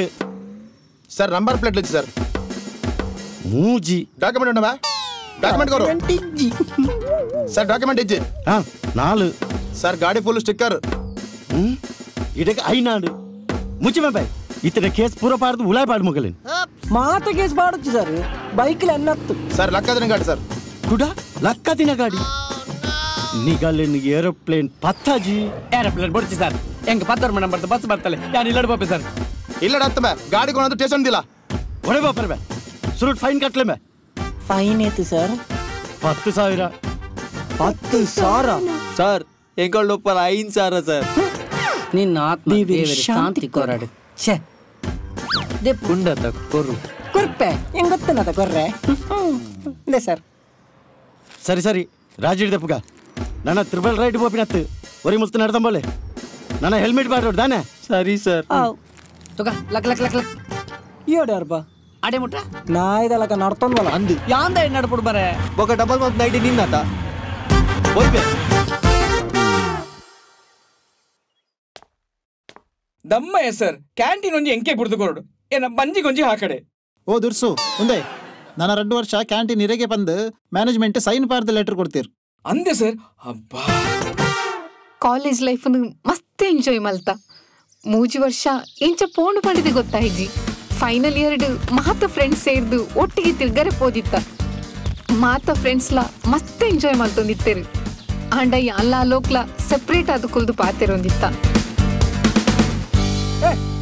sir number plate ಇಜ್ಜಿ ಸರ್ ಮೂಜಿ ಡಾಕ್ಯುಮೆಂಟ್ ಉಂಟಾ ಡಾಕ್ಯುಮೆಂಟ್ ಕೊರು ಸರ್ ಡಾಕ್ಯುಮೆಂಟ್ ಇಜ್ಜಿ 4 ಸರ್ ಗಾಡಿ ಫುಲ್ ಸ್ಟಿಕ್ಕರ್ ಇದಕ್ಕೆ 5 ಮುಚ್ಚಿ ಮೇ ಬಾಯ್ ಇತನೆ ಕೇಸ್ ಪೂರ ಪಾಡ್ದು ಉಲಾಯ್ ಪಾಡ್ ಮಗಲಿನ್ ಮಾತ ಕೇಸ್ ಪಾಡೊಚ್ಚು ಸರ್ ಬೈಕ್ಲೆ ಅನ್ನತ್ತು ಸರ್ ಲಕ್ಕದಿನ ಗಾಡಿ ಸರ್ ಕುಡ ಲಕ್ಕದಿನ ಗಾಡಿ ನಿಗಲಿನ್ ಏರೋಪ್ಲೇನ್ ಪತ್ತಾಜಿ ಏರೋಪ್ಲೇನ್ ಬಡ್ಚಿ ಸರ್ ಎಂಗ್ 10 ನಂಬರ್ ಬಸ್ ಬರ್ತಲೆ ಯಾನ್ ಇಲ್ಲಡ ಬಾಪೆ ಸರ್ ಇಲ್ಲಡ ಹತ್ತಮೆ ಗಾಡಿ ಕೊನದು ಸ್ಟೇಷನ್ ದಿಲ್ಲ ಒಡೆ ಬಾಪರೆ ಬೇ ಸುರುಟ್ ಫೈನ್ ಕಟ್ಲೆ ಮೇ ಫೈನ್ ಏತು ಸರ್ 10,000 10,000 ಸರ್ ಎಂಕಲ್ ಲೋಪರ್ 5,000 ಸರ್ ನಿನ್ನ ಆತ್ಮ ದೇವರ ಶಾಂತಿ ಕೋರಾಡು ಛೆ ದೆ ಪುಂಡತ ಕೊರು ಕೊರ್ಪೆ ಹೆಂಗ್ ಗೊತ್ತನದ ಕೊರ್ರೆ ಇದೆ ಸರ್ ಸರಿ ಸರಿ ರಾಜಿಡ್ ದಪ್ಪಗ ನನ್ನ ತ್ರಿಬಲ್ ರೈಡ್ ಬೋಪಿನತ್ತು ಒರಿ ಮುಲ್ತು ನಡ್ದಂಬೋಲೆ ನನ್ನ ಹೆಲ್ಮೆಟ್ ಬಾರೋಡ್ ದಾನೆ ಸರಿ ಸರ್ ತುಗ ಲಕ್ ಲಕ್ ಲಕ್ ಲಕ್ ಯೋಡರ್ಬಾ ಅಡೆ ಮುಟ್ಟ ನಾ ಇದಲಕ ನಡ್ತೊಂದಲ್ಲ ಅಂದು ಯಾಂದ ನಡ್ಪುಡ್ ಬರೆ ಬೊಕ ಡಬಲ್ ಮಂತ್ ನೈಟ್ ನಿನ್ನತ ಹೋಯ್ಬೆ ದಮ್ಮ ಸರ್ ಕ್ಯಾಂಟೀನ್ ಒಂಜಿ ಎಂಕೆ ಬುಡ್ದುಕೊರಡು ಏನ ಬಂಜಿ ಗೊಂಜಿ ಹಾಕಡೆ ಓ ದುರ್ಸು ಒಂದೇ ನಾನು 2 ವರ್ಷ ಕ್ಯಾಂಟೀನ್ ಇರೆಗೆ ಬಂದು ಮ್ಯಾನೇಜ್ಮೆಂಟ್ ಸೈನ್ ಪಾರ್ದ ಲೆಟರ್ ಕೊಡ್ತೀರ್ ಅಂದೆ ಸರ್ ಅಬ್ಬಾ ಕಾಲೇಜ್ ಲೈಫ್ ಮಸ್ತ್ ಎಂಜಾಯ್ ಮಲ್ತ 3 ವರ್ಷ ಎಂಚ ಪೋಣು ಪಡೆದು ಗೊತ್ತಾಯ್ಜಿ ಫೈನಲ್ ಇಯರ್ ಮಾತ ಫ್ರೆಂಡ್ಸ್ ಸೇರ್ದು ಒಟ್ಟಿಗೆ ತಿರ್ಗರೆ ಪೋದಿತ್ತ ಮಾತ ಫ್ರೆಂಡ್ಸ್ಲ ಮಸ್ತ್ ಎಂಜಾಯ್ ಮಲ್ತೊಂದಿತ್ತೇರು ಆಂಡ ಎಲ್ಲ ಲೋಕ್ಲ ಸೆಪ್ರೇಟ್ ಆದ ಕುಲ್ದು ಪಾತೆರೊಂದಿತ್ತ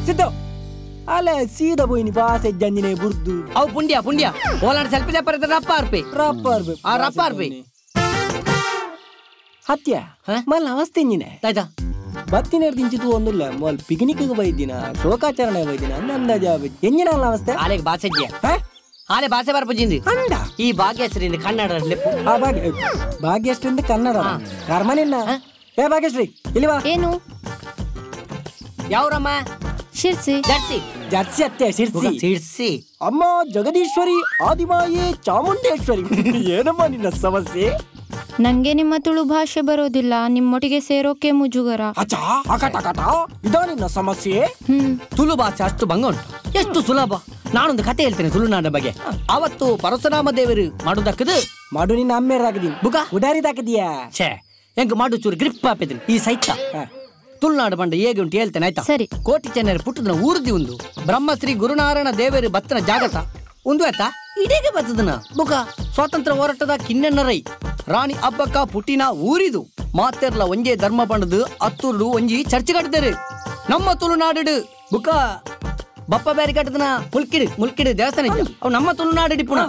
ಸಿದ್ದು ಅಲೆ ಸೀದಾ ಬೋಯ್ನಿ ಬಾಸೆ ಜಂಜಿನೆ ಬುರ್ದು ಅವು ಪುಂಡ್ಯ ಓಲಾಡ ಸೆಲ್ಫಿ ದಪ್ಪರ ರಪ್ಪ ಅರ್ಪೆ ಆ ರಪ್ಪ ಅರ್ಪೆ ಹತ್ಯ ಮಲ್ಲ ಅವಸ್ಥೆಂಜಿನೆ ಆಯ್ತಾ ಬತ್ತಿನ ದಿಂಚಿತು ಒಂದಿಲ್ಲ ಮೊಲ್ ಪಿಕ್ನಿಕ್ ಬೈದಿನ ಶೋಕಾಚರಣೆ ಬೈದಿನ ಅಂದಾಜ ಎಂಜಿನ ಅಲ್ಲ ಅವಸ್ಥೆ ಆಲೆಗೆ ಬಾಸೆಜ್ಜೆ ಆಲೆ ಬಾಸೆ ಬರ್ಪಜಿಂದಿ ಅಂಡ ಈ ಭಾಗ್ಯಶ್ರೀ ಕನ್ನಡ ಆ ಭಾಗ್ಯಶ್ರೀ ಕನ್ನಡ ಕರ್ಮನಿನ್ನ ಏ ಭಾಗ್ಯಶ್ರೀ ಇಲ್ಲಿ ಬಾ ಏನು ಯಾವ್ರಮ್ಮ ಶಿರ್ಸಿ ಜರ್ಸಿ ಅತ್ತೆ ಶಿರ್ಸಿ ಅಮ್ಮ ಜಗದೀಶ್ವರಿ ಆದಿಮಾಯೇ ಚಾಮುಂಡೇಶ್ವರಿ ಏನಮ್ಮ ನಿನ್ನ ಸಮಸ್ಯೆ ನಂಗೆ ನಿಮ್ಮ ತುಳು ಭಾಷೆ ಬರೋದಿಲ್ಲ ನಿಮ್ಮೊಟ್ಟಿಗೆ ಸೇರೋಕೆ ಮುಜುಗರ ಇದಾ ನಿನ್ನ ಸಮಸ್ಯೆ ತುಳು ಭಾಷೆ ಅಷ್ಟು ಭಂಗ ಉಂಟು ಎಷ್ಟು ಸುಲಭ ನಾನೊಂದು ಕತೆ ಹೇಳ್ತೇನೆ ತುಳುನಾಡ ಬಗ್ಗೆ ಅವತ್ತು ಪರಶುರಾಮ ದೇವರು ಮಾಡುದಕ್ಕದು ಮಾಡು ನಿನ್ನ ಅಮ್ಮೇರಾಗದೀನಿ ಬುಗ ಉಡಾರಿದಾಕದಿಯಾ ಛೇ ಹೆಂಗ್ ಮಾಡು ಚೂರು ಗ್ರಿಪ್ ಹಾಪಿದ್ದೀನಿ ಈ ಸೈತ ತುಳುನಾಡು ಬಂಡ ಹೇಗೆ ಉಂಟು ಹೇಳ್ತೇನೆ ಆಯ್ತಾ ಸರಿ ಕೋಟಿ ಚೆನ್ನರ ಪುಟ್ಟದನ ಊರ್ದಿ ಒಂದು ಬ್ರಹ್ಮಶ್ರೀ ಗುರುನಾರಾಯಣ ದೇವರು ಬತ್ತನ ಜಾಗತ ಒಂದು ಆಯ್ತಾ ಇಡೀಗೆ ಬತ್ತದನ ಬುಗ ಸ್ವಾತಂತ್ರ್ಯ ಹೋರಾಟದ ಕಿನ್ನೆನ್ನರೈ ರಾಣಿ ಹಬ್ಬಕ್ಕ ಪುಟ್ಟಿನ ಊರಿದು ಮಾತೆರ್ಲ ಒಂಜೇ ಧರ್ಮ ಪಂಡದು ಹತ್ತೂರು ಒಂಜಿ ಚರ್ಚೆ ಕಟ್ಟಿದ್ದಾರೆ ನಮ್ಮ ತುಳುನಾಡು ಬುಕ ಬಪ್ಪ ಬ್ಯಾರಿ ಕಟ್ಟದನ ಮುಲ್ಕಿಡು ದೇವಸ್ಥಾನ ಇದ್ದ ಅವ್ ನಮ್ಮ ತುಳುನಾಡು ಪುಣ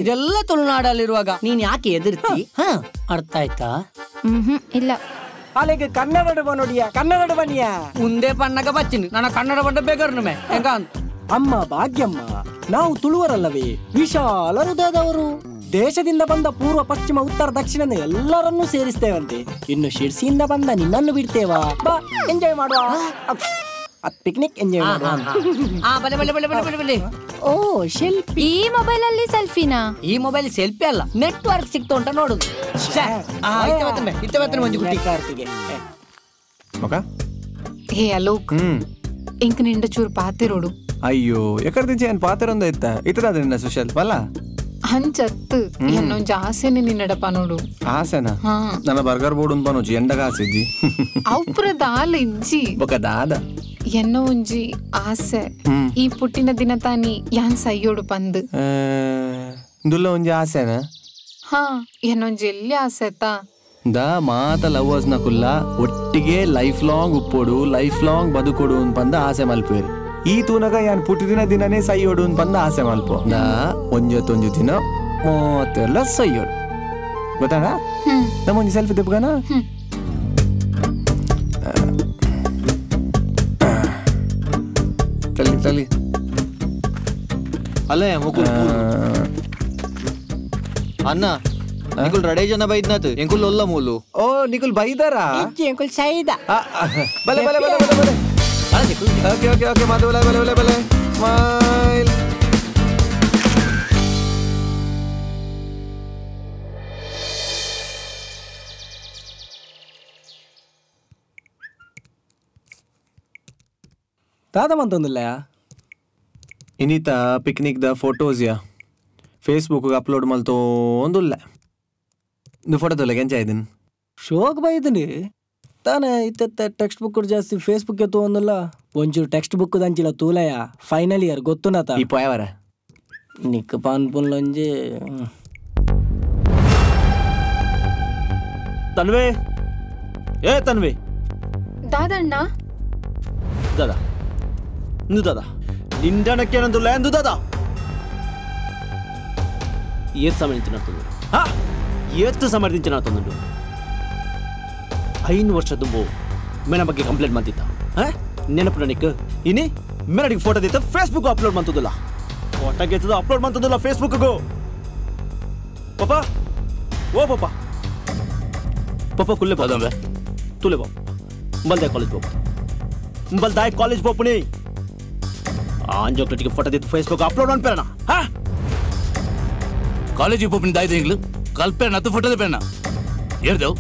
ಇದೆಲ್ಲ ತುಳುನಾಡಲ್ಲಿರುವಾಗ ನೀನ್ ಯಾಕೆ ಎದುರ್ತಿ ಅರ್ಥ ಆಯ್ತಾ ಇಲ್ಲ ಅಲೆಗೆ ಕನ್ನಡ ಬನ್ನೋಡಿಯ ಕನ್ನಡ ಬನ್ನಿಯ ಮುಂದೆ ಪಣ್ಣಗ ಬಚ್ಚಿನಿ ನನ್ನ ಕನ್ನಡ ಬಂಡ ಬೇಗರ್ನುಮೆ ಹೆಂಗ ಅಮ್ಮ ಭಾಗ್ಯಮ್ಮ ನಾವು ತುಳುವರಲ್ಲವೇ ವಿಶಾಲ ಹೃದಯದವರು ದೇಶದಿಂದ ಬಂದ ಪೂರ್ವ ಪಶ್ಚಿಮ ಉತ್ತರ ದಕ್ಷಿಣ ಎಲ್ಲರನ್ನೂ ಸೇರಿಸ್ತೇವಂತೆ ಇನ್ನು ಶಿರ್ಸಿಯಿಂದ ಬಂದ ನಿನ್ನನ್ನು ಬಿಡ್ತೇವಾ ಬಾ ಎಂಜಾಯ್ ಮಾಡುವ ಪಿಕ್ನಿಕ್ ಎಂಜಾಯ್ ಮಾಡುವ ಓ ಸೆಲ್ಫಿ ಈ ಮೊಬೈಲ್ ಅಲ್ಲಿ ಸೆಲ್ಫಿನಾ ಈ ಮೊಬೈಲ್ ಸೆಲ್ಫಿ ಅಲ್ಲ ನೆಟ್ವರ್ಕ್ ಸಿಕ್ತು ಅಂತ ನೋಡುದು ಹೇ ಅಲೋಕ್ ಇಂಕ್ ನಿಂಡ ಚೂರು ಪಾತೆರೋಡು ಅಯ್ಯೋ ಎಕರ್ದಿಂಚೆ ಏನ್ ಪಾತೆರೊಂದ ಇತ್ತ ಇತದ ನಿನ್ನ ಸುಶಲ್ ವಲ್ಲ ಹಂಚತ್ತು ಎನ್ನೊಂಜಿ ಆಸೆನೆ ನಿನ್ನಡಪ ನೋಡು ಆಸೆನಾ ನನ್ನ ಬರ್ಗರ್ ಬೋರ್ಡ್ ಉಂದ್ ಪನೋಜಿ ಎಂಡಗ ಆಸೆಜ್ಜಿ ಅವ್ರ ದಾಲ ಇಜ್ಜಿ ಬೊಕ ದಾದ ಎನ್ನೋ ಒಂಜಿ ಆಸೆ ಈ ಪುಟ್ಟಿನ ದಿನ ತಾನಿ ಯಾನ್ ಸಯ್ಯೋಡು ಪಂದ್ ದುಲ್ಲ ಒಂಜಿ ಆಸೆನಾ ಹಾ ಏನೊಂದು ಜಲ್ದಿ ಆಸೆತಾ ದ ಮಾತ ಲವ್ವರ್ಸ್ ನಕುಲ್ಲ ಒಟ್ಟಿಗೆ ಲೈಫ್ ಲಾಂಗ್ ಉಪ್ಪೋಡು ಲೈಫ್ ಲಾಂಗ್ ಬದುಕೊಡು ಅನ್ಪಂದ ಆಸೆ ಮಲ್ಪೇರು ಈ ತೂನಗ ಯಾನ್ ಪುಟ್ಟಿದಿನ ದಿನನೇ ಸೈಯೋಡು ಅನ್ಪಂದ ಆಸೆ ಮಲ್ಪ ದ ಒಂಜೊತ್ತೊಂಜು ದಿನ ಮೂವತ್ತೆಲ್ಲ ಸೈಯೋಡು ಗೊತ್ತಾಗ ನಮ್ಮೊಂದು ಸೆಲ್ಫಿ ತೆಪ್ಪಗನ ತಲ್ಲಿ ತಲ್ಲಿ ಅಲ್ಲೇ ಮುಕುಲ್ ಅನ್ನ ನಿಕುಲ್ ರಡೇ ಜನ ಬೈದ್ನಾತ್ ಎಂಕುಲ್ ಒಲ್ಲ ಮೂಲು ಓ ನಿಕುಲ್ ಬೈದಾರಾ ಎಂಕುಲ್ ಸೈದ ಬಲೆ ಬಲೆ ಬಲೆ ಬಲೆ ಬಲೆ ಓಕೆ ಓಕೆ ಓಕೆ ಮಾತು ಬಲೆ ಬಲೆ ಬಲೆ ಬಲೆ ಸ್ಮೈಲ್ ದಾದಮಂತೊಂದಿಲ್ಲ ಇನ್ನಿತ ಪಿಕ್ನಿಕ್ ದ ಫೋಟೋಸ್ ಯಾ ಫೇಸ್ಬುಕ್ ಅಪ್ಲೋಡ್ ಮಲ್ತೋ ಒಂದುಲ್ಲ ಇದು ಫೋಟೋ ತೊಲೆ ಕೆಂಚ ಇದೀನಿ ಶೋಕ್ ಬೈದನಿ ತಾನೇ ಇತ್ತ ಟೆಕ್ಸ್ಟ್ ಬುಕ್ ಜಾಸ್ತಿ ಫೇಸ್ಬುಕ್ ತಗೊಂದಿಲ್ಲ ಒಂಚೂರು ಟೆಕ್ಸ್ಟ್ ಬುಕ್ ದಂಚಿಲ್ಲ ತೂಲಯ ಫೈನಲ್ ಇಯರ್ ಗೊತ್ತುನಾತ ಈ ಪೋಯವರ ನಿಕ್ಕ ಪಾನ್ಪುನ್ಲೊಂಜಿ ತನ್ವೆ ಏ ತನ್ವೆ ದಾದಣ್ಣ ದಾದಾ ಇಂದು ದಾದಾ ನಿಂಡನಕ್ಕೇನಂದುಲ್ಲ ಎಂದು ದಾದಾ ಏತ್ ಸಮರ್ಥಿಂಚಿನತ್ತುಂಡು ಹಾ ಏತ್ ಸಮರ್ಥಿಂಚಿನತ್ತುಂಡು 5 ವರ್ಷ ತುಂಬು ಮೇನ ಬಗ್ಗೆ ಕಂಪ್ಲೇಂಟ್ ಮಾಡ್ತಿದ್ದ ನೆನಪು ನನಗೆ ಇನಿ ಮೇನಡಿಗೆ ಫೋಟೋ ದಿತ್ತ ಫೇಸ್ಬುಕ್ ಅಪ್ಲೋಡ್ ಮಾಡ್ತದಲ್ಲ ಫೋಟೋ ಗೆತ್ತದ ಅಪ್ಲೋಡ್ ಮಾಡ್ತದಲ್ಲ ಫೇಸ್ಬುಕ್ಗೂ ಪಾಪ ಓ ಪಾಪ ಪಾಪ ಕುಲ್ಲೆ ಬಾದಂಬೆ ತುಲೆ ಬಾಪ ಬಲ್ದಾಯ್ ಕಾಲೇಜ್ ಬಾಪ ಬಲ್ದಾಯ್ ಕಾಲೇಜ್ ಬಾಪುನಿ ಆಂಜೋಕ್ಲೆಟಿಗೆ ಫೋಟೋ ದಿತ್ತು ಫೇಸ್ಬುಕ್ ಅಪ್ಲೋಡ್ ಮಾಡ್ಪೇರಣ ಹಾ ಕಾಲೇಜಿಗೆ ಪೋಪಿನ ದಾಯ್ದು ಹಿಂಗ್ಲು ಕಲ್ಪೇನ ಹತ್ತು ಫೋಟೋದ ಪೇನ ಏರ್ದೇವು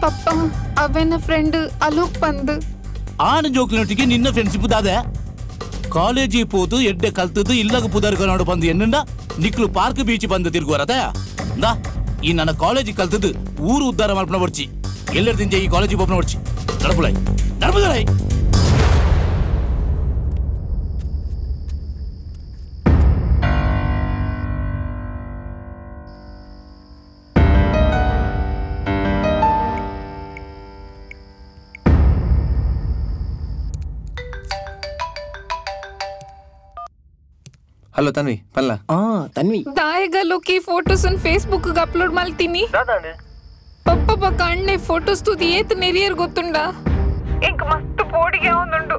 ಪಪ್ಪ ಅವನ ಫ್ರೆಂಡ್ ಅಲೋಕ್ ಬಂದು ಆನ ಜೋಕ್ಲಿನೊಟ್ಟಿಗೆ ನಿನ್ನ ಫ್ರೆಂಡ್ಶಿಪ್ ದಾದೆ ಕಾಲೇಜಿಗೆ ಪೋತು ಎಡ್ಡೆ ಕಲ್ತದ್ದು ಇಲ್ಲಗ ಪುದರ್ಗ ನೋಡು ಬಂದು ಎನ್ನ ನಿಕ್ಲು ಪಾರ್ಕ್ ಬೀಚ್ ಬಂದು ತಿರುಗುವರತ ದಾ ಈ ನನ್ನ ಕಾಲೇಜಿಗೆ ಕಲ್ತದ್ದು ಊರು ಉದ್ಧಾರ ಮಾಡ್ಪಣ ಬರ್ಚಿ ಎಲ್ಲರ ದಿಂಜೆ ಈ ಕಾಲೇಜಿಗೆ ಪೋಪನ ಬರ್ಚಿ ನಡಪುಲಾಯ್ ನಡಪುಲಾಯ್ ಹಲೋ ತನ್ವಿ ಪಲ್ಲ ತನ್ವಿ ದಾಯಗಲೋಕಿ ಫೋಟೋಸ್ ಫೇಸ್ಬುಕ್ ಅಪ್ಲೋಡ್ ಮಾಡ್ತೀನಿ ಪಪ್ಪ ಕಣ್ಣೆ ಫೋಟೋಸ್ ತುದಿ ಏತ್ ನೆರಿಯರ್ ಗೊತ್ತುಂಡ ಎಂಕ್ ಮಸ್ತ್ ಪೋಡಿಗೆ ಒಂದುಂಡು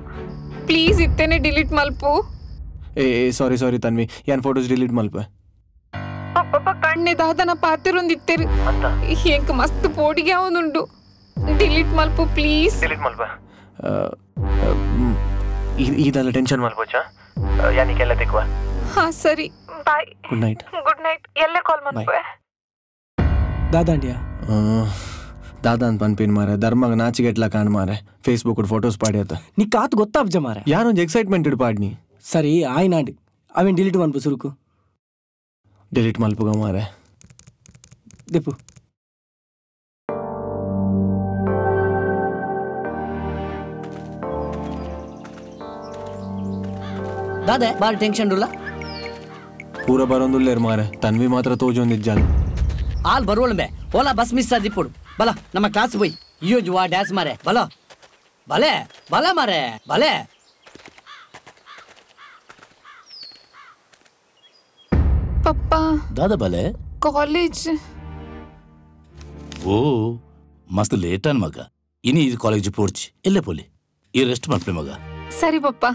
ಪ್ಲೀಸ್ ಇತ್ತೇನೆ ಡಿಲೀಟ್ ಮಲ್ಪು ಏ ಸಾರಿ ಸಾರಿ ತನ್ವಿ ಯಾನ್ ಫೋಟೋಸ್ ಡಿಲೀಟ್ ಮಲ್ಪ ಪಪ್ಪ ಕಣ್ಣೆ ದಾದನ ಪಾತಿರೊಂದಿತ್ತೇರು ಎಂಕ್ ಮಸ್ತ್ ಪೋಡಿಗೆ ಒಂದುಂಡು ಡಿಲೀಟ್ ಮಲ್ಪು ಪ್ಲೀಸ್ ಡಿಲೀಟ್ ಮಲ್ಪ ಇದೆಲ್ಲ ಟೆನ್ಷನ್ ಮಲ್ಪೋಚಾ ಯಾನಿಗೆಲ್ಲ ತೆಗುವ ಹಾ ಸರಿ bye good night good night ಎಲ್ಲ ಕಾಲ್ ಮಾಡ್ಬೇ ದಾದಾಂಡಿಯಾ ದಾದಾ ಅಂತ ಪನ್ಪಿನ್ ಮಾರೆ ಧರ್ಮಗ ನಾಚಿಗೆಟ್ಲ ಕಾಣ್ ಮಾರೆ ಫೇಸ್ಬುಕ್ ಫೋಟೋಸ್ ಪಾಡ್ಯತ ನೀ ಕಾತ್ ಗೊತ್ತಾಬ್ಜ ಮಾರೆ ಯಾನೊಂದು ಎಕ್ಸೈಟ್ಮೆಂಟ್ ಇಡ್ ಪಾಡ್ನಿ ಸರಿ ಆಯ್ನಾಡಿ ಅವೇನ್ ಡಿಲೀಟ್ ಮನ್ಪು ಸುರುಕು ಡಿಲೀಟ್ ಮಲ್ಪುಗ ಮಾರೆ ದೆಪ್ಪು ದಾದೆ ಬಾರಿ ಟೆನ್ಷನ್ ಇಲ್ಲ ಪೂರ ಬರೋಂದುಲ್ಲೇರ್ ಮಾರೆ ತನ್ವಿ ಮಾತ್ರ ತೋಜೊಂದಿಜ್ಜಾಲ್ ಆಲ್ ಬರುವಳ್ಮೆ ಓಲಾ ಬಸ್ ಮಿಸ್ ಆದಿಪ್ಪುಡು ಬಲ ನಮ್ಮ ಕ್ಲಾಸ್ ಹೋಯ್ ಅಯ್ಯೋ ಜುವಾ ಡ್ಯಾನ್ಸ್ ಮಾರೆ ಬಲ ಬಲೆ ಬಲ ಮಾರೆ ಬಲೆ ಪಪ್ಪ ದಾದ ಬಲೆ ಕಾಲೇಜ್ ಓ ಮಸ್ತ್ ಲೇಟ್ ಅನ್ ಮಗ ಇನಿ ಇದು ಕಾಲೇಜ್ ಪೋರ್ಚಿ ಎಲ್ಲೇ ಪೋಲಿ ಈ ರೆಸ್ಟ್ ಮಾಡ್ಪೆ ಮಗ ಸರಿ ಪಪ್ಪ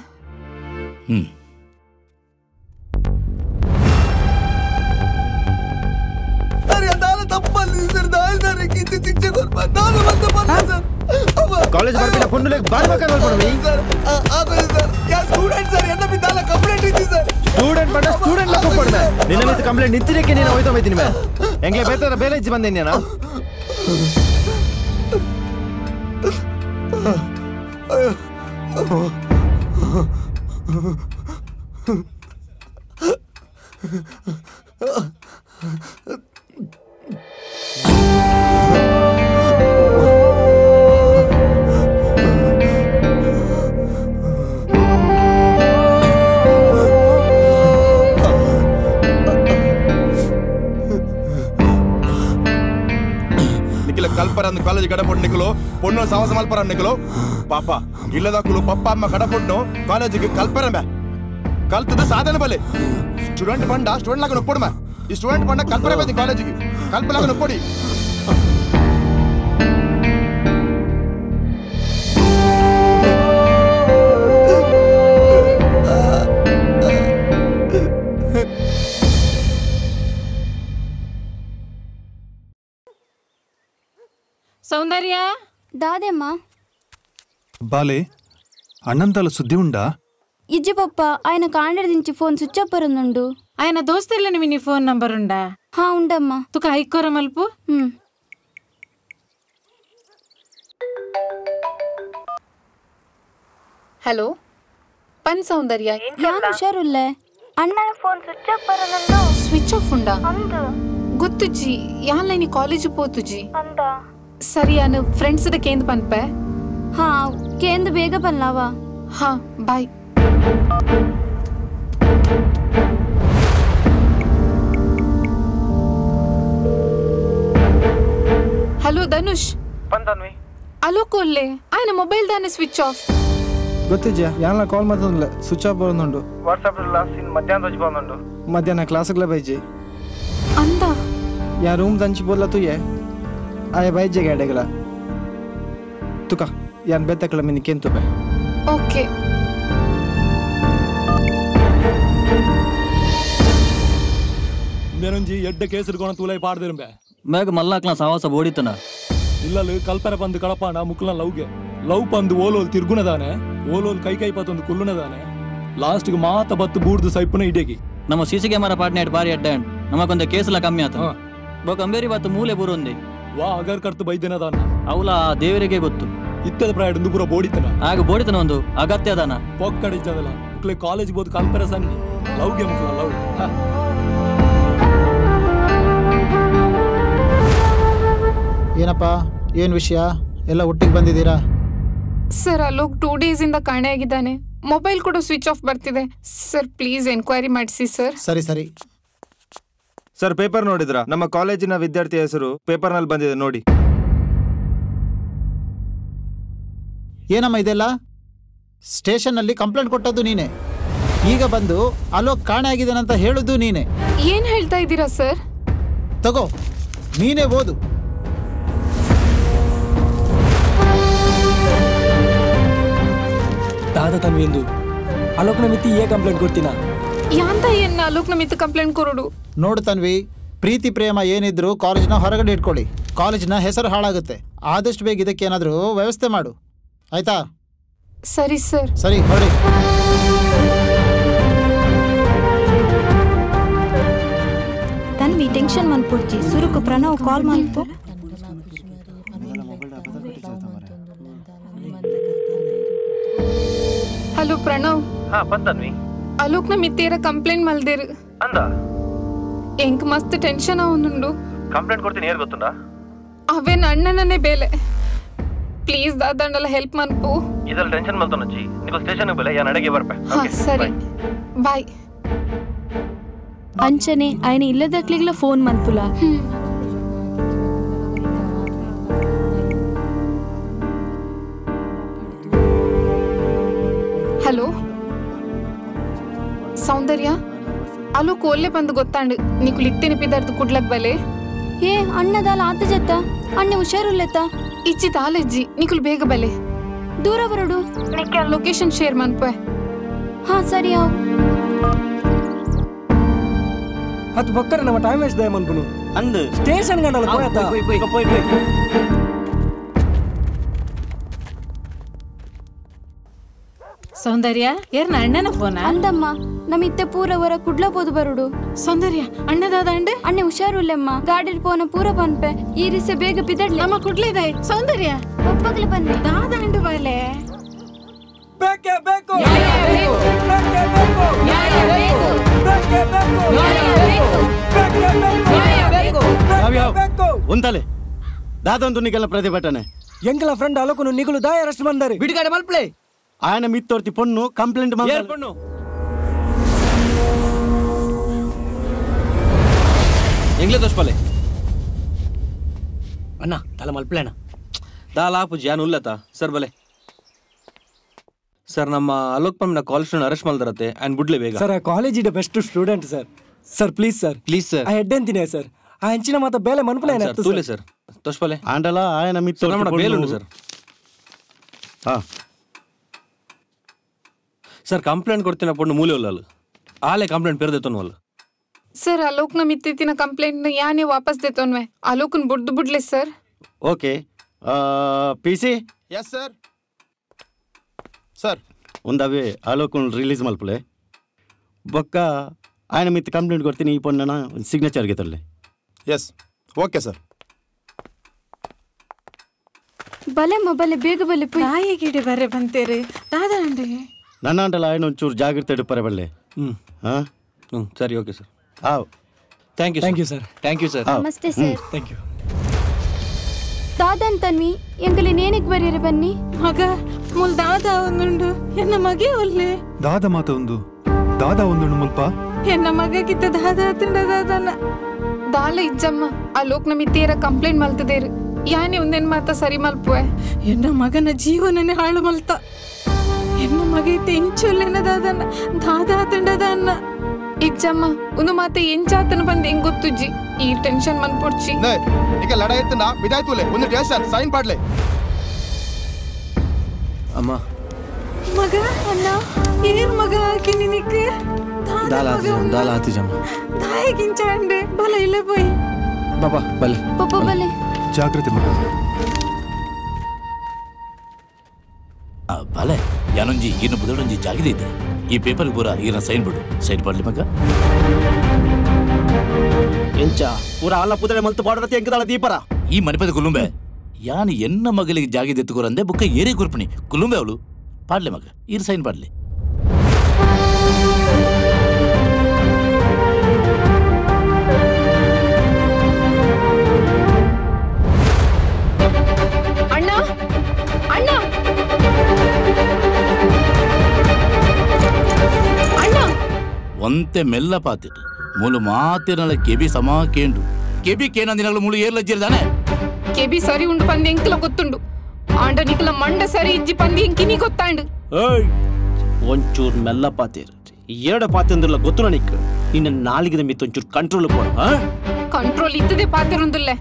ಕಾಲೇಜ್ ಬರ್ಬಿಲ್ಲ ಪುಂಡುಲೆಗ್ ಬಾರ್ಬೇಕಾಗ ಬರ್ಬಿಡ್ವಿ ಸ್ಟೂಡೆಂಟ್ ಬಂದ ಸ್ಟೂಡೆಂಟ್ ಲಕ್ಕ ಕೊಡ್ದೆ ನಿನ್ನ ಮೇಲೆ ಕಂಪ್ಲೇಂಟ್ ನಿಂತಿರಕ್ಕೆ ನೀನು ಹೋಯ್ತಾ ಹೋಯ್ತೀನಿ ಮೇ ಹೆಂಗೆ ಬೇತಾರ ಬೇಲೆ ಇಜ್ಜಿ ಬಂದೆ ನೀನು ನಿಖಿಲ ಕಲ್ಪರಂದು ಕಾಲೇಜ್ ಕಡಪೊಟ್ಟು ನಿಖಲು ಪೊಣ್ಣು ಸಾವಸ ಮಲ್ಪರ ನಿಖಲು ಪಾಪ ಇಲ್ಲದಕ್ಕಲು ಪಪ್ಪ ಅಮ್ಮ ಕಡಪೊಟ್ಟು ಕಾಲೇಜಿಗೆ ಕಲ್ಪರ ಕಲ್ತದ ಸಾಧನೆ ಬಲೆ ಸ್ಟೂಡೆಂಟ್ ಪಂಡ ಸ್ಟೂಡೆಂಟ್ ಲಾಗ ನೊಪ್ಪೊಡು ಈ ಸ್ಟೂಡೆಂಟ್ ಪಂಡ ಕಲ್ಪರ ಬೇದಿ ಕಾಲೇಜಿಗೆ ಕಲ್ಪಲಾಗ ನೊಪ್ಪೊಡಿ సౌందర్య దాదేమ్మా బాలే అన్నంతల సుద్ది ఉండా ఇజ్జి పప్ప ఆయన కాండెడ్ దించి ఫోన్ స్విచ్ ఆఫ్ పరుందుండు ఆయన దోస్తులని మీ నీ ఫోన్ నంబర్ ఉండా హా ఉండమ్మా తుక ఐకోర మల్పు ಹಲೋ ಪನ್ ಸೌಂದರ್ಯ ಯಾನ್ ಹುಷಾರುಲ್ಲೇ ಅಣ್ಣನ ಫೋನ್ ಸ್ವಿಚ್ ಆಫ್ ಪರನಂದು ಸ್ವಿಚ್ ಆಫ್ ಉಂಡಾ ಗೊತ್ತು ಜಿ ಯಾನ್ಲ ನೀ ಕಾಲೇಜ್ ಪೋತು ಜಿ ಸರಿ ಅನು ಫ್ರೆಂಡ್ಸ್ ದ ಕೇಂದ್ರ ಪನ್ಪೆ ಹಾ ಕೇಂದ್ರ ಬೇಗ ಬನ್ನವಾ ಹಾ ಬಾಯ್ ಹಲೋ ಧನುಷ್ ಬಂದನ್ವಿ ಅಲೋ ಕೊಲ್ಲೆ ಆಯ್ನ ಮೊಬೈಲ್ ದಾನೆ ಸ್ವಿಚ್ ಆಫ್ ಗೊತ್ತಿಜ್ಜ ಯಾನ್ಲ ಕಾಲ್ ಮಾಡ್ತಂದ್ಲೆ ಸ್ವಿಚ್ ಆಫ್ ಬರೋದುಂಡು ವಾಟ್ಸಾಪ್ ಲಾಸ್ಟ್ ಮಧ್ಯಾಹ್ನ ರಜೆ ಬಂದುಂಡು ಮಧ್ಯಾಹ್ನ ಕ್ಲಾಸ್ಗ್ಲ ಬೈಜಿ ಅಂದ ಯಾ ರೂಮ್ ದಂಚಿ ಬೋಲ್ಲ ತುಯೆ ಆಯ ಬೈಜೆ ಗಾಡೆಗಲ ತುಕ ಯಾನ್ ಬೆತ್ತಕಲ ಮಿನಿ ಕೆಂತು ಬೆ ಓಕೆ ಮೇನೊಂಜಿ ಎಡ್ಡ ಕೇಸರಿಗೋಣ ತೂಲೈ ಪಾಡ್ದಿರಂಬೆ ಮೇಗ ಮಲ್ಲಾಕ್ಲ ಸಾವಾಸ ಬೋಡಿತನ ಇಲ್ಲಲು ಕಲ್ಪನೆ ಪಂದು ಕಳಪಾಂಡ ಮುಕ್ಲ ಲವ್ಗೆ ಲವ್ ಪಂದು ಓಲೋಲ್ ತಿರ್ಗುಣದಾನೆ ಓಲೋಲ್ ಕೈ ಪತ್ತೊಂದು ಕುಲ್ಲುನದಾನೆ ಲಾಸ್ಟ್ಗೆ ಮಾತ ಬತ್ತು ಬೂಡ್ದು ಸೈಪುನ ಇಡೇಗಿ ನಮ್ಮ ಸಿಸಿ ಕ್ಯಾಮರಾ ಪಾರ್ಟ್ನೇಟ್ ಬಾರಿ ಅಡ್ಡಾಂಡ್ ನಮಕೊಂದ ಕೇಸಲ ಕಮ್ಮಿ ಆತ ಬೊಕ ಅಂಬೇರಿ ಬತ್ತು ಮೂಲೆ ಬೂರೊಂದಿ ವಾ ಅಗರ್ ಕರ್ತು ಬೈದಿನದಾನ ಅವಲ ದೇವರಿಗೆ ಗೊತ್ತು ಇತ್ತದ ಪ್ರಾಯಡ್ ಪೂರ ಬೋಡಿತನ ಆಗ ಬೋಡಿತನ ಒಂದು ಅಗತ್ಯ ಅದಾನ ಪೊಕ್ಕಡಿದ್ದದಲ್ಲ ಮುಕ್ಲೆ ಕಾಲೇಜ್ ಬೋದು ಕಲ್ಪನೆ ಸನ್ನಿ ಲವ್ಗೆ ಮುಕ್ಲ ಲವ್ ಏನಪ್ಪ ಏನ್ ವಿಷಯ ಎಲ್ಲ ಒಟ್ಟಿಗೆ ಬಂದಿದ್ದೀರಾ ಸರ್ ಅಲೋಕ್ 2 ಡೇಸ್ ಇಂದ ಕಾಣೆ ಆಗಿದ್ದಾನೆ ಮೊಬೈಲ್ ಕೂಡ ಸ್ವಿಚ್ ಆಫ್ ಬರ್ತಿದೆ ಸರ್ ಪ್ಲೀಸ್ ಎನ್ಕ್ವೈರಿ ಮಾಡಿಸಿ ಸರ್ ಸರಿ ಸರಿ ಸರ್ ಪೇಪರ್ ನೋಡಿದ್ರ ನಮ್ಮ ಕಾಲೇಜಿನ ವಿದ್ಯಾರ್ಥಿ ಹೆಸರು ಪೇಪರ್ ನಲ್ಲಿ ಬಂದಿದೆ ನೋಡಿ ಏನಮ್ಮ ಇದೆಲ್ಲ ಸ್ಟೇಷನ್ ನಲ್ಲಿ ಕಂಪ್ಲೇಂಟ್ ಕೊಟ್ಟದ್ದು ನೀನೆ ಈಗ ಬಂದು ಅಲೋಕ್ ಕಾಣೆ ಆಗಿದ್ದಾನಂತ ಹೇಳುದು ನೀನೆ ಏನ್ ಹೇಳ್ತಾ ಇದ್ದೀರಾ ಸರ್ ತಗೋ ನೀನೇ ಓದು ದಾದ ತನ್ವಿಂದು ಅಲೋಕ್ನ ಮಿತಿ ಏ ಕಂಪ್ಲೇಂಟ್ ಕೊಡ್ತೀನಾ ಯಾಂತ ಏನ್ ಅಲೋಕ್ನ ಮಿತ್ತು ಕಂಪ್ಲೇಂಟ್ ಕೊರೋಡು ನೋಡು ತನ್ವಿ ಪ್ರೀತಿ ಪ್ರೇಮ ಏನಿದ್ರು ಕಾಲೇಜ್ನ ಹೊರಗಡೆ ಇಟ್ಕೊಳ್ಳಿ ಕಾಲೇಜ್ನ ಹೆಸರು ಹಾಳಾಗುತ್ತೆ ಆದಷ್ಟು ಬೇಗ ಇದಕ್ಕೆ ಏನಾದರೂ ವ್ಯವಸ್ಥೆ ಮಾಡು ಆಯ್ತಾ ಸರಿ ಸರ್ ಸರಿ ಹೊರಡಿ ತನ್ವಿ ಟೆನ್ಷನ್ ಮನ್ಪುಡ್ಜಿ ಸುರುಕು ಪ್ರಣವ್ ಕಾಲ್ ಮಾಡ್ತು ಹಲೋ ಪ್ರಣವ್ ಹಾ ಬಂದನ್ವಿ ಅಲೋಕ್ನ ಮಿತ್ತೇರ ಕಂಪ್ಲೇಂಟ್ ಮಲ್ದೇರು ಅಂದ ಎಂಕ್ ಮಸ್ತ್ ಟೆನ್ಷನ್ ಅವನುಂಡು ಕಂಪ್ಲೇಂಟ್ ಕೊಡ್ತೀನಿ ಏರ್ ಗೊತ್ತುಂಡ ಅವೇನ್ ಅಣ್ಣನನ್ನೇ ಬೇಲೆ ಪ್ಲೀಸ್ ದಾದಂಡಲ್ಲ ಹೆಲ್ಪ್ ಮನ್ಪು ಇದೆಲ್ಲ ಟೆನ್ಷನ್ ಮಲ್ತೊನಜ್ಜಿ ನೀವು ಸ್ಟೇಷನ್ ಬೆಲೆ ಯಾ ನಡೆಗೆ ಬರ್ಪೆ ಹಾ ಸರಿ ಬಾಯ್ ಅಂಚನೆ ఆయన ఇల్లదక్లిగ్ల ఫోన్ మన్పులా ಹಲೋ ಸೌಂದರ್ಯ ಅಲೋ ಕೋಲ್ಲೆ ಬಂದು ಗೊತ್ತಾಂಡು ನೀಕು ಲಿತ್ತೆನಿಪಿದಾರ್ದು ಕುಡ್ಲಕ್ ಬಲೆ ఏ అన్నదాల ఆత జత్త అన్ని హుషారుల్లెత్త ఇచ్చి తాలెజ్జి నీకులు ಬೇಗ ಬಲೆ దూర బరుడు ಲೊಕೇಶನ್ ಶೇರ್ ಮನ್ಪೆ ಹಾ ಸರಿ ಆವ್ ಹತ್ತು ಬಕ್ಕರ ನಮ್ಮ ಟೈಮ್ ವೇಸ್ಟ್ ದಯ ಮನ್ಪುನು ಅಂದ್ ಸ್ಟೇಷನ್ ಗಂಡಲ ಪೋಯತ పోయి ಸೌಂದರ್ಯ ಏರ್ನ ಅಣ್ಣನ ಫೋನ అందమ్మ ನಮಿತ್ತೆ ಪೂರ ವರ ಕುಡ್ಲಬೋದು ಬರುಡು ಸೌಂದರ್ಯ ಅಣ್ಣದಾದ ಅಂಡೆ ಅಣ್ಣೆ ಹುಷಾರುಲ್ಲೆಮ್ಮ ಗಾಡಿ ಪೋನ ಪೂರ ಪನ್ಪೆ ಈ ರಿಸೆ ಬೇಗ ಬಿದಡ್ಲಿ ನಮ್ಮ ಕುಡ್ಲಿದೆ ಸೌಂದರ್ಯ ಒಪ್ಪಗ್ಲೆ ಬನ್ನಿ ದಾದ ಅಂಡು ಬಾಲೆ ಬೇಕೇ ಬೇಕು ಒಂತಲೆ ದಾದಂತು ನಿಗೆಲ್ಲ ಪ್ರತಿಭಟನೆ ಎಂಕಲ ಫ್ರೆಂಡ್ ಅಲೋಕನು ನಿಗುಲು ದಾಯ ಅರೆಸ್ಟ್ ಬಂದಾರೆ ಬಿಡಿಗಾಡೆ ಮಲ್ಪ್ಲೆ ఆయన మిత్తోర్తి పొన్ను కంప్లైంట్ పొన్ను ಎಂಗ್ಲೇ ದೋಷ್ಪಲೆ ಅಣ್ಣ ತಲೆ ಮಲ್ಪಲೇಣ ದಾಲಾಪುಜಿ ಯಾನು ಉಲ್ಲತ ಸರ್ ಬಲೆ ಸರ್ ನಮ್ಮ ಅಲೋಕ್ ಪಮ್ನ ಕಾಲೇಜ್ ಅರೆಸ್ಟ್ ಮಾಡ್ದಾರತ್ತೆ ಆ್ಯಂಡ್ ಬಿಡ್ಲೆ ಬೇಗ ಸರ್ ಆ ಕಾಲೇಜಿನ best student sir sir please sir ಆ ಹೆಡ್ ಅಂತಿನೇ ಸರ್ ಆ ಹೆಂಚಿನ ಮಾತ ಬೇಲೆ ಮನ್ಪಲೇನ ತೂಲೆ ಸರ್ ತೋಷ್ಪಲೆ ಆಂಡಲ ಆಯನ ಮಿತ್ತು ನಮ್ಮ ಬೇಲುಂಡು ಸರ್ ಸರ್ ಕಂಪ್ಲೇಂಟ್ ಕೊಡ್ತೀನಿ ಪೊಣ್ಣು ಮೂಲೆ ಉಲ್ಲಲ್ಲ ಆಲೆ ಕಂಪ್ಲೇಂಟ್ ಪೇರ್ದೆತ್ತೋನ್ವಲ್ಲ ಸರ್ ಅಲೋಕ್ನ ಮಿತ್ತಿನ ಕಂಪ್ಲೇಂಟ್ ಯಾನೇ ವಾಪಸ್ ದೇತೋನ್ವೆ ಅಲೋಕನ್ ಬುಡ್ದು ಬಿಡ್ಲಿ sir okay P C yes sir sir ಒಂದವೇ ಅಲೋಕನ್ ರಿಲೀಸ್ ಮಲ್ಪಲೆ ಬೊಕ್ಕ ఆయన ಮಿತ್ ಕಂಪ್ಲೇಂಟ್ ಕೊಡ್ತೀನಿ ಈ ಪೊಣ್ಣನ ಸಿಗ್ನೇಚರ್ಗೆ ತರಲೆ ಎಸ್ ಓಕೆ ಸರ್ ಬಲೆ ಮೊಬೈಲ್ ಬೇಗ ಬಲೆ ನಾಯಿಗಿಡಿ ಬರ್ರೆ ಬಂತೇರಿ ದಾದಂಡೆ ನನ್ನ ಅಂಟಲ್ಲ ఆయన ಒಂಚೂರು ಜಾಗ್ರತೆ ಇಡುಪರೆ ಬಲ್ಲೆ ಹಾಂ ಸರಿ ಓಕೆ ಸರ್ ಆವ್ thank you sir thank you sir ನಮಸ್ತೆ ಸರ್ ಥ್ಯಾಂಕ್ ಯು ದಾದನ್ ತನ್ವಿ ಎಂಗಲಿ ನೇನಿಗೆ ಬರೀರಿ ಬನ್ನಿ ಮಗ ಮುಲ್ ದಾದ ಒಂದುಂಡು ಎನ್ನ ಮಗೆ ಒಲ್ಲೆ ದಾದ ಮಾತ ಒಂದು ದಾದ ಒಂದುಂಡು ಮುಲ್ಪ ಎನ್ನ ಮಗಗಿತ್ತ ದಾದ ತಿಂಡ ದಾದನ ದಾಲ ಇಜ್ಜಮ್ಮ ಅಲೋಕ್ನ ಮಿತ್ತೇರ ಕಂಪ್ಲೇಂಟ್ ಮಲ್ತದೇರು ಯಾನೆ ಒಂದೇನ್ ಮಾತ ಸರಿ ಮಲ್ಪುವೆ ಎನ್ನ ಮಗನ ಜೀವನನೇ ಹಾಳು ಮಲ್ತ ಎನ್ನ ಮಗ ಇತ್ತೆ ಇಂಚೊಲ್ಲೆನ ದಾದನ ದಾದ ತಿಂಡದ ಅನ್ನ ಇಜ್ಜಮ್ಮ ಒಂದು ಮಾತೆ ಎಂಚಾತನ ಬಂದು ಹೆಂಗ್ ಗೊತ್ತುಜ್ಜಿ ಈ ಟೆನ್ಷನ್ ಮನ್ಪೊಡ್ಚಿ ಈಗ ಲಡ ಎತ್ತನ ಬಿದಾಯ್ತುಲೆ ಒಂದು ಟೇಷನ್ ಸೈನ್ ಪಾಡ್ಲೆ ಅಮ್ಮ ಮಗ ಅಣ್ಣ ಏರ್ ಮಗ ಹಾಕಿ ನಿನಕ್ಕೆ ದಾಲ ಆತಿಜಮ್ಮ ದಾಯಗಿಂಚಾಂಡೆ ಬಲ ಇಲ್ಲ போய் ಬಾಬಾ ಬಲೆ ಪಪ್ಪ ಬಲೆ ಜಾಗ್ರತೆ ಮಗ ಬಲೆ ಯಾನೊಂಜಿ ಇನ್ನು ಬುದೊಂಜಿ ಜಾಗಿದೆ ಇದೆ ಈ ಪೇಪರ್ ಪೂರ ಈನ ಸೈನ್ ಬಿಡು ಸೈನ್ ಪಡ್ಲಿ ಮಗ ಎಂಚ ಪೂರ ಅಲ್ಲ ಪುದಳೆ ಮಲ್ತು ಬಾಡರತಿ ಎಂಕದಾಳ ದೀಪರ ಈ ಮನೆಪದ ಕುಲುಂಬೆ ಯಾನು ಎನ್ನ ಮಗಳಿಗೆ ಜಾಗಿದೆ ಎತ್ತುಕೋರಂದೆ ಬುಕ್ಕ ಏರಿ ಕುರ್ಪಣಿ ಕುಲುಂಬೆ ಅವಳು ಪಾಡ್ಲೆ ಮಗ ಈರ್ ಸೈನ್ ಪಾಡ್ಲಿ ಅಣ್ಣ ಅಣ್ಣ ಅಣ್ಣ ಒಂತೆ ಮೆಲ್ಲ ಪಾತಿಟ್ಟು ಮೂಲು ಮಾತಿರಲ ಕೆಬಿ ಸಮಾ ಕೇಂಡು ಕೆಬಿ ಕೇನಂದಿನಗಳು ಮೂಲು ಏರ್ಲಜ್ಜಿರ್ದಾನೆ ಕೆಬಿ ಸರಿ ಉಂಡು ಪಂದಿ ಎಂಕ್ಲ ಗೊತ್ತುಂಡು ಆಂಡ ನಿಕ್ಲ ಮಂಡ ಸರಿ ಇಜ್ಜಿ ಪಂದಿ ಎಂಕಿನಿ ಗೊತ್ತಾಂಡು ಏಯ್ ಒಂಚೂರು ಮೆಲ್ಲ ಪಾತೀರ್ ಎರಡು ಪಾತಿಂದ್ರಲ್ಲ ಗೊತ್ತು ನಿಕ್ ನಿನ್ನ ನಾಲಿಗೆ ಮಿತ್ತು ಒಂಚೂರು ಕಂಟ್ರೋಲ್ ಕೊಡ ಕಂಟ್ರೋಲ್ ಇದ್ದದೆ ಪಾತಿರೊಂದುಲ್ಲೆ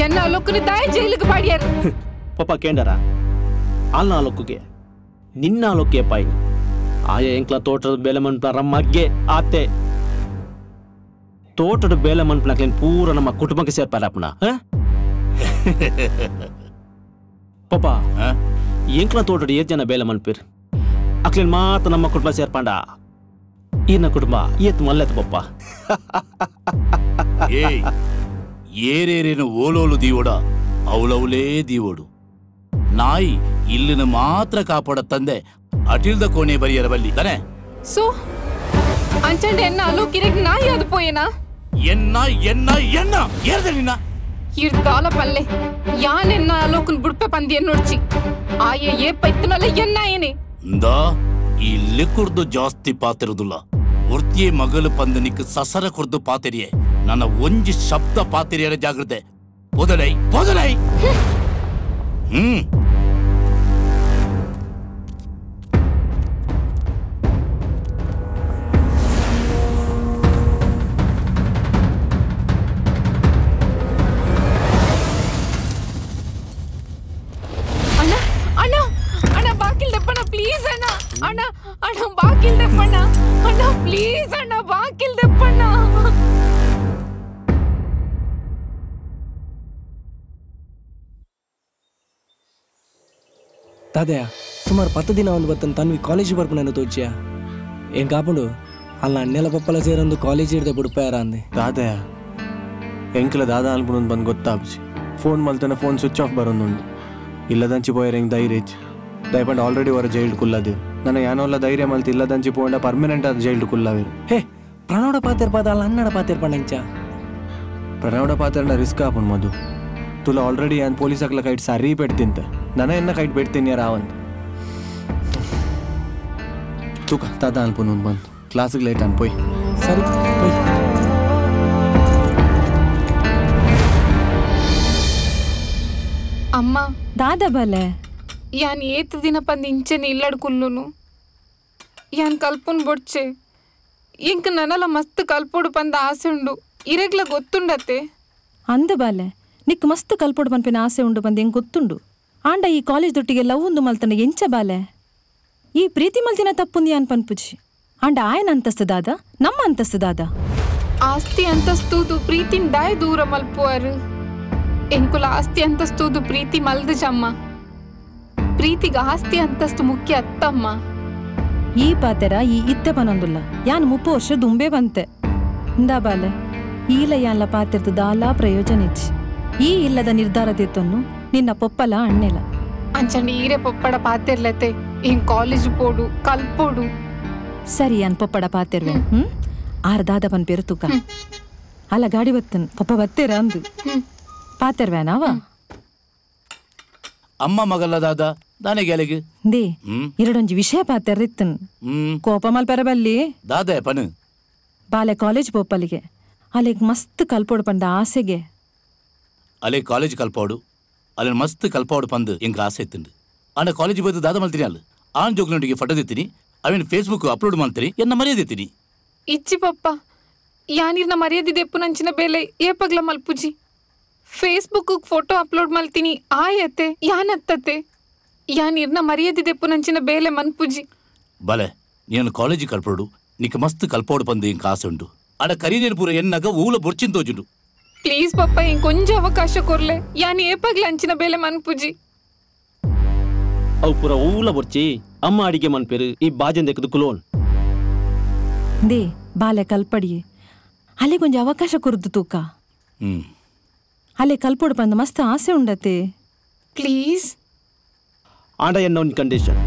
ಎನ್ನ ಅಲೋಕನ ದಾಯ ಜೈಲಿಗೆ ಬಾಡಿಯಾರು ಪಾಪ ಕೇಂಡರ ಅಲ್ಲ ಅಲೋಕಿಗೆ ನಿನ್ನ ಅಲೋಕೆ ಪಾಯಿ ಆಯ ಎಂಕ್ಲ ತೋಟದ ಬೇಲೆ ಮನ್ಪ ರಮ್ಮಗೆ ಆತೆ ತೋಟದ ಬೇಲೆ ಮನ್ಪನಕ್ಲೇನ್ ಪೂರ ನಮ್ಮ ಕುಟುಂಬಕ್ಕೆ ಸೇರ್ಪಾರಪ್ಪನ ಪಾಪ ಎಂಕ್ಲ ತೋಟದ ಏತ್ ಜನ ಬೇಲೆ ಮನ್ಪಿರ್ ಅಕ್ಲೇನ್ ಮಾತ್ರ ನಮ್ಮ ಕುಟುಂಬ ಸೇರ್ಪಾಂಡ ಈನ ಕುಟುಂಬ ಏತ್ ಮಲ್ಲೆತ್ ಪಪ್ಪ ಏಯ್ ಏರೇರೇನು ಓಲೋಲು ದೀವೋಡ ಅವಳವಳೇ ದೀವೋಡು ನಾಯಿ ಇಲ್ಲಿನ ಮಾತ್ರ ಕಾಪಾಡ ತಂದೆ ಅಟಿಲ್ದ ಕೋಣೆ ಬರಿಯರ ಬಲ್ಲಿ ತಾನೆ ಸೊ ಅಂಚಂಡೆ ಎನ್ನ ಅಲೋಕಿರೆಗ್ ನಾಯಿ ಅದು ಪೋಯೇನಾ ಎನ್ನ ಎನ್ನ ಎನ್ನ ಏರ್ದೆ ನಿನ್ನ ಇರ್ದಾಲ ಪಲ್ಲೆ ಯಾನೆನ್ನ ಅಲೋಕನ್ ಬುಡ್ಪೆ ಪಂದಿ ಎನ್ನೋಡ್ಚಿ ಆಯೆ ಏ ಪೈತ್ತನಲ್ಲ ಎನ್ನ ಏನೇ ಇಂದಾ ಇಲ್ಲಿ ಕುರ್ದು ಜಾಸ್ತಿ ಪಾತಿರುದಿಲ್ಲ ಉರ್ತಿಯೇ ಮಗಲು ಪಂದನಿಕ್ ಸಸರ ಕುರ್ದು ಪಾತಿರಿಯೇ ನನ್ನ ಒಂಜಿ ಶಬ್ದ ಪಾತಿರಿಯರ ಜಾಗ್ರತೆ ಪೊದಲೈ ಪೊದಲೈ ಪ್ಲೀಸ್ ಅಣ್ಣ ಅಣ್ಣ ಅಣ್ಣ ಬಾಕಿಲ್ ದಪ್ಪಣ್ಣ ಅಣ್ಣ ಪ್ಲೀಸ್ ಅಣ್ಣ ಬಾಕಿಲ್ ದಪ್ಪಣ್ಣ ತಾದೆಯ ಸುಮಾರು 10 ದಿನ ಒಂದು ಬತ್ತನ್ ತನ್ವಿ ಕಾಲೇಜ್ ಬರ್ಪುನ ತೋಚಿಯ ಏನ್ ಕಾಪುಂಡು ಅಲ್ಲ ಅಣ್ಣೆಲ್ಲ ಪಪ್ಪಲ ಸೇರೊಂದು ಕಾಲೇಜ್ ಇರ್ದೆ ಬಿಡ್ಪಾರ ಅಂದೆ ದಾದಯ ಎಂಕಲ ದಾದ ಅಲ್ಪುನೊಂದು ಬಂದು ಗೊತ್ತಾಪ್ಸಿ ಫೋನ್ ಮಲ್ತನ ಫೋನ್ ಸ್ವಿಚ್ ಆಫ್ ಬರೋಂದುಂಡು ಇಲ್ಲದಂಚಿ ಪೋಯರ್ ಹೆಂಗೆ ಧೈರ್ಯ ದಯಪಂಡು ಆಲ್ರೆಡಿ ಅವರ ಜೈಲ್ಡ್ ಕುಲ್ಲದೇವು ನನ್ನ ಯಾನೋಲ್ಲ ಧೈರ್ಯ ಮಲ್ತಿ ಇಲ್ಲದಂಚಿ ಪೋಂಡ ಪರ್ಮನೆಂಟ್ ಆದ ಜೈಲ್ಡ್ ಕುಲ್ಲವೇರು ಹೇ ಪ್ರಣೋಡ ಪಾತಿರ್ ಪದ ಅಲ್ಲ ಅನ್ನಡ ಪಾತಿರ್ ಪಂಡಂಚ ಪ್ರಣೋಡ ಪಾತಿರ್ನ ರಿಸ್ಕ್ ಆಪುನ್ ಮಧು ತುಲ ಆಲ್ರೆಡಿ ಯಾನ್ ಪೊಲೀಸ್ ಹಾಕ್ಲ ಕೈಟ್ ಸರಿ ಪೆಡ್ತಿಂತ ನನ್ನ ಎನ್ನ ಕೈಟ್ ಪೆಡ್ತೀನಿ ರಾವಂತ ತೂಕ ತಾತ ಅನ್ಪುನ್ ಬಂದು ಕ್ಲಾಸಿಗೆ ಲೇಟ್ ಅನ್ಪೋಯ್ ಸರಿ ಅಮ್ಮ ದಾದ ಬಲೆ ಯಾನ್ ಏತ್ ದಿನ ಪಂದ್ ಇಂಚೆನೆ ಇಲ್ಲಡ್ ಕುಲ್ಲುನು ಯಾನ್ ಕಲ್ಪುನ್ ಬೊಡ್ಚೆ ಇಂಕ ನನಲ ಮಸ್ತ್ ಕಲ್ಪೋಡು ಪಂದ ಆಸೆ ಉಂಡು ಇರೆಗ್ಲ ಗೊತ್ತುಂಡತ್ತೆ ಅಂದ ಬಾಲೆ ನಿಕ್ ಮಸ್ತ್ ಕಲ್ಪೋಡು ಪನ್ಪಿನ ಆಸೆ ಉಂಡು ಬಂದು ಹೆಂಗ್ ಗೊತ್ತುಂಡು ಆಂಡ ಈ ಕಾಲೇಜ್ ದೊಟ್ಟಿಗೆ ಲವ್ ಉಂದು ಮಲ್ತನ ಎಂಚ ಬಾಲೆ ಈ ಪ್ರೀತಿ ಮಲ್ತಿನ ತಪ್ಪುಂದಿ ಅನ್ ಪನ್ಪುಜಿ ಆಂಡ ಆಯನ ಅಂತಸ್ತು ದಾದ ನಮ್ಮ ಅಂತಸ್ತು ದಾದ ಆಸ್ತಿ ಅಂತಸ್ತೂದು ಪ್ರೀತಿನ್ ದಾಯ ದೂರ ಮಲ್ಪುವರು ಎಂಕುಲ ಆಸ್ತಿ ಅಂತಸ್ತೂದು ಪ್ರೀತಿ ಮಲ್ದ ಜಮ್ಮ ಪ್ರೀತಿಗ ಆಸ್ತಿ ಅಂತಸ್ತು ಮುಖ್ಯ ಅತ್ತಮ್ಮ ಈ ಪಾತೆರ ಈ ಇತ್ತೆ ಪನೊಂದುಲ್ಲ ಯಾನ್ 30 ವರ್ಷ ದುಂಬೆ ಬಂತೆ ಇಂದಾ ಬಾಲೆ ಈಲ ಯಾನ್ಲ ಪಾತೆರ್ದು ದಾಲಾ ಪ್ರಯೋಜನ ಇಚ್ಚಿ ಈ ಇಲ್ಲದ ನಿರ್ಧಾರದಿತ್ತನ್ನು ನಿನ್ನ ಪೊಪ್ಪಲ ಅಣ್ಣೆಲ ಅಂಚಂಡಿ ಈರೆ ಪೊಪ್ಪಡ ಪಾತೆರ್ಲತೆ ಏನ್ ಕಾಲೇಜ್ ಪೋಡು ಕಲ್ಪೋಡು ಸರಿ ಯಾನ್ ಪೊಪ್ಪಡ ಪಾತೆರ್ವೆ ಆರ್ದಾದ ಪನ್ ಪೇರು ತುಕ ಅಲ್ಲ ಗಾಡಿ ಬತ್ತನ್ ಪೊಪ್ಪ ಬತ್ತೇರ ಅಂದು ಪಾತೆರ್ವೇನಾವ ಅಮ್ಮ ಮಗಲ್ಲ ದಾದ ದಾನೆ ಗೆಲೆಗೆ ದೇ ಎರಡೊಂಜಿ ವಿಷಯ ಪಾತೆರ್ರಿತ್ತನ್ ಕೋಪ ಮಲ್ಪೆರ ಬಲ್ಲಿ ದಾದ ಪನು ಬಾಲೆ ಕಾಲೇಜ್ ಪೊಪ್ಪಲಿಗೆ ಅಲ್ಲಿಗ್ ಮಸ್ತ್ ಕಲ್ಪೋಡು ಪಂಡ ಆಸೆಗೆ ಅಲೆ ಕಾಲೇಜ್ ಕಲ್ಪೋಡು ಅಲ್ಲಿ ಮಸ್ತ್ ಕಲ್ಪೋಡು ಪಂದು ಎಂಕ ಆಸೆ ಇತ್ತುಂಡು ಆಂಡ ಕಾಲೇಜ್ ಬಂದು ದಾದ ಮಲ್ತೀನಿ ಅಲ್ಲ ಆನ್ ಜೋಗ್ಲೊಂಡಿಗೆ ಫೋಟೋ ದಿತ್ತೀನಿ ಅವೇನು ಫೇಸ್ಬುಕ್ ಅಪ್ಲೋಡ್ ಮಾಡ್ತೀನಿ ಎನ್ನ ಮರ್ಯಾದಿತ್ತೀನಿ ಇಚ್ಚಿ ಪಪ್ಪ ಯಾನಿರ್ನ ಮರ್ಯಾದಿದೆಪ್ಪು ನಂಚಿನ ಬೇಲೆ ಏಪಗ್ಲ ಮಲ್ಪುಜಿ ಫೇಸ್ಬುಕ್ ಫೋಟೋ ಅಪ್ಲೋಡ್ ಮಲ್ತೀನಿ ಆಯತ್ತೆ ಯಾನತ್ತತೆ ಯಾನಿರ್ನ ಮರ್ಯಾದಿದೆಪ್ಪು ನಂಚಿನ ಬೇಲೆ ಮನ್ಪುಜಿ ಬಲೆ ನೀನು ಕಾಲೇಜ್ ಕಲ್ಪೋಡು ನಿಕ್ಕ ಮಸ್ತ್ ಕಲ್ಪೋಡು ಪಂದು ಎಂಕ ಆಸೆ ಉಂಡು ಆಡ ಕರೀನೇನು ಪೂರ ಎನ್ನಗ ಊಲ ಬೊರ್ಚಿನ್ ತೋಜುಂಡು ಪ್ಲೀಸ್ ಪಪ್ಪ ಇಂಗ್ ಕೊಂಚ ಅವಕಾಶ ಕೊರ್ಲೆ ಯಾನಿ ಏಪಗ್ಲ ಅಂಚಿನ ಬೇಲೆ ಮನ್ಪುಜಿ ಅವು ಪೂರ ಊಲ ಬೊರ್ಚಿ ಅಮ್ಮ ಅಡಿಗೆ ಮನ್ಪೇರು ಈ ಬಾಜನ್ ದೆಕ್ಕದು ಕುಲೋನ್ ದೇ ಬಾಲೆ ಕಲ್ಪಡಿಯೇ ಅಲ್ಲಿ ಕೊಂಚ ಅವಕಾಶ ಕೊರ್ದು ತೂಕ ಅಲ್ಲಿ ಕಲ್ಪೋಡು ಪಂದ ಮಸ್ತ್ ಆಸೆ ಉಂಡತೆ ಪ್ಲೀಸ್ ಆಂಡ ಎನ್ನ ಒಂದು ಕಂಡೀಷನ್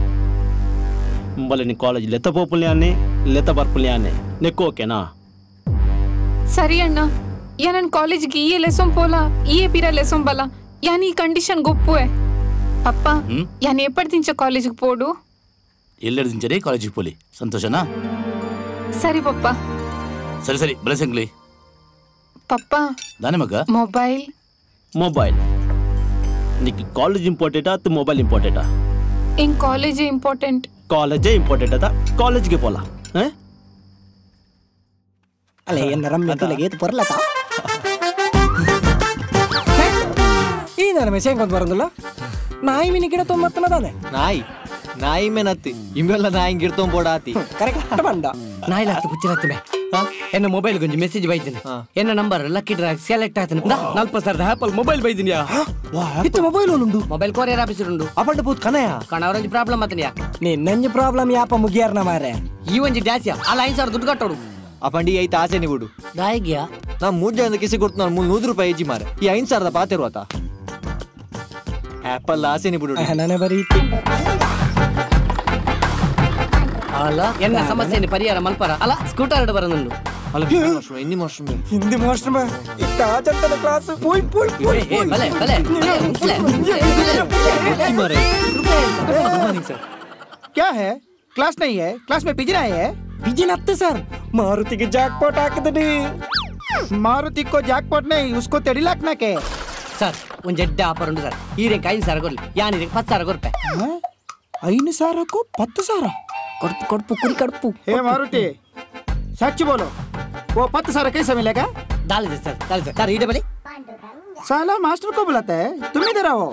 ಬಲೆ ನೀ ಕಾಲೇಜ್ ಲೆತ್ತ ಪೋಪುಲ್ಯಾನೆ ಲೆತ್ತ ಬರ್ಪುಲ್ಯಾನೆ ನೆಕ್ಕು ಓಕೆನಾ ಸರಿ ಅಣ್ಣ ಯಾನ್ ಕಾಲೇಜ್ಗೆ ಈ ಲೆಸೊಂ ಪೋಲ ಈ ಪಿರ ಲೆಸೊಂ ಬಲ ಯಾನ್ ಈ ಕಂಡೀಷನ್ ಗೊಪ್ಪುವೆ ಪಪ್ಪ ಯಾನ್ ಏಪಡ್ದಿಂಚ ಕಾಲೇಜ್ಗೆ ಪೋಡು ಎಲ್ಲೆಡ್ದಿಂಚರೇ ಕಾಲೇಜಿಗೆ ಪೋಲಿ ಸಂತೋಷನಾ ಸರಿ ಪಪ್ಪ ಸರಿ ಸರಿ ಬಲಸಂಗ್ಲಿ ಪಪ್ಪ ದಾನೆ ಮಗ ಮೊಬೈಲ್ నీకు కాలేజ్ ఇంపార్టెంటా అత్త మొబైల్ ఇంపార్టెంటా ఇన్ కాలేజ్ ఇంపార్టెంట్ కాలేజే ఇంపార్టెంట్ అదా కాలేజ్కి పోలా ಅಲ್ಲ ಏನ ರಮ್ಯ ಏತು ಪೊರ್ಲತ ಈ ನನ್ನ ಮೆಸೇಜ್ ಕೊಂದು ಬರಂದಿಲ್ಲ ನಾಯಿ ಮಿನಿ ಗಿಡ ತೊಂಬತ್ತನದಾನೆ ನಾಯಿ ಮೇನತ್ತಿ ಇಮ್ಮೆಲ್ಲ ನಾಯಿ ಗಿಡ್ತೊಂದು ಬೋಡಾತಿ ಕರೆಕ್ಟ್ ಬಂದ ನಾಯಿ ಲಾತಿ ಪುಚ್ಚಿರತ್ತೆ ಎನ್ನ ಮೊಬೈಲ್ ಗೊಂಜಿ ಮೆಸೇಜ್ ಬೈತೀನಿ ಎನ್ನ ನಂಬರ್ ಲಕ್ಕಿ ಡ್ರಾಗ್ ಸೆಲೆಕ್ಟ್ ಆಯ್ತಾನೆ 40,000 ಆಪಲ್ ಮೊಬೈಲ್ ಬೈದಿನಿಯಾ ಇತ್ತು ಮೊಬೈಲ್ ಉಂಡು ಮೊಬೈಲ್ ಕೊರಿಯರ್ ಆಫೀಸರ್ ಉಂಡು ಅಪಂಡ ಪೂತ್ ಕನಯ ಕಣವರಂಜಿ ಪ್ರಾಬ್ಲಮ್ ಆತನಿಯಾ ನಿನ್ನಂಜಿ ಪ್ರಾಬ್ಲಮ್ ಯಾಪ ಮುಗಿಯಾರ್ನ ಮಾರೆ ಈ ಒಂಜಿ ಡ್ಯಾಸ್ಯಾ ಅಲ್ಲ 5,000 ದುಡ್ಡು ಕಟ್ಟೋಡು ಅಪಂಡಿ ಐತ ಆಸೆ ನೀ ಬಿಡು ದಾಯಿಗ್ಯಾ ನಾ ಮೂಜ ಕಿಸಿ ಕೊಡ್ತು ನಾನು 300 ರೂಪಾಯಿ ಹೆಜ್ಜಿ ಮಾರೆ ಈ 5,000 ಪಾತಿರುವಾತ ಆಪಲ್ ಆಸೆ ನೀ ಬಿಡು ನನಗೆ ಬರೀ ಅಲ್ಲ ಎನ್ನ ಸಮಸ್ಯೆ ಪರಿಹಾರ ಮಲ್ಪರ ಅಲ್ಲ ಸ್ಕೂಟರ್ ಬರೋದು ಅಲ್ಲ ಹಿಂದಿ ಮಾಸ್ಟರ್ में इतना चलता क्लास पुई पुई पुई भले भले मारे क्या है क्लास नहीं है क्लास में पिजरा है पिजन आते सर मारुति के जैकपॉट आकदनी मारुति को जैकपॉट नहीं उसको 3 लाख ना के सर उन जड्डा आफर उंडु सर ईरे 5,000 ಕೊರ್ಲಿ ಯಾನಿರೆ 10,000 ರೂಪಾಯಿ 5,000 को 10,000 कड़पू कुरी कड़पू हे मारुति सच बोलो वो 10,000 कैसे मिलेगा डाल दे सर इधर बोले साला मास्टर को बुलाता है तुम इधर आओ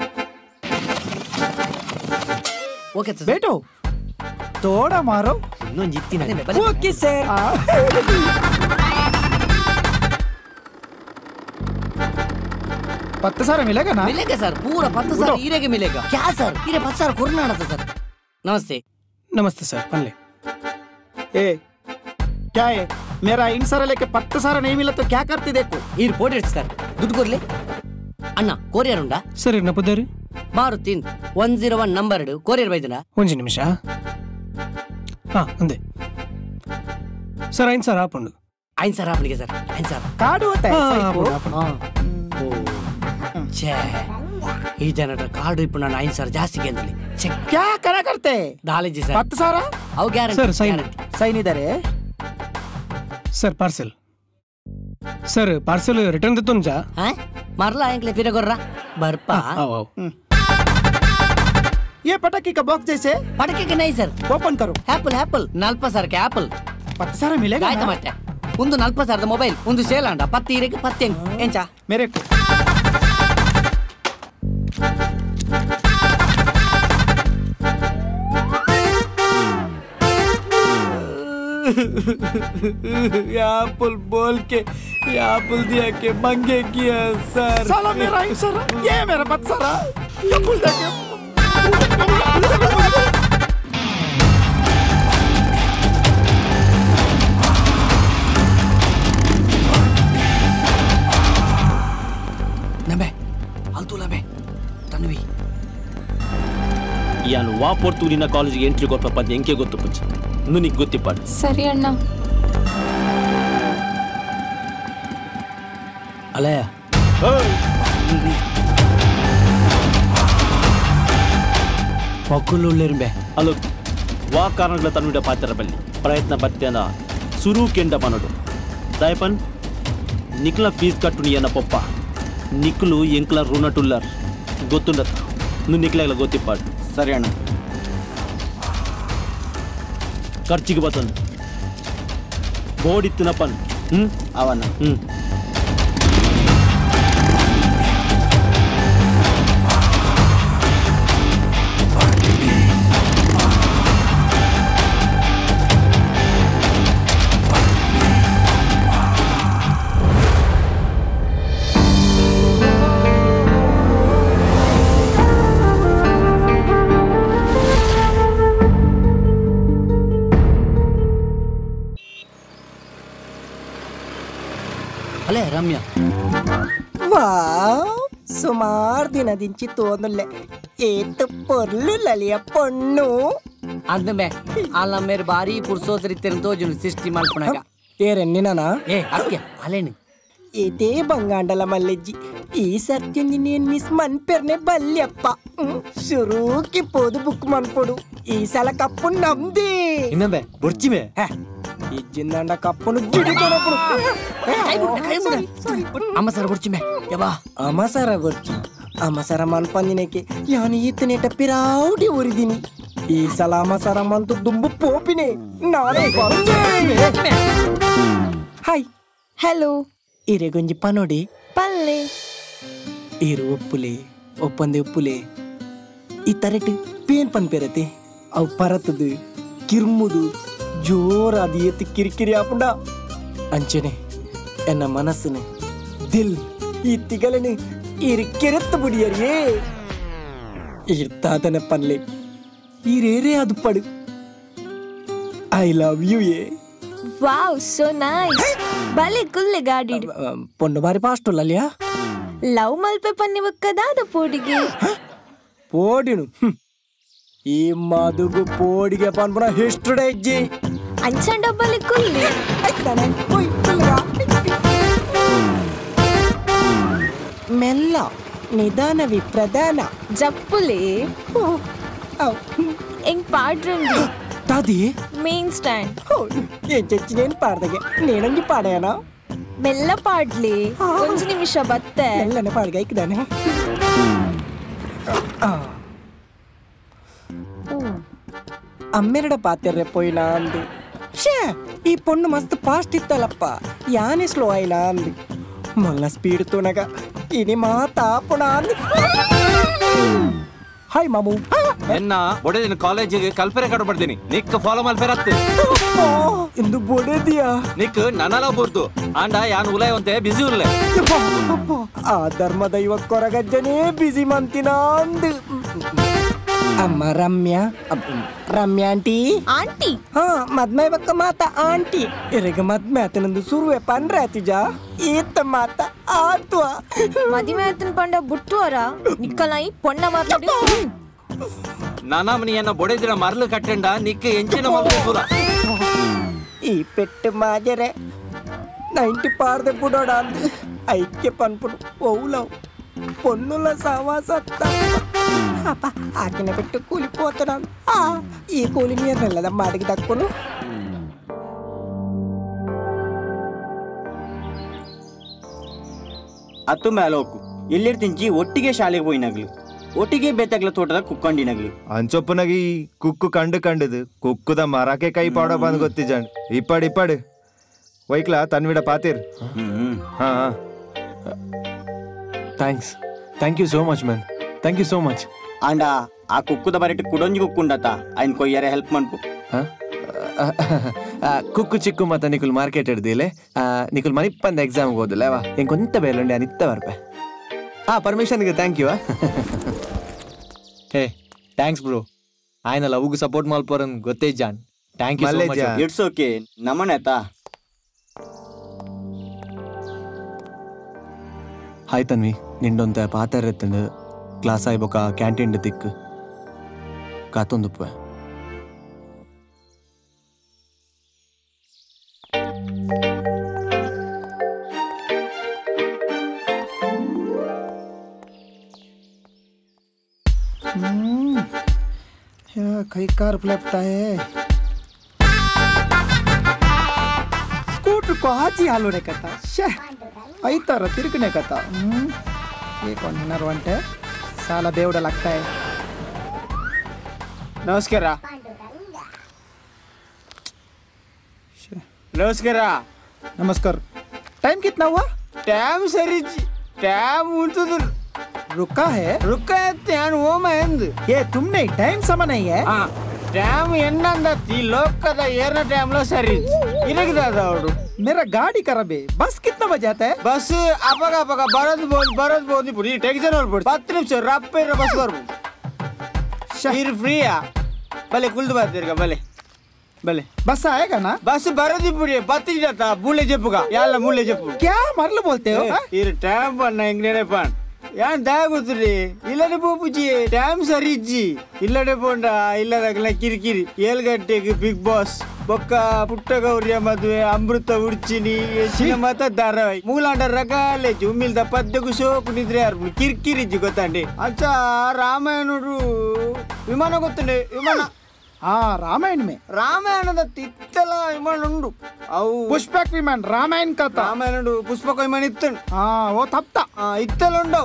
ओके सर बैठो थोड़ा मारो ಇನ್ನೊಂದು ಜಿತ್ತಿನ ओके सर 10,000 मिलेगा ना मिलेगा सर पूरा 10,000 हीरे के मिलेगा क्या सर हीरे 10,000 कोरना था सर नमस्ते नमस्ते सर पल्ले ए क्या है मेरा इन सारा लेके 10,000 नहीं मिला तो क्या करती देखो ಈ ರಿಪೋರ್ಟ್ ಇಡ್ಸಿ ಸರ್ ದುಡ್ಡು ಕೊರ್ಲಿ ಅಣ್ಣ ಕೊರಿಯರ್ ಉಂಡಾ ಸರ್ ನಪ್ಪದಾರಿ ಮಾರುತಿ 101 ನಂಬರ್ ಕೊರಿಯರ್ ಬೈದನಾ ಒಂಜಿ ನಿಮಿಷ ಹಾ ಅಂದೆ ಸರ್ 5,000 ಆಪುಂಡು 5,000 ಆಪನಿಗೆ ಸರ್ 5,000 कार्ड होता है ಛೇ ಈ ಜನರ ಕಾರ್ಡ್ ಇಪ್ಪು ನಾನು 5,000 ಜಾಸ್ತಿಗೆ ಅಂತಲಿ क्या करा करते डालेजी सर 10,000 ಅವು ಗ್ಯಾರಂಟಿ ಸರ್ ಸೈನ್ ಇದ್ದಾರೆ sir parcel sir parcel return ದಿತ್ತುಂಜಾ ಮರ್ಲಾ ಎಂಕ್ಲೆ ಫಿರಗೊರ್ರ ಬರ್ಪಾ ये पटाखे का बॉक्स जैसे? पटाखे के नहीं सर. ओपन करो. Apple Apple 40,000 Apple. 10,000 मिलेगा ಆಯ್ತು ಮತ್ತೆ. ಒಂದು 40,000 ಮೊಬೈಲ್, ಒಂದು ಸೇಲ್ ಅಂಡ 10 ಇರಕ್ಕೆ 10 ಎಂಚ? मेरे को एप्पल बोल के एप्पल दिया के मंगे किया सर. साला मेरा ही सर. ये मेरा बात सारा. ये भूल जाके नबे अल्तु नबे तन्वी ಯಾನು ವಾಪೊರ್ತು ನಿನ್ನ ಕಾಲೇಜಿಗೆ ಎಂಟ್ರಿ ಕೊಟ್ಟ ಎಂಕೆ ಗೊತ್ತು ಪುಚ್ಚ ನಿನಗೆ ಗೊತ್ತಿಪ್ಪಾಡು. ಸರಿ ಅಣ್ಣ. ಅಲಯ ಪಕ್ಕುಲ್ಲುರ್ಬೆ ಅಲ್ಲ ವಾ ಕಾರಣಗಳ ತನ್ನುಡ ಪಾತ್ರ ಬಲ್ಲಿ ಪ್ರಯತ್ನ ಬರ್ತೇನ ಸುರು ಕೆಂಡ ಪನಡು ದಯಪನ್ ನಿಕ್ಲ ಫೀಸ್ ಕಟ್ಟು ಎನ್ನ ಪಪ್ಪ ನಿಕ್ಲು ಎಂಕ್ಲ ಋಣಟುಲ್ಲರ್ ಗೊತ್ತುಂಡತ ನು ನಿಕ್ಲಾಗಲ ಗೊತ್ತಿಪ್ಪಾಡು. ಸರಿ ಅಣ್ಣ. ಖರ್ಚಿಗೆ ಬತ್ತನು ಬೋಡಿತ್ತನಪ್ಪನ್ ಅವನ ಅಲೆ ರಮ್ಯಾ ಸುಮಾರು ದಿನದಿಂಚಿ ತೋന്നുല്ലേ ಏತ್ ಪೊರ್ಲು ಲಲಿಯ ಪೊಣ್ಣು ಅಂದಮೆ ಅಲ್ಲ ಮೇರೆ ಬಾರಿ ಪುರ್ಸೋದ್ರಿತ್ತೆನ ತೋಜುನು ಸಿಸ್ಟಿ ಮಲ್ಪುಣಗ ಏರೆನ್ನಿನನಾ ಏ ಅಕ್ಕೆ ಅಲೆನು ಇದೇ ಬಂಗಾಂಡಲ ಮಲ್ಲೆಜ್ಜಿ ಈ ಸರ್ತಿ ನೀನ್ ಮಿಸ್ ಮನ್ಪೆರ್ನೆ ಬಲ್ಯಪ್ಪ ಶುರೂಕಿ ಪೋದು ಬುಕ್ ಮನ್ಪೊಡು ಈ ಸಲ ಕಪ್ಪು ನಮ್ದಿ ಇನ್ನೊಮ್ಮೆ ಬುರ್ಚಿಮೆ ಇಜ್ಜಿಂದ ಕಪ್ಪುನು ಗಿಡಿಕೊಡಪುಡು ಅಮ್ಮಸರ ಬುರ್ಚಿಮೆ ಯವಾ ಅಮಸರ ಬುರ್ಚಿ ಅಮಸರ ಮನ್ಪಂದಿನಕ್ಕೆ ಯಾನು ಈತನೇಟ ಪಿರಾವುಡಿ ಉರಿದಿನಿ ಈ ಸಲ ಅಮಸರ ಮಂತು ದುಂಬು ಪೋಪಿನೇ ನಾನೇ ಹಾಯ್ ಹಲೋ ಇರೆಗೊಂಜಿ ಪನೋಡಿ ಪಲ್ಲೆ ಇರು ಒಪ್ಪುಲೆ ಒಪ್ಪಂದೆ ಒಪ್ಪುಲೆ ಈ ತರೆಟ್ ಪೇನ್ ಪನ್ಪೆರತೆ ಅವು ಪರತದು ಕಿರ್ಮುದು ಜೋರಾದ ಎತ್ತು ಕಿರಿಕಿರಿ ಆಪುಂಡ ಅಂಚನೆ ಎನ್ನ ಮನಸ್ಸನು ದಿಲ್ ಈ ತಿಗಲನು ಇರಿಕೆರೆತ್ತು ಬಿಡಿಯರಿಯೇ ಇರ್ತಾದನ ಪನ್ಲೆ ಇರೇರೇ ಅದು ಪಡು ಐ ಲವ್ ಯು ಏ ವಾವ್ ಸೋ ನೈಸ್ ಬಲೆ ಕುಲ್ಲೆ ಗಾಡಿ ಪೊಂಡು ಬಾರಿ ಪಾಸ್ಟ್ ಲಲಿಯಾ ಲವ್ ಮಲ್ಪೆ ಪನ್ನಿವಕ್ಕದಾದ ಪೋಡಿಗೆ ಪೋಡಿನು ಈ ಮದುಗು ಪೋಡಿಗೆ ಪನ್ಪುಣ ಹಿಸ್ಟುಡೆ ಇಜ್ಜಿ ಅಂಚನ್ ಡಬ್ಬಲಿ ಕುಲ್ಲೆ ಮೆಲ್ಲ ನಿಧಾನವಿ ಪ್ರಧಾನ ಜಪ್ಪುಲೆ ಎಂಗ್ ಪಾಡ್ರಂಡಿ ತಾದಿ ಮೇನ್ ಸ್ಟ್ಯಾಂಡ್ ಏನ್ ಚಚ್ಚಿನೇನು ಪಾಡ್ದಾಗೆ ನೇನೊಂದು ಪಾಡ್ಯಾನ ಮೆಲ್ಲ ಪಾಡ್ಲಿ ಒಂದು ನಿಮಿಷ ಬತ್ತೆ ಮೆಲ್ಲನೆ ಪಾಡ್ಗ ಇಕ್ಕಿದಾನೆ ಅಮ್ಮೆರಡ ಪಾತೆರ್ರೆ ಪೋಯ್ನ ಅಂದು ಶೇ ಈ ಪೊಣ್ಣು ಮಸ್ತ್ ಫಾಸ್ಟ್ ಇತ್ತಲ್ಲಪ್ಪ ಯಾನೇ ಸ್ಲೋ ಆಯ್ನ ಅಂದು ಮೊಲ್ಲ ಸ್ಪೀಡ್ ತೋನಗ ಇನಿ ಮಾತಾಪುಣ ಅಂದು ಹಾಯ್ ಮಾಮು ಎನ್ನ ಬೊಡೆದಿನ ಕಾಲೇಜಿಗೆ ಕಲ್ಪರೆ ಕಡು ಬರ್ತೀನಿ ನಿಕ್ ಫಾಲೋ ಮಲ್ಪೆರತ್ತು ಇಂದು ಬೊಡೆದಿಯಾ ನಿಕ್ ನನಲ ಬುರ್ದು ಆಂಡ ಯಾನ್ ಉಲೈ ಒಂತೆ ಬಿಸಿ ಉಲ್ಲೆ ಆ ಧರ್ಮ ದೈವ ಕೊರಗಜ್ಜನೇ ಬಿಸಿ ಮಂತಿನ ಅಂದು ಅಮ್ಮ ರಮ್ಯಾ ರಮ್ಯಾ ಆಂಟಿ ಆಂಟಿ ಹಾ ಮದ್ಮೆ ಬಕ್ಕ ಮಾತ ಆಂಟಿ ಇರಗ ಮದ್ಮೆ ಆತನಂದು ಸುರುವೆ ಪಂಡ್ರೆ ಆತಿಜಾ ಈತ ಮಾತ ಆತ್ವಾ ಮದಿಮೆ ಆತನ ಪಂಡ ಬುಟ್ಟುವರ ನಿಕ್ಕಲೈ ಪೊಣ್ಣ ಮಾತಾಡಿ ನಾನಾಮನಿಯನ್ನ ಬೊಡೆದಿನ ಮರಳು ಕಟ್ಟಂಡ ನಿಕ್ಕ ಎಂಚಿನ ಮಲ್ಲು ಪೂರ ಈ ಪೆಟ್ಟು ಮಾಜರೆ 90 ಪಾರ್ದೆ ಬುಡೋಡ ಅಂದು ಐಕ್ಯ ಪನ್ಪುಡು ಓಲವ್ పొన్నుల సావాసత్త ఆకిన పెట్టు కూలిపోతున్నాను ఈ కూలి మీద వెళ్ళదమ్మా అడిగి దక్కును ಅತ್ತು ಮೇಲೋಕು ಎಲ್ಲಿರ್ತಿಂಚಿ ಒಟ್ಟಿಗೆ ಶಾಲೆಗೆ ಹೋಯ್ನಾಗ್ಲು ಒಟ್ಟಿಗೆ ಬೇತಾಗ್ಲ ತೋಟದ ಕುಕ್ಕೊಂಡಿನಗ್ಲಿ ಅಂಚೊಪ್ಪನಾಗಿ ಕುಕ್ಕು ಕಂಡದು ಕುಕ್ಕುದ ಮರಕ್ಕೆ ಕೈ ಪಾಡ ಬಂದ್ ಗೊತ್ತಿಜಾಂಡ್ ಇಪ್ಪಡು ವೈಕ್ಲಾ ತನ್ವಿಡ ಪಾತೀರ್ ಹಾ thank you so much man thank you so much ಅಂಡ ಆ ಕುಕ್ಕುದ ಬರಟ್ ಕುಡೊಂಜಿ ಕುಕ್ಕುಂಡತ ఆయన ಕೊಯ್ಯಾರೆ ಹೆಲ್ಪ್ ಮನ್ಪು ಕುಕ್ಕು ಚಿಕ್ಕು ಮತ್ತ ನಿಕುಲ್ ಮಾರ್ಕೆಟ್ ಹಿಡ್ದಿಲೆ ನಿಕುಲ್ ಮನಿಪ್ಪಂದ ಎಕ್ಸಾಮ್ಗೆ ಹೋದಿಲ್ಲ ಅವ ಇಂಕೊಂತ ಬೇಲುಂಡಿ ಅನಿತ್ತ ಬರ್ಪೆ ಪರ್ಮಿಷನ್ಗೆ thank you hey thanks bro ఆయన లవ్కు సపోర్ట్ మల్పోరని ಗೊತ್ತೇ ಜಾನ್ thank you so much it's okay ನಮ್ಮನೇತಾ ಹಾಯ್ ತನ್ವಿ ನಿಂಡೊಂತ ಪಾತರ ಎತ್ತಂದು ಕ್ಲಾಸ್ ಆಯ್ಬೊಕ ಕ್ಯಾಂಟೀನ್ ತಿಕ್ಕು ಕಾತೊಂದುಪ್ಪ कई कार फ्लैपता है स्कूटर को हाजी हालोने कथा शे आई तरह तिरकने कथा ये कौन नरवंटे साला बेवड़ा लगता है ನಮಸ್ಕಾರ नमस्कार नमस्कार टाइम कितना हुआ टाइम सरी टाइम उल्टू रुका है ध्यान वो महंद ये तुमने टाइम समय नहीं है टाइम एन्नंदती लोकದ ಏರ್ನ ಟೈಮ್ ಲೋ ಸರಿ ಇರಗದ ಅವರು मेरा गाड़ी खराब है बस कितना बजे आता है बस ಅಪಗ ಬರೋದು ಬೋದು ಪುಡಿ ಟೆನ್ಷನ್ ಹೋಗ್ಬಿಡು 10 ನಿಮಿಷ ರಪ್ಪೆ ಬಸ್ ಬರ್ಬು ಶಹೀರ್ ಫ್ರೀಯಾ भले कुल बात भले भले बस आएगा ना बस बरोदी पुड़ी पत्ती जाता बूले जपुगा यार मूले जपु क्या मरल बोलते हो इर टाइम पन्ना इंगने पान यार दागुत्री इल्लडे पोपुजी टाइम सरिज्जी इल्लडे पोंडा इल्लदगला किरिकिरि ಏಲ್ಗಟ್ಟೆಗೆ ಬಿಗ್ ಬಾಸ್ ಬೊಕ್ಕ ಪುಟ್ಟಗೌರಿಯ ಮದುವೆ ಅಮೃತ ಉಡ್ಚಿನಿ ಸಿನಿಮಾತ ಧಾರಾವಾಹಿ ಮೂಲಾಂಡ ರಗಾಲೆ ಜುಮ್ಮಿಲ್ದ ಪದ್ದೆಗೂ ಸೋಕು ನಿದ್ರೆ ಯಾರು ಕಿರಿಕಿರಿಜ್ಜಿ ಗೊತ್ತಾಂಡಿ ಅಚ್ಚ ರಾಮಾಯಣರು ವಿಮಾನ ಗೊತ್ತಂಡೆ ವಿಮಾನ रामायण में ರಾಮಾಯಣದ ತಿತ್ತಲ ವಿಮಾನ ಉಂಡು ಅವು पुष्पक विमान रामायण का था ರಾಮಾಯಣ ಪುಷ್ಪಕ ವಿಮಾನ ಇತ್ತಂಡು वो तब था ಇತ್ತಲುಂಡು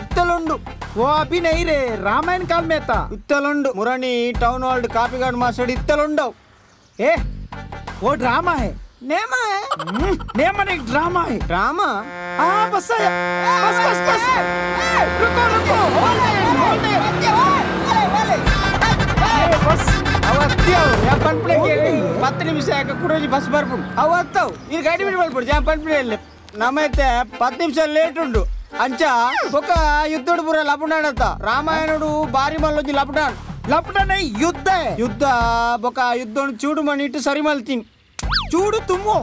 ಇತ್ತಲುಂಡು वो अभी नहीं रे रामायण काल में था ಇತ್ತಲುಂಡು ಮುರಾನಿ ಟೌನ್ ಹಾಲ್ ಕಾಪಿಗಾಡ್ ಮಾಸ್ಟರ್ ಇತ್ತಲುಂಡು ए वो ड्रामा है नेमा है नेमा नहीं ड्रामा है ड्रामा बस आया बस रुको बस ಅವತ್ತೇವ್ ಯಾ ಪನ್ಪಳೆಗೆ 10 ನಿಮಿಷ ಯಾಕ ಕುಡೋಜಿ ಬಸ್ ಬರ್ಪುಂಡು ಅವತ್ತವ್ ಈ ಗಾಡಿ ಬಿಡಿ ಬರ್ಪುಡು ಯಾ ಪನ್ಪಳೆಯಲ್ಲಿ ನಮ್ಮೈತೆ 10 ನಿಮಿಷ ಲೇಟ್ ಉಂಡು ಅಂಚ ఒక యుద్ధుడు పుర లపడాడత రామాయణుడు భారీ మల్లొచ్చి లపడాడు लपड़ा नहीं युद्ध है युद्ध ఒక యుద్ధం చూడు మని ఇటు సరి మల్తిన్ चूड़ू तुम हो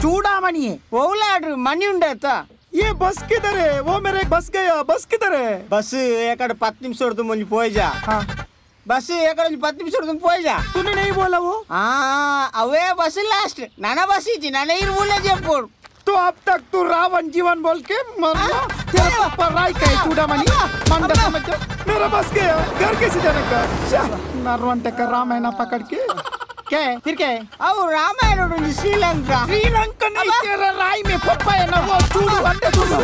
चूड़ामणि है ఓలాడు మని ఉండేత ये बस किधर है वो मेरे बस गया बस किधर है बस ఎక్కడ 10 నిమిషం ఉడుతు ముందు పోయిజా बस ఎక్కడ 10 నిమిషం ఉడుతు పోయిజా तूने नहीं बोला वो అవే బస్ లాస్ట్ నానా బస్ ఇచ్చి నానా ఇరు ఊళ్ళో చెప్పు तो अब तक तू रावण जीवन बोल के मरना तेरा पापा राय का चूड़ामणि मंडल समझ मेरा बस गया घर कैसे जाने का नरवंटे का रामायण पकड़ के क्या है फिर क्या है अब रामायण श्रीलंका नहीं तेरा राय में पप्पा है ना वो चूड़ू अंडे चूड़ू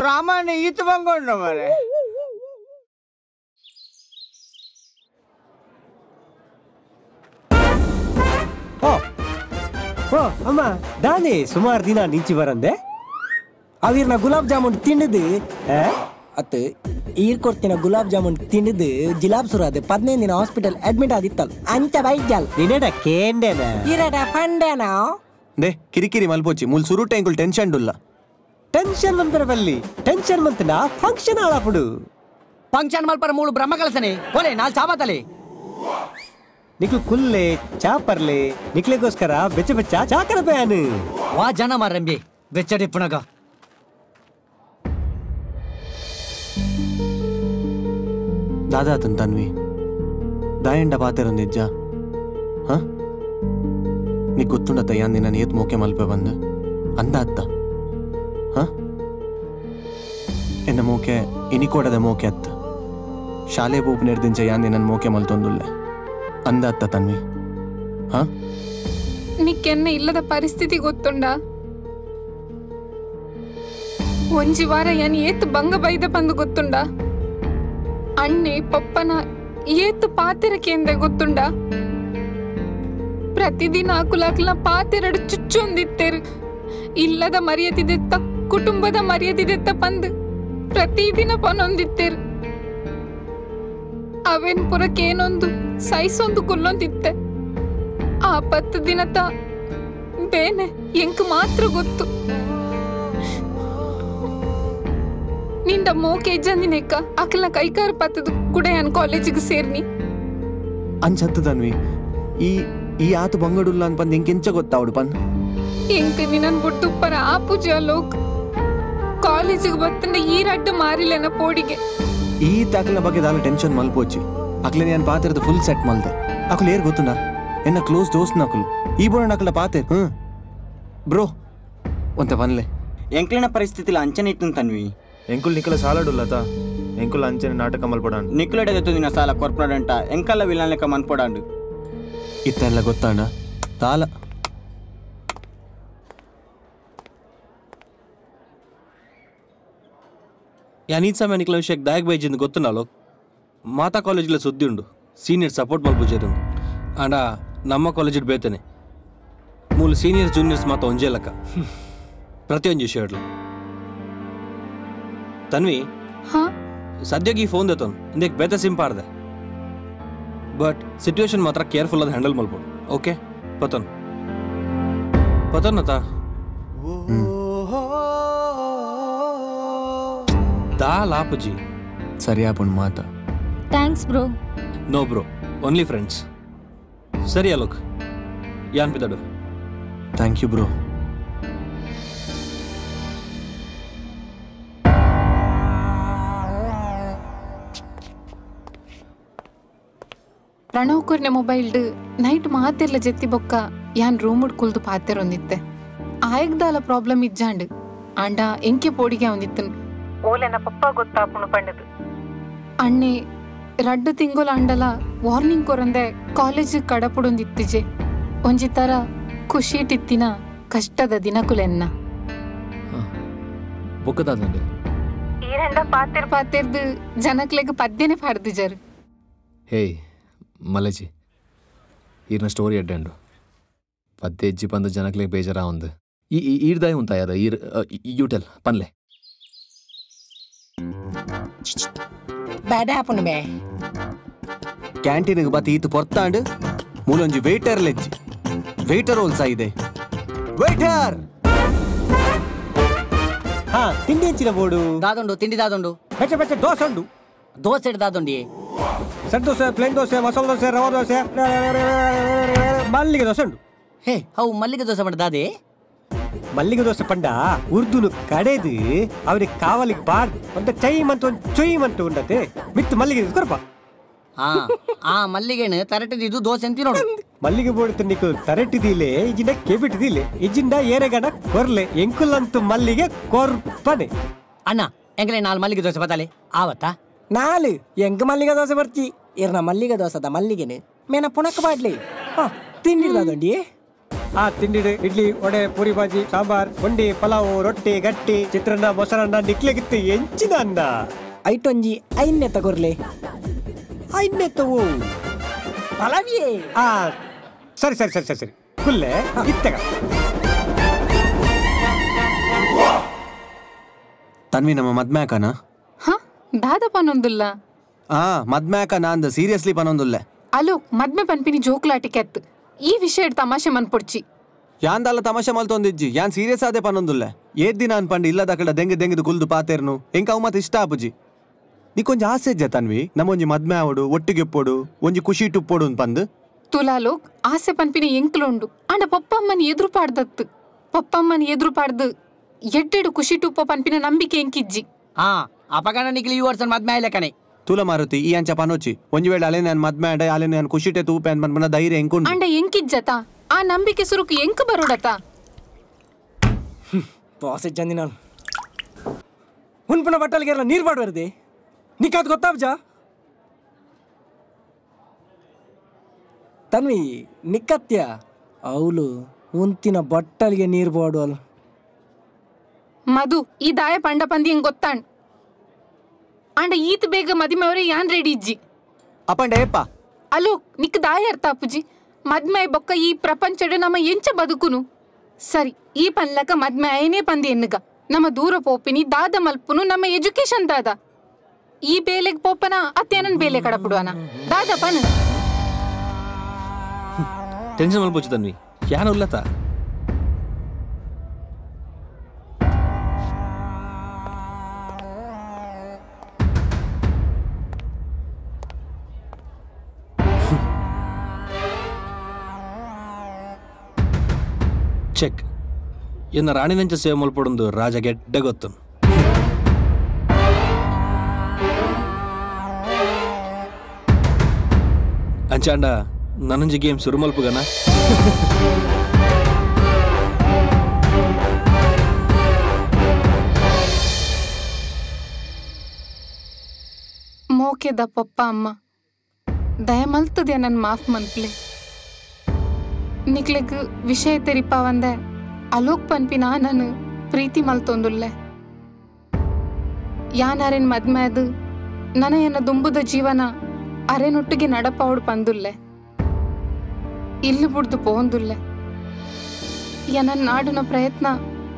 रामायण ईत बंगोंड मारे ಅಮ್ಮ ದಾನೆ ಸುಮಾರು ದಿನ ನಿಂಚಿ ಬರಂದೆ ಅವಿರ್ನ ಗುಲಾಬ್ ಜಾಮೂನ್ ತಿಂಡಿದ್ದು ಅತ್ತೆ ಈರ್ ಕೊಡ್ತಿನ ಗುಲಾಬ್ ಜಾಮೂನ್ ತಿಂಡಿದ್ದು ಜಿಲಾಬ್ ಸುರಾದೆ 15 ದಿನ ಹಾಸ್ಪಿಟಲ್ ಅಡ್ಮಿಟ್ ಆದಿತ್ತಲ್ ಅಂಚ ಬೈಜಲ್ ನಿನೆಡ ಕೇಂಡೆನ ಇರಡ ಪಂಡೆನ ದೇ ಕಿರಿಕಿರಿ ಮಲ್ಪೋಚಿ ಮುಲ್ ಸುರು ಟೈಂಕುಲ್ ಟೆನ್ಷನ್ ಡುಲ್ಲ ಟೆನ್ಷನ್ ಮಂಪರ ಬಲ್ಲಿ ಟೆನ್ಷನ್ ಮಂತನ ಫಂಕ್ಷನ್ ಆಳಾಪುಡು ಫಂಕ್ಷನ್ ಮಲ್ಪರ ಮೂಳು ಬ್ರಹ್ಮ ಕಲಸನೆ ಓಲೆ ನಾಲ್ ಚಾಬತಲೆ ನಿಕ್ಲು ಕುಲ್ಲೆ ಚಾಪರ್ಲೆ ನಿಕ್ಲೆಗೋಸ್ಕರ ಬೆಚ್ಚ ಬೆಚ್ಚ ಚಾಕರ ಬ್ಯಾನ್ ವಾ ಜನ ಮಾರಂಬಿ ಬೆಚ್ಚಡಿ ಪುಣಗ दादा तन्वी दायंड पाते निज हाँ नी गुर्तुंडत यान दिन एत मोके मल्पे बंद अंद अत्त हाँ एन्न मोके इनिकोडद मोके अत्त शाले पूप निर्दिंच यान दिन मोके मल्तोंदुल्ले अंद अत्त तन्वी हाँ నీకెన్న ఇల్లద పరిస్థితి ಗೊತ್ತುಂಡ ಒಂಜಿ ವಾರ ಯಾನ್ ಏತ್ ಬಂಗ ಬೈದ ಬಂದು ಗೊತ್ತುಂಡ ಅಣ್ಣೆ ಪಪ್ಪನ ಏತ್ ಪಾತೆರಕ್ಕೆ ಎಂದೆ ಗೊತ್ತುಂಡ ಪ್ರತಿದಿನ ಆಕುಲಾಕ್ಲ ಪಾತೆರಡು ಚುಚ್ಚೊಂದಿತ್ತೇರು ಇಲ್ಲದ ಮರ್ಯಾದಿದೆತ್ತ ಕುಟುಂಬದ ಮರ್ಯಾದಿದೆತ್ತ ಪಂದು ಪ್ರತಿದಿನ ಪನೊಂದಿತ್ತೇರು ಅವೇನ್ ಪುರಕ್ಕೇನೊಂದು ಸೈಸೊಂದು ಕುಲ್ಲೊಂದಿತ್ತೆ ಆ 10 ದಿನದ ಬೇನೆ ಎಂಕ್ ಮಾತ್ರ ಗೊತ್ತು ನಿಂಡ ಮೋಕೆ ಜಂದಿನೆಕ್ಕ ಅಕ್ಲ ಕೈಕಾರ ಪತ್ತದು ಕೂಡ ಯಾನ್ ಕಾಲೇಜಿಗೆ ಸೇರ್ನಿ ಅಂಚತ್ತು ತನ್ವಿ ಈ ಆತು ಬಂಗಡುಲ್ಲ ಅನ್ಪಂದ್ ಎಂಕೆಂಚ ಗೊತ್ತಾವಡು ಪನ್ ಎಂಕ್ ನಿನ್ನನ್ ಬಿಟ್ಟು ಪರ ಆ ಪೂಜೆ ಲೋಕ್ ಕಾಲೇಜಿಗೆ ಬತ್ತಂಡ ಈ ರಡ್ಡು ಮಾರಿಲೆನ ಪೋಡಿಗೆ ಈ ತಾಕಲ್ನ ಬಗ್ಗೆ ದಾಲ ಟೆನ್ಷನ್ ಮಲ್ಪೋಚಿ ಅಕ್ಲೆ ನಾನು ಪಾತ್ರದ ಫುಲ್ ಸೆಟ್ ಮಲ್ದೆ ಅಕ್ಲು ಏರ್ ಗೊತ್ತುಂಡ ಎನ್ನ ಕ್ಲೋಸ್ ದೋಸ್ತ್ ನಕಲು ಈ ಬೋಣ ಅಕ್ಲ ಪಾತೆ ಬ್ರೋ ಒಂತ ಪನ್ಲೆ ಎಂಕ್ಲಿನ ಪರಿಸ್ಥಿತಿಲ ಅಂಚನೆ ಇತ್ತು ತನ್ವಿ ಎಂಕುಲ್ ನಿಕಲ ಸಾಲಡುಲ್ಲತ ಎಂಕುಲ್ ಅಂಚನೆ ನಾಟಕ ಮಲ್ಪಡಾಂಡು ನಿಕ್ಲಡೆದತ್ತು ದಿನ ಸಾಲ ಕೊರ್ಪಡಂಟ ಎಂಕಲ್ಲ ವಿಲಾನ್ಲೆಕ್ಕ ಮನ್ಪಡಾಂಡು ಇತ್ತೆಲ್ಲ ಗೊತ್ತಾಂಡ ತಾಲ ಯಾನೀತ್ ಸಮಯ ನಿಕಲ ವಿಷಯಕ್ಕೆ ದಾಯಕ್ ಬೈಜಿಂದು ಗೊತ್ತುಂಡಾಲೋ ಮಾತಾ ಕಾಲೇಜ್ಲ ಸುದ್ದಿ ಉಂಡು ಸೀನಿಯರ್ ಸಪೋರ್ಟ್ ಮಲ್ಪುಜೇರು ಆಂಡ ನಮ್ಮ ಕಾಲೇಜಿಡ್ ಬೇತೇನೆ ಮೂಲು ಸೀನಿಯರ್ಸ್ ಜೂನಿಯರ್ಸ್ ಮಾತ ಒಂಜೇ ಲೆಕ್ಕ ಪ್ರತಿಯೊಂದು ವಿಷಯ ತನ್ವಿ ಸದ್ಯಕ್ಕೆ ಈ ಫೋನ್ ದತ್ತನು ಇಂದಕ್ಕೆ ಬೇತ ಸಿಂಪಾರ್ದೆ ಬಟ್ ಸಿಚುವೇಶನ್ ಮಾತ್ರ ಕೇರ್ಫುಲ್ ಅದು ಹ್ಯಾಂಡಲ್ ಮಲ್ಬೋದು ಓಕೆ ಪತನ್ ಅತ್ತ ಲಾಪುಜಿ ಸರಿಯಾಪುಣ್ ಮಾತ thanks bro no bro only friends ಸರಿ ಅಲೋಕ್ ಯಾನ್ ಪಿತಾಡು ಥ್ಯಾಂಕ್ ಯು ಬ್ರೋ ಪ್ರಣವ್ ಕುರ್ನೆ ಮೊಬೈಲ್ಡ್ ನೈಟ್ ಮಾತೆರ್ಲ ಜೆತ್ತಿ ಬೊಕ್ಕ ಯಾನ್ ರೂಮ್ ಕುಲ್ದು ಪಾತೆರೊಂದಿತ್ತೆ ಆಯಗ್ದಾಲ ಪ್ರಾಬ್ಲಮ್ ಇಜ್ಜಾಂಡ್ ಆಂಡ ಎಂಕೆ ಪೋಡಿಗೆ ಒಂದಿತ್ತನ್ ಓಲೆನ ಪಪ್ಪ ಗೊತ್ತಾಪುಣು ಪಂಡದು ಅಣ್ಣೆ ರಡ್ಡು ತಿಂಗೋಲ ಅಂಡಲ ವಾರ್ನಿಂಗ್ ಕೊರಂದೆ ಕಾಲೇಜ್ ಕಡಪುಡೊಂದಿತ್ತಿಜೆ ಒಂಜಿ ತರ ಖುಷಿ ಟಿತ್ತಿನ ಕಷ್ಟದ ದಿನಕುಲೆನ್ನ ಈರೆಂಡ ಪಾತೆರ್ದು ಜನಕ್ಲೆಗ್ ಪದ್ಯನೆ ಪಾಡ್ದು ಜರು ಹೇಯ್ ಮಲಜಿ ಈರ್ನ ಸ್ಟೋರಿ ಅಡ್ಡಂಡು ಪತ್ತೆ ಎಜ್ಜಿ ಪಂದ ಜನಕ್ಲೆ ಬೇಜಾರ ಒಂದು ಈರ್ದಾಯ ಉಂತ ಯಾರ ಯೂಟೆಲ್ ಪನ್ಲೆ ಕ್ಯಾಂಟೀನ್ಗೆ ಬತ್ತಿ ಈತು ಪೊರ್ತಾಂಡು ಮೂಲೊಂಜಿ ವೇಟರ್ ಲೆಜ್ಜಿ ವೇಟರ್ ಓಲ್ಸ ಇದೆ ವೇಟರ್ ತಿಂಡಿ ಹೆಚ್ಚಿನ ಬೋಡು ದಾದೊಂಡು ತಿಂಡಿ ದಾದೊಂಡು ಬೆಚ್ಚ ಬೆಚ್ಚ ದೋಸೆ ಉಂಡು ದೋಸೆ ದಾದೊಂಡಿ ಸೆಟ್ ದೋಸೆ ಪ್ಲೇನ್ ದೋಸೆ ಮಸಾಲ ದೋಸೆ ರವಾ ದೋಸೆ ಮಲ್ಲಿಗೆ ದೋಸೆ ಉಂಡು ಹೇ ಅವು ಮಲ್ಲಿಗೆ ದೋಸೆ ಮಾಡಿ ದಾದೆ ಮಲ್ಲಿಗೆ ದೋಸೆ ಪಂಡ ಉರ್ದುನು ಕಡೆದು ಅವ್ರಿಗೆ ಕಾವಲಿಗೆ ಬಾರ್ದು ಒಂದು ಚೈಮ್ ಅಂತ ಒಂದು ಚೊಯ್ಮ್ ಅಂತ ಉಂಡತೆ ಮಿತ್ತು ಮಲ್ಲಿಗೆ ಕೊರಪ ಆ ಮಲ್ಲಿಗೆನ ತರಟಿದ್ದು ದೋಸೆ ಅಂತ ನೋಡು ಮಲ್ಲಿಗೆ ಬೋಡು ನಿಕ್ಕು ತರಟಿದಿಲೆ ಇಜಿಂದ ಕೆಬಿಟ್ಟಿದಿಲೆ ಇಜಿಂದ ಏರೆಗಣ ಕೊರ್ಲೆ ಎಂಕುಲಂತು ಮಲ್ಲಿಗೆ ಕೊರ್ಪನೆ ಅಣ್ಣ ಎಂಕಲೆ 4 ಮಲ್ಲಿಗೆ ದೋಸೆ ಬತ್ತಾಲೆ ಆವತ್ತಾ 4 ಎಂಕ ಮಲ್ಲಿಗೆ ದೋಸೆ ಬರ್ತಿ ಇರ್ನ ಮಲ್ಲಿಗೆ ದೋಸೆದ ಮಲ್ಲಿಗೆನೆ ಮೇನ ಪುನಕ ಬಾಡ್ಲಿ ತಿಂಡಿದಾದೊಂಡಿ ತಿಂಡಿಡು ಇಡ್ಲಿ ವಡೆ ಪೂರಿ ಬಾಜಿ ಸಾಂಬಾರ್ ಒಂಡಿ ಪಲಾವು ರೊಟ್ಟಿ ಗಟ್ಟಿ ಚಿತ್ರಾನ್ನ ಮೊಸರನ್ನ ನಿಕ್ಲೆಗಿತ್ತು ಎಂಚಿನ ಅನ್ನ ಐಟೊಂಜಿ ಐನ್ನೆ ತಗೊರ್ಲೆ ಐನ್ನೆ ತಗೋ ಪಲಾವಿಯೇ ಸರಿ ಸರಿ ಸರಿ ಸರಿ ಸರಿ ಕುಲ್ಲೆ ಇತ್ತಗ ತನ್ವಿ ನಮ್ಮ ಮದ್ಮ್ಯಾಕನ ದಾದ ಪನೊಂದುಲ್ಲ ಮದ್ಮ್ಯಾಕ ನಾಂದ ಸೀರಿಯಸ್ಲಿ ಪನೊಂದುಲ್ಲೆ ಅಲೋ ಮದ್ಮೆ ಪನ್ಪಿನಿ ಜೋಕ್ಲಾಟಿಕೆ ಅತ್ತು ಈ ವಿಷಯ ತಮಾಷೆ ಮನ್ಪೊಡ್ಚಿ ಯಾಂದಲ್ಲ ತಮಾಷೆ ಮಲ್ತೊಂದಿಜ್ಜಿ ಯಾನ್ ಸೀರಿಯಸ್ ಆದೆ ಪನೊಂದುಲ್ಲೆ ಏದ್ ದಿನ ಅನ್ಪಂಡು ಇಲ್ಲದ ಕಡೆ ದೆಂಗಿದು ಗುಲ್ದು ಪಾತೇರ್ನು ಎಂಕ ಅವು ಮತ್ತೆ ಇಷ್ಟ ಆಪುಜಿ ನೀಕೊಂಜಿ ಆಸೆ ಇಜ್ಜ ತನ್ವಿ ನಮ್ಮೊಂಜಿ ಮದ್ಮೆ ಆವಡು ಒಟ್ಟಿಗೆ ಪೋಡು ಒಂಜಿ ಖುಷಿ ಟುಪ್ಪೋಡು ಅನ್ಪಂದು ತುಲಾಲೋಕ್ ಆಸೆ ಪನ್ಪಿನ ಎಂಕ್ಲುಂಡು ಅಂಡ ಪಪ್ಪಮ್ಮನ ಎದುರು ಪಾಡ್ದತ್ತು ಪಪ್ಪಮ್ಮನ ಎದುರು ಪಾಡ್ದು ಎಡ್ಡೆಡು ಖುಷಿ ಟುಪ್ಪ ಪನ್ಪಿನ ನಂಬಿಕೆ ಎಂಕಿಜ್ಜಿ ಅಪಗಣ ನಿಕ್ಲಿ ಈ ವರ್ಷ ಮದ್ಮೆ ಆಯ್ಲೆ ಕಣೆ ತುಲ ಮಾರುತಿ ಈ ಅಂಚ ಪನೋಚಿ ಒಂಜಿ ವೇಳೆ ಅಲೆ ನಾನು ಮದ್ಮೆ ಆಡೆ ಅಲೆ ನಾನು ಖುಷಿಟೆ ತೂಪೆ ಅನ್ಪನ್ಪನ ಧೈರ್ಯ ಎಂಕೊಂಡು ಅಂಡ ಎಂಕಿಜ್ಜತ ಆ ನಂಬಿಕೆ ಸುರುಕು ಎಂಕ ಬರೋಡತ ಬಾಸೆ ಜಂದಿ ನಾನು ಹುನ್ಪುನ ಬಟ್ಟಲಿಗೆಲ್ಲ ನೀರು ಬಾಡ್ಬಾರ್ದೆ ನಿಕ್ಕಾದ್ ಗೊತ್ತಾಬ್ಜ ತನ್ವಿ ನಿಕ್ಕತ್ಯ ಅವಳು ಉಂತಿನ ಬಟ್ಟಲಿಗೆ ನೀರು ಬಾಡುವಲ್ ಮಧು ಈ ದಾಯ ಪಂಡ ಪಂದಿ ಹೆಂಗ್ ಗೊತ್ತಾಂಡ್ ಅಂಡ ಈತ್ ಬೇಗ ಮದಿಮೆವರೇ ಯಾನ್ ರೆಡಿ ಇಜ್ಜಿ ಅಪ್ಪಂಡೇಪ್ಪ ಅಲೋ ನಿಕ್ ದಾಯ ಅರ್ಥ ಅಪ್ಪುಜಿ ಮದ್ಮೆ ಬೊಕ್ಕ ಈ ಪ್ರಪಂಚಡ್ ನಮ್ಮ ಎಂಚ ಬದುಕುನು ಸರಿ ಈ ಪನ್ಲಕ ಮದ್ಮೆ ಏನೇ ಪಂದಿ ಎನ್ನುಗ ನಮ್ಮ ದೂರ ಪೋಪಿನಿ ದಾದ ಮಲ್ಪುನು ನಮ್ಮ ಎಜುಕೇಶನ್ ದಾದ ಈ ಬೇಲೆಗ್ ಪೋಪನ ಅತ್ತೇನನ್ ಬೇಲೆ ಕಡಪುಡುವನ ದಾದ ಪನ್ ಟೆನ್ಷನ್ ಮಲ್ಪೋಚು ತನ್ವಿ ಯಾನ ಉಲ್ಲತ ಚೆಕ್ ಎನ್ನ ರಾಣಿನಂಚ ಸೇವೆ ಮಲ್ಪಡೊಂದು ರಾಜ ಗೆಡ್ಡೆ ಗೊತ್ತು ಅಂಚಾಂಡ ನನಂಜಿ ಗೇಮ್ ಶುರು ಮಲ್ಪುಗನ ಮೋಕೆದ ಪಪ್ಪ ಅಮ್ಮ ದಯ ಮಲ್ತದೆ ನನ್ ಮಾಫ್ ಮನ್ಪ್ಲೆ ನಿಕ್ಲೆಗ್ ವಿಷಯ ತೆರಿಪ ಒಂದೆ ಅಲೋಕ್ ಪನ್ಪಿನ ನಾನು ಪ್ರೀತಿ ಮಲ್ತೊಂದುಲ್ಲೆ ಯಾನಾರೇನ್ ಮದ್ಮೆ ಅದು ನನ ಎನ್ನ ದುಂಬುದ ಜೀವನ ಅರೆನೊಟ್ಟಿಗೆ ನಡಪವಡು ಪಂದುಲ್ಲೆ ಇಲ್ಲಿ ಬುಡ್ದು ಪೋಂದುಲ್ಲೆ ನನ್ನ ನಾಡುನ ಪ್ರಯತ್ನ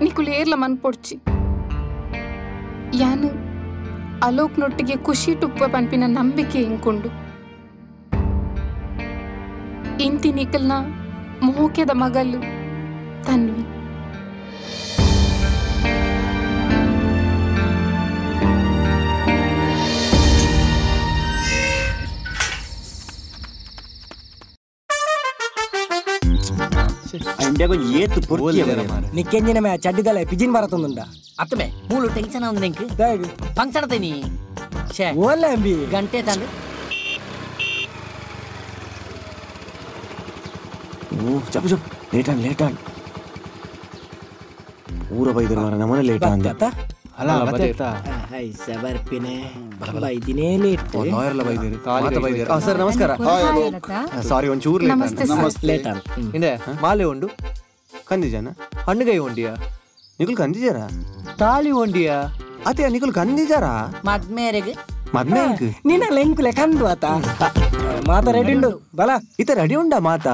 ನಿಕುಲು ಏರ್ಲ ಮನ್ಪೊಡ್ಚಿ ಯಾನು ಅಲೋಕ್ನೊಟ್ಟಿಗೆ ಖುಷಿ ಟುಪ್ಪ ಪನ್ಪಿನ ನಂಬಿಕೆ ಇಂಕೊಂಡು ಇಂತಿ ನಿಕಲ್ನ ಮೋಕೆದ ಮಗಲು ತನ್ವಿ ನಿಕ್ಕೆಂಜಿನ ಮ್ಯಾ ಚಡ್ಡಿದಲ್ಲ ಪಿಜಿನ್ ಬರತ್ತೊಂದುಂಡ ಅತ್ತಮೆ ಮೂಲು ಟೆನ್ಷನ್ ಒಂದು ನಿಂಕ್ ಫಂಕ್ಷನ್ ತೈನಿ ಛೇ ಓಲ್ಲ ಎಂಬಿ ಗಂಟೆ ತಂದು ಚಪ್ಪು ಚಪ್ಪು ಲೇಟ್ ಆನ್ ಊರ ಬೈದರು ಮಾರ ನಮ್ಮನೆ ಲೇಟ್ ಅಂದ ಅಲ್ಲ ಬತ್ತಾಯ್ತಾ ಬರ್ಪಿನೇ ಬೈದಿನೇ ಲೇಟ್ ಲಾಯರ್ಲ ಬೈದಿರು ಮಾತ ಬೈದಿರು ಸರ್ ನಮಸ್ಕಾರ ಸಾರಿ ಒಂಚೂರು ಲೇಟ್ ಹಿಂದೆ ಮಾಲೆ ಉಂಡು ಕಂದಿಜಾನ ಹಣ್ಣುಗೈ ಉಂಡಿಯಾ ನಿಗುಲ್ ಕಂದಿಜಾರ ತಾಳಿ ಉಂಡಿಯಾ ಅದೇ ನಿಗುಲ್ ಕಂದಿಜಾರ ಮದ್ಮೇರೆಗೆ ಮದ್ಮೇಂಕ್ ನೀನ ಲೆಂಕುಲೆ ಕಂದು ಆತ ಮಾತ ರೆಡಿ ಉಂಡು ಬಲ ಇತ ರೆಡಿ ಉಂಡ ಮಾತ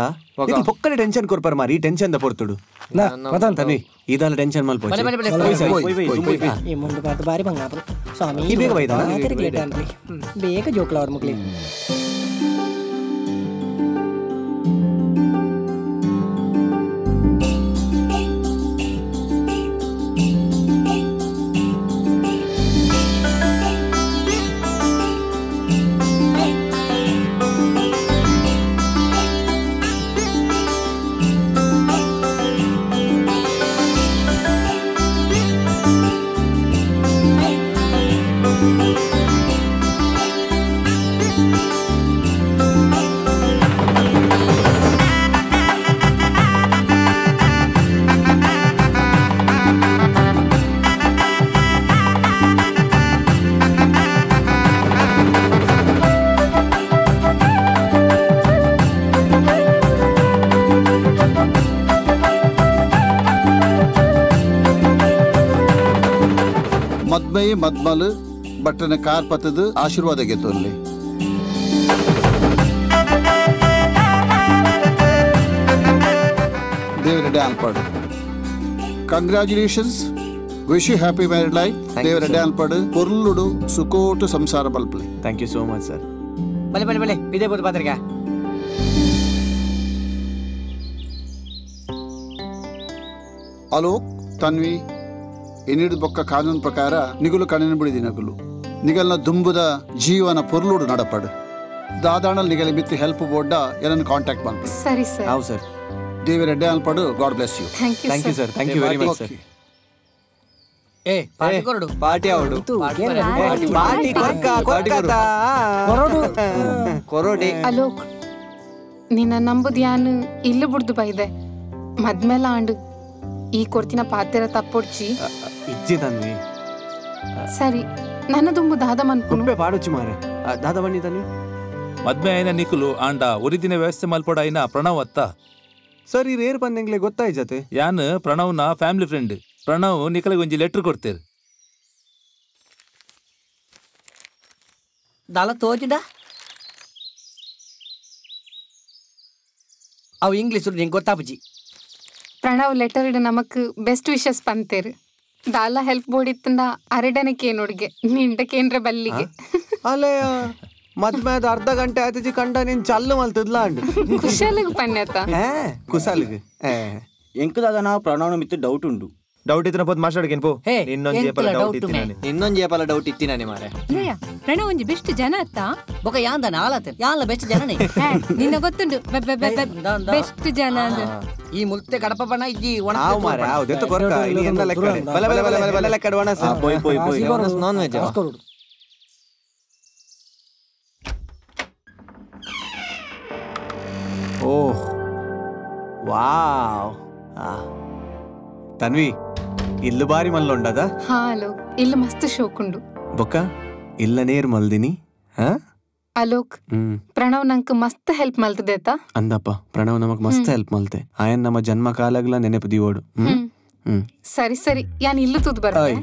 ಪೊಕ್ಕಡೆ ಟೆನ್ಷನ್ ಕೊರ್ಪರ್ ಮಾರಿ ಟೆನ್ಷನ್ ದ ಪೊರ್ತುಡು ಮತಂತನಿ ಇದಲ್ಲ ಟೆನ್ಷನ್ ಮಲ್ಪೋಚಿ ಈ ಮುಂಡು ಪಾತ ಬಾರಿ ಬಂಗಾಪರು ಸ್ವಾಮಿ ಈ ಬೇಗ ಬೈದ ಲೇಟ್ ಅನ್ರಿ ಬೇಗ ಜೋಕ್ಲ ಅವ್ರ ಮುಗ್ಲಿ ಮದ್ಮಯಿ ಮದ್ಮಲ್ ಬಟ್ಟನ ಕಾರ್ ಪತ್ತದ ಆಶೀರ್ವಾದ ಗೆತ್ತಲ್ಲಿ ದೇವರಡೆ ಆಲ್ಪಾಡು congratulations wish you happy married life ದೇವರಡೆ ಆಲ್ಪಾಡು ಪೊರ್ಲುಡು ಸುಕೋಟು ಸಂಸಾರ ಬಲ್ಪಲಿ thank you so much sir ಬಲೆ ಇದೇ ಬೋದು ಪಾತ್ರಿಕ ಅಲೋಕ್ ತನ್ವಿ ಎನ್ನಿಡು ಬೊಕ್ಕ ಕಾನೂನು ಪ್ರಕಾರ ನಿಗುಲು ಕಣ್ಣಿನ ಬಿಡಿದಿ ನಗುಲು ನಿಗಲ್ನ ದುಂಬುದ ಜೀವನ ಪೊರ್ಲುಡು ನಡಪಡು ದಾದಾಣಲ್ ನಿಗಲಿ ಮಿತ್ತು ಹೆಲ್ಪ್ ಬೋರ್ಡ ಏನನ್ನು ಕಾಂಟ್ಯಾಕ್ಟ್ ಮಾಡ್ಬೋದು ಸರಿ ಸರ್ ಹೌದು ಸರ್ ದೇವರೆಡ್ಡೆ ಅಲ್ಪಡು God bless you thank you sir thank you very much sir ಏ ಪಾರ್ಟಿ ಕೊರಡು ಪಾರ್ಟಿ ಆವಡು ಪಾರ್ಟಿ ಕೊರೋಡಿ ಅಲೋಕ್ ನಿನ್ನ ನಂಬುದು ಯಾನು ಇಲ್ಲಿ ಬುಡ್ದು ಬೈದೆ ಮದ್ಮೆಲ್ಲ ಆಂಡು ಈ ಕೊರ್ತಿನ ಪಾತೆರ ತಪ್ಪೊಡ್ಚಿ ಇಜ್ಜಿ ತನ್ವಿ ಸರಿ ನನ್ನ ದುಂಬು ದಾದ ಮನ್ಪುನು ಪಾಡೊಚ್ಚಿ ಮಾರೆ ದಾದ ಬನ್ನಿ ತನ್ವಿ ಮದ್ಮೆ ಐನ ನಿಕುಲು ಆಂಡ ಒರಿದಿನ ವ್ಯವಸ್ಥೆ ಮಲ್ಪಡ ಐನ ಪ್ರಣವ್ ಅತ್ತ ಸರ್ ಈ ರೇರ್ ಬಂದಂಗ್ಲೆ ಗೊತ್ತಾಯ್ ಜತೆ ಯಾನ್ ಪ್ರಣವ್ನ ಫ್ಯಾಮಿಲಿ ಫ್ರೆಂಡ್ ಪ್ರಣವ್ ನಿಖಲಿಗೆ ಒಂಜಿ ಲೆಟ್ರ್ ಕೊಡ್ತೇವೆ. ದಾಲ ತೋಜಿದ ಅವು ಇಂಗ್ಲೀಷ್ ನಿಂಗೆ ಗೊತ್ತಾಪಜಿ. ಪ್ರಣವ್ ಲೆಟರ್ ಇಡ ನಮಕ್ ಬೆಸ್ಟ್ ವಿಶಸ್ ಪಂತೇರು. ದಾಲ ಹೆಲ್ಪ್ ಬೋಡಿತ್ತಂದ ಅರಡನಕ್ಕೆ ನೋಡಿಗೆ ನಿಂಡಕೇಂದ್ರ ಬಲ್ಲಿಗೆ ಅಲ್ಲೇ ಮದ್ಮೇದ ಅರ್ಧ ಗಂಟೆ ಆಯ್ತು ಕಂಡ ನೀನ್ ಚಲ್ಲು ಮಲ್ತದ್ಲ ಅಂಡ್ ಕುಶಾಲಿಗೆ ಪನ್ಯತ ಕುಶಾಲಿಗೆ ಎಂಕದಾಗ ನಾವು ಪ್ರಣವನ ಮಿತ್ತು ಡೌಟ್ ಉಂಟು. ಡೌಟ್ ಇತ್ತಿನ ಪೋದ್ ಮಾತಾಡ್ಕೇನ್ ಪೋ. ಇನ್ನೊಂದು ಏಪಲ ಡೌಟ್ ಇತ್ತಿನಾನೆ ಮಾರೆ. ಪ್ರಣವ್ ಒಂಜಿ ಬೆಸ್ಟ್ ಜನ ಅತ್ತ ಬೊಕ ಯಾಂದನ ಆಲತೆ ಯಾನ್ಲ ಬೆಸ್ಟ್ ಜನನೇ ನಿನ್ನ ಗೊತ್ತುಂಡು ಬೆಸ್ಟ್ ಜನ ಅಂದ್ ಈ ಮುಲ್ತೆ ಕಡಪ ಬಣ್ಣ ಇಜ್ಜಿ ಒಣ ಆವ್ ಮಾರೆ ಆವ್ ದೆತ್ತು ಕೊರ್ಕ ಇನಿ ಎಂದ ಲೆಕ್ಕ ಬಲ ಬಲ ಬಲ ಬಲ ಲೆಕ್ಕ ವಣಸ ಪೋಯ್ ಪೋಯ್ ಪೋಯ್ ನಾನ್ ವೆಜ್ ಓಹ್ ವಾವ್ ತನ್ವಿ ಇಲ್ಲು ಬಾರಿ ಮಲ್ಲೊಂಡದ. ಹಾ ಅಲೋಕ್ ಇಲ್ಲ ಮಸ್ತ್ ಶೋಕುಂಡು ಬೊಕ್ಕ ಇಲ್ಲ ನೇರ್ ಮಲ್ದಿನಿ. ಹಾ ಅಲೋಕ್ ಪ್ರಣವ್ ನಂಗೆ ಮಸ್ತ್ ಹೆಲ್ಪ್ ಮಲ್ತದೇತ ಅಂದಪ್ಪ. ಪ್ರಣವ್ ನಮಗ್ ಮಸ್ತ್ ಹೆಲ್ಪ್ ಮಲ್ತೆ. ಆಯನ್ ನಮ್ಮ ಜನ್ಮ ಕಾಲಗ್ಲ ನೆನಪು ದಿವೋಡು. ಸರಿ ಸರಿ ಯಾನ್ ಇಲ್ಲು ತೂದ್ ಬರ್ತೆ.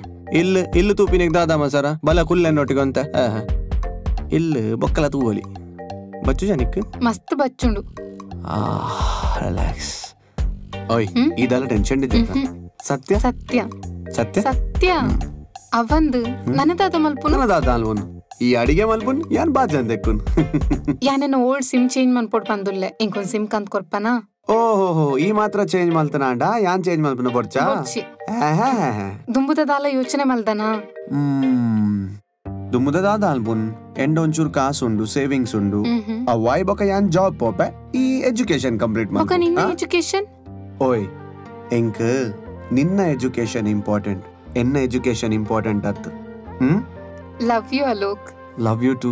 ಇಲ್ಲು ತೂಪಿನಿಗೆ ದಾದಾಮ ಸರ ಬಲ ಕುಲ್ಲೆನ್ನೊಟ್ಟಿಗೆ ಅಂತ ಇಲ್ಲು ಬೊಕ್ಕಲ ತೂವಲಿ ಬಚ್ಚು ಜನಿಕ್ ಮಸ್ತ್ ಬಚ್ಚುಂಡು. ರಿಲ್ಯಾಕ್ಸ್. ಓಯ್ ಇದೆಲ್ಲ ಟೆನ್ಷನ್ ಇದೆ. ಸತ್ಯ ಸತ್ಯ ಸತ್ಯ ಸತ್ಯ ಅವಂದು ನನದಾದ ಮಲ್ಪುನ್ ನನದಾದ ಅಲ್ವನ್ ಈ ಅಡಿಗೆ ಮಲ್ಪುನ್ ಯಾನ್ ಬಾಜನ್ ದೆಕ್ಕುನ್ ಯಾನೇನು ಓಲ್ಡ್ ಸಿಮ್ ಚೇಂಜ್ ಮನ್ಪೊಡ್ ಬಂದುಲ್ಲೆ ಇಂಕೊಂದ್ ಸಿಮ್ ಕಂತ್ ಕೊರ್ಪನ. ಓಹೋ ಈ ಮಾತ್ರ ಚೇಂಜ್ ಮಲ್ತನ ಅಂಡ ಯಾನ್ ಚೇಂಜ್ ಮಲ್ಪನ ಬೊಡ್ಚಾ ದುಂಬುದ ದಾಲ ಯೋಚನೆ ಮಲ್ದನ. ದುಮ್ಮುದ ದಾದ ಅಲ್ಪುನ್ ಎಂಡ್ ಒಂಚೂರು ಕಾಸು ಉಂಡು ಸೇವಿಂಗ್ಸ್ ಉಂಡು ಅವಾಯ್ ಬೊಕ ಯಾನ್ ಜಾಬ್ ಪೋಪೆ ಈ ಎಜುಕೇಶನ್ ಕಂಪ್ಲೀಟ್ ಬೊಕ ನಿನ್ನ ಎಜುಕೇಶನ್. ಓಯ್ ಎಂಕ್ ನಿನ್ನ ಎಜುಕೇಶನ್ ಇಂಪಾರ್ಟೆಂಟ್ ಎನ್ನ ಎಜುಕೇಶನ್ ಇಂಪಾರ್ಟೆಂಟ್ ಅತ್ತು. Love you Alok. Love you too.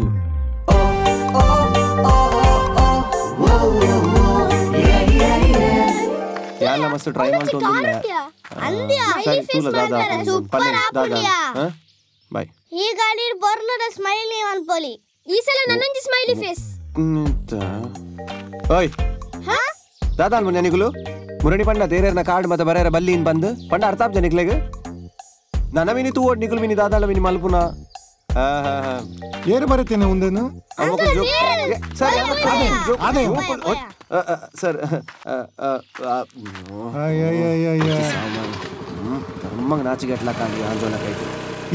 ಯಾಲ್ಲ ಮಸ್ತ್ ಟ್ರೈ ಮಾಡ್ತೋಂದಿಲ್ಲ. ಸರಿ ತೂಲ ದಾದಾ ಪಲ್ಲೆ ದಾದಾ ಬಾಯ್. ಈ ಗಾಡಿ ಬರ್ಲದ ಸ್ಮೈಲಿ ಅನ್ಪೋಲಿ ಈ ಸಲ ನನ್ನೊಂಜಿ ಸ್ಮೈಲಿ ಫೇಸ್. ಓಯ್ ದಾದಾ ಅನ್ಬ ನಿಗುಲು ಮುರಣಿ ಪಂಡ ದೇರೇರ್ನ ಕಾರ್ಡ್ ಮತ್ತೆ ಬರೇರ ಬಲ್ಲಿನ್ ಬಂದು ಪಂಡ ಅರ್ಥಾಪ್ ಜನಿಕ್ಲೆಗ್ ನನ್ನ ಮಿನಿ ತೂ ಓಡ್ ನಿಗುಲ್ ಮಿನಿ ದಾದಾಳ ಮಿನಿ ಮಲ್ಪುನ ಏರು ಬರುತ್ತೇನೆ ಒಂದೇನು ಸರ್ ಧರ್ಮಂಗ್ ನಾಚಿಗೆ ಎಟ್ಲ ಕಾಲಿ ಆಂಜೋಲಕೈತಿ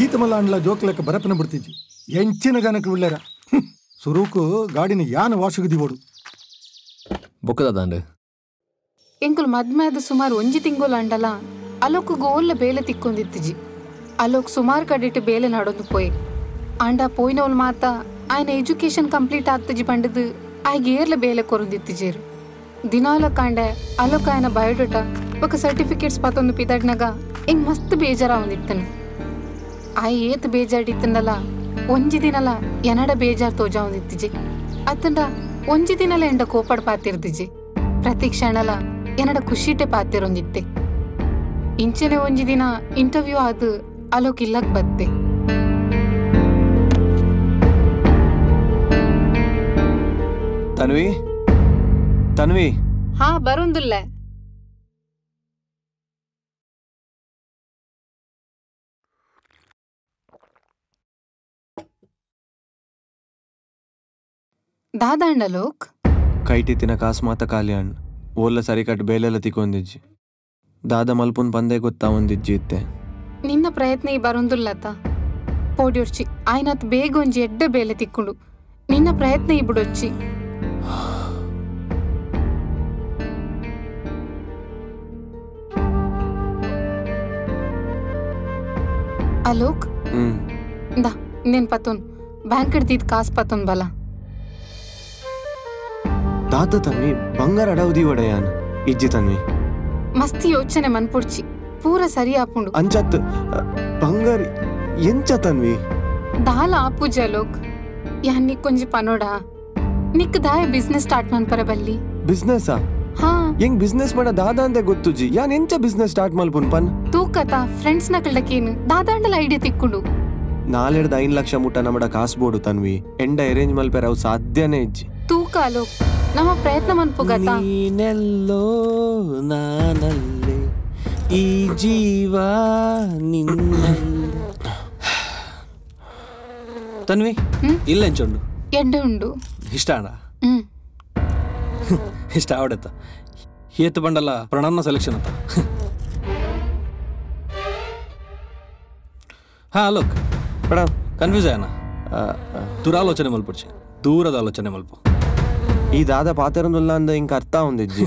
ಈತ ಮಲ್ಲ ಅಂಡ್ಲ ಜೋಕ್ಲೆಕ್ಕ ಬರಪನ ಬಿಡ್ತಿದ್ವಿ ಎಂಚಿನ ಜನಕ್ಕೆ ಉಳ್ಳೇರ ಸುರೂಕು ಗಾಡಿನ ಯಾನ ವಾಶಗದಿ ಓಡು ಬೊಕ್ಕದಾಂಡ್ ಎಂಕುಲು ಮದ್ಮೇದ ಸುಮಾರು ಒಂಜಿ ತಿಂಗೋಲ ಅಂಡಲ ಅಲೋಕ್ ಗೋಲ್ಲ ಬೇಲೆ ತಿಕ್ಕೊಂದಿತ್ತಿಜಿ. ಅಲೋಕ್ ಸುಮಾರು ಕಡಿಟ್ಟು ಬೇಲೆ ನಾಡೊಂದು ಪೋಯ್ ಅಂಡ ಪೋಯ್ನವಲ್ ಮಾತ ಆಯ್ನ ಎಜುಕೇಶನ್ ಕಂಪ್ಲೀಟ್ ಆಗ್ತಜಿ ಪಂಡದು ಆಯ್ಗೆ ಏರ್ಲ ಬೇಲೆ ಕೊರೊಂದಿತ್ತಿಜೇರು. ದಿನಾಲ ಕಾಂಡೆ ಅಲೋಕ್ ಆಯ್ನ ಬಯೋಡೇಟಾ ఒక ಸರ್ಟಿಫಿಕೇಟ್ಸ್ ಪತ್ತೊಂದು ಪಿದಾಡ್ನಾಗ ಎಂಗ್ ಮಸ್ತ್ ಬೇಜಾರ ಒಂದಿತ್ತನು. ಆಯ್ ಏತ್ ಬೇಜಾಡಿತ್ತಂದಲ್ಲ ಒಂಜಿ ದಿನಲ ಎನಡ ಬೇಜಾರ್ ತೋಜಾ ಒಂದಿತ್ತಿಜಿ. ಅತ್ತಂಡ ಒಂಜಿ ದಿನಲ ಎಂಡ ಕೋಪಡ್ ಪಾತಿರ್ದಿಜಿ. ಪ್ರತಿ ಕ್ಷಣಲ ಎನಡ ಖುಷಿಟೆ ಪಾತಿರೊಂದಿತ್ತೆ. ಇಂಚೆನೆ ಒಂಜಿ ದಿನ ಇಂಟರ್ವ್ಯೂ ಆದು ಅಲೋಕ್ ಇಲ್ಲಕ್ ಬತ್ತೆ. ತನ್ವಿ ತನ್ವಿ ಹಾ ಬರೊಂದುಲ್ಲೆ ದಾದಾಂಡ ಲೋಕ್ ಕೈಟಿತ್ತಿನ ಕಾಸು ಮಾತ ಖಾಲಿ ಅಣ್ಣ ಓಲ್ಲ ಸರಿ ಕಟ್ಟು ಬೇಲೆಲ್ಲ ತಿಕ್ಕೊಂದಿಜ್ಜಿ ದಾದ ಮಲ್ಪುನ್ ಪಂದೆ ಗೊತ್ತಾ ಒಂದಿಜ್ಜಿ ಇತ್ತೆ. ನಿನ್ನ ಪ್ರಯತ್ನ ಈ ಬರೊಂದುಲ್ಲತ ಪೋಡ್ಯೊಡ್ಚಿ ಆಯ್ನತ್ ಬೇಗ ಒಂಜಿ ಎಡ್ಡೆ ಬೇಲೆ ತಿಕ್ಕುಂಡು ನಿನ್ನ ಪ್ರಯತ್ನ ಈ ಬಿಡೊಚ್ಚಿ. ಅಲೋಕ್ ದಾ ಇನ್ನೇನ್ ಪತ್ತೊನ್ ಬ್ಯಾಂಕ್ ಹಿಡ್ದಿದ್ ಕಾಸು ಪತ್ತೊನ್ ಬಲ ದಾದ ತನ್ವಿ ಬಂಗಾರ ಅಡವದಿ ಒಡೆಯಾನ್ ಇಜ್ಜಿ ತನ್ವಿ ಮಸ್ತ್ ಯೋಚನೆ ಮನ್ಪುಡ್ಚಿ ಪೂರ ಸರಿ ಆಪುಂಡು ಅಂಚತ್ ಬಂಗಾರಿ ಎಂಚ ತನ್ವಿ ದಾಲ ಆಪುಜ ಲೋಕ್ ಯಾನ್ ನಿಕ್ಕೊಂಜಿ ಪನೋಡ ನಿಕ್ ದಾಯ ಬಿಸ್ನೆಸ್ ಸ್ಟಾರ್ಟ್ ಮನ್ಪರ ಬಲ್ಲಿ. ಬಿಸ್ನೆಸ್ ಹಾ ಹೆಂಗ್ ಬಿಸ್ನೆಸ್ ಮಾಡ ದಾದ ಅಂತ ಗೊತ್ತುಜಿ ಯಾನ್ ಎಂಚ ಬಿಸ್ನೆಸ್ ಸ್ಟಾರ್ಟ್ ಮಲ್ಪುನ್ ಪನ್ ತೂಕತ ಫ್ರೆಂಡ್ಸ್ ನ ಕಳ್ಳಕೇನು ದಾದಾಂಡಲ ಐಡಿಯಾ ತಿಕ್ಕೊಂಡು 4-5 ಲಕ್ಷ ಮುಟ್ಟ ನಮ್ಮಡ ಕಾಸು ಬೋಡು ತನ್ವಿ ಎಂಡ ಅರೇಂಜ್ ಮಲ್ಪೆರ ಅವು ಸಾಧ್ಯನೇ ಇಜ್ಜಿ ತೂಕ ಲೋಕ್ ನಮ್ಮ ಪ್ರಯತ್ನ ಮನ್ಪುಗತ ನೀನೆಲ್ಲೋ ನಾನಲ್ಲೇ ಈ ಜೀವ ನಿನ್ನ ತನ್ವಿ ಇಲ್ಲ ಎಂಚುಂಡು ಎಡ್ಡೆ ಉಂಡು ಇಷ್ಟ ಅಣ್ಣ ಇಷ್ಟ ಆವಡತ್ತ ಏತು ಬಂಡಲ್ಲ ಪ್ರಣವ್ನ ಸೆಲೆಕ್ಷನ್ ಅಂತ ಹಾ ಲೋಕ್ ಪ್ರಣವ್ ಕನ್ಫ್ಯೂಸ್ ಆಯ್ನ ದುರಾಲೋಚನೆ ಮಲ್ಪಡ್ಚಿ ದೂರದ ಆಲೋಚನೆ ಮಲ್ಪ ಈ ದಾದ ಪಾತೆರೊಂದುಲ್ಲ ಅಂದ ಇಂಕ ಅರ್ಥ ಒಂದಿಜ್ಜಿ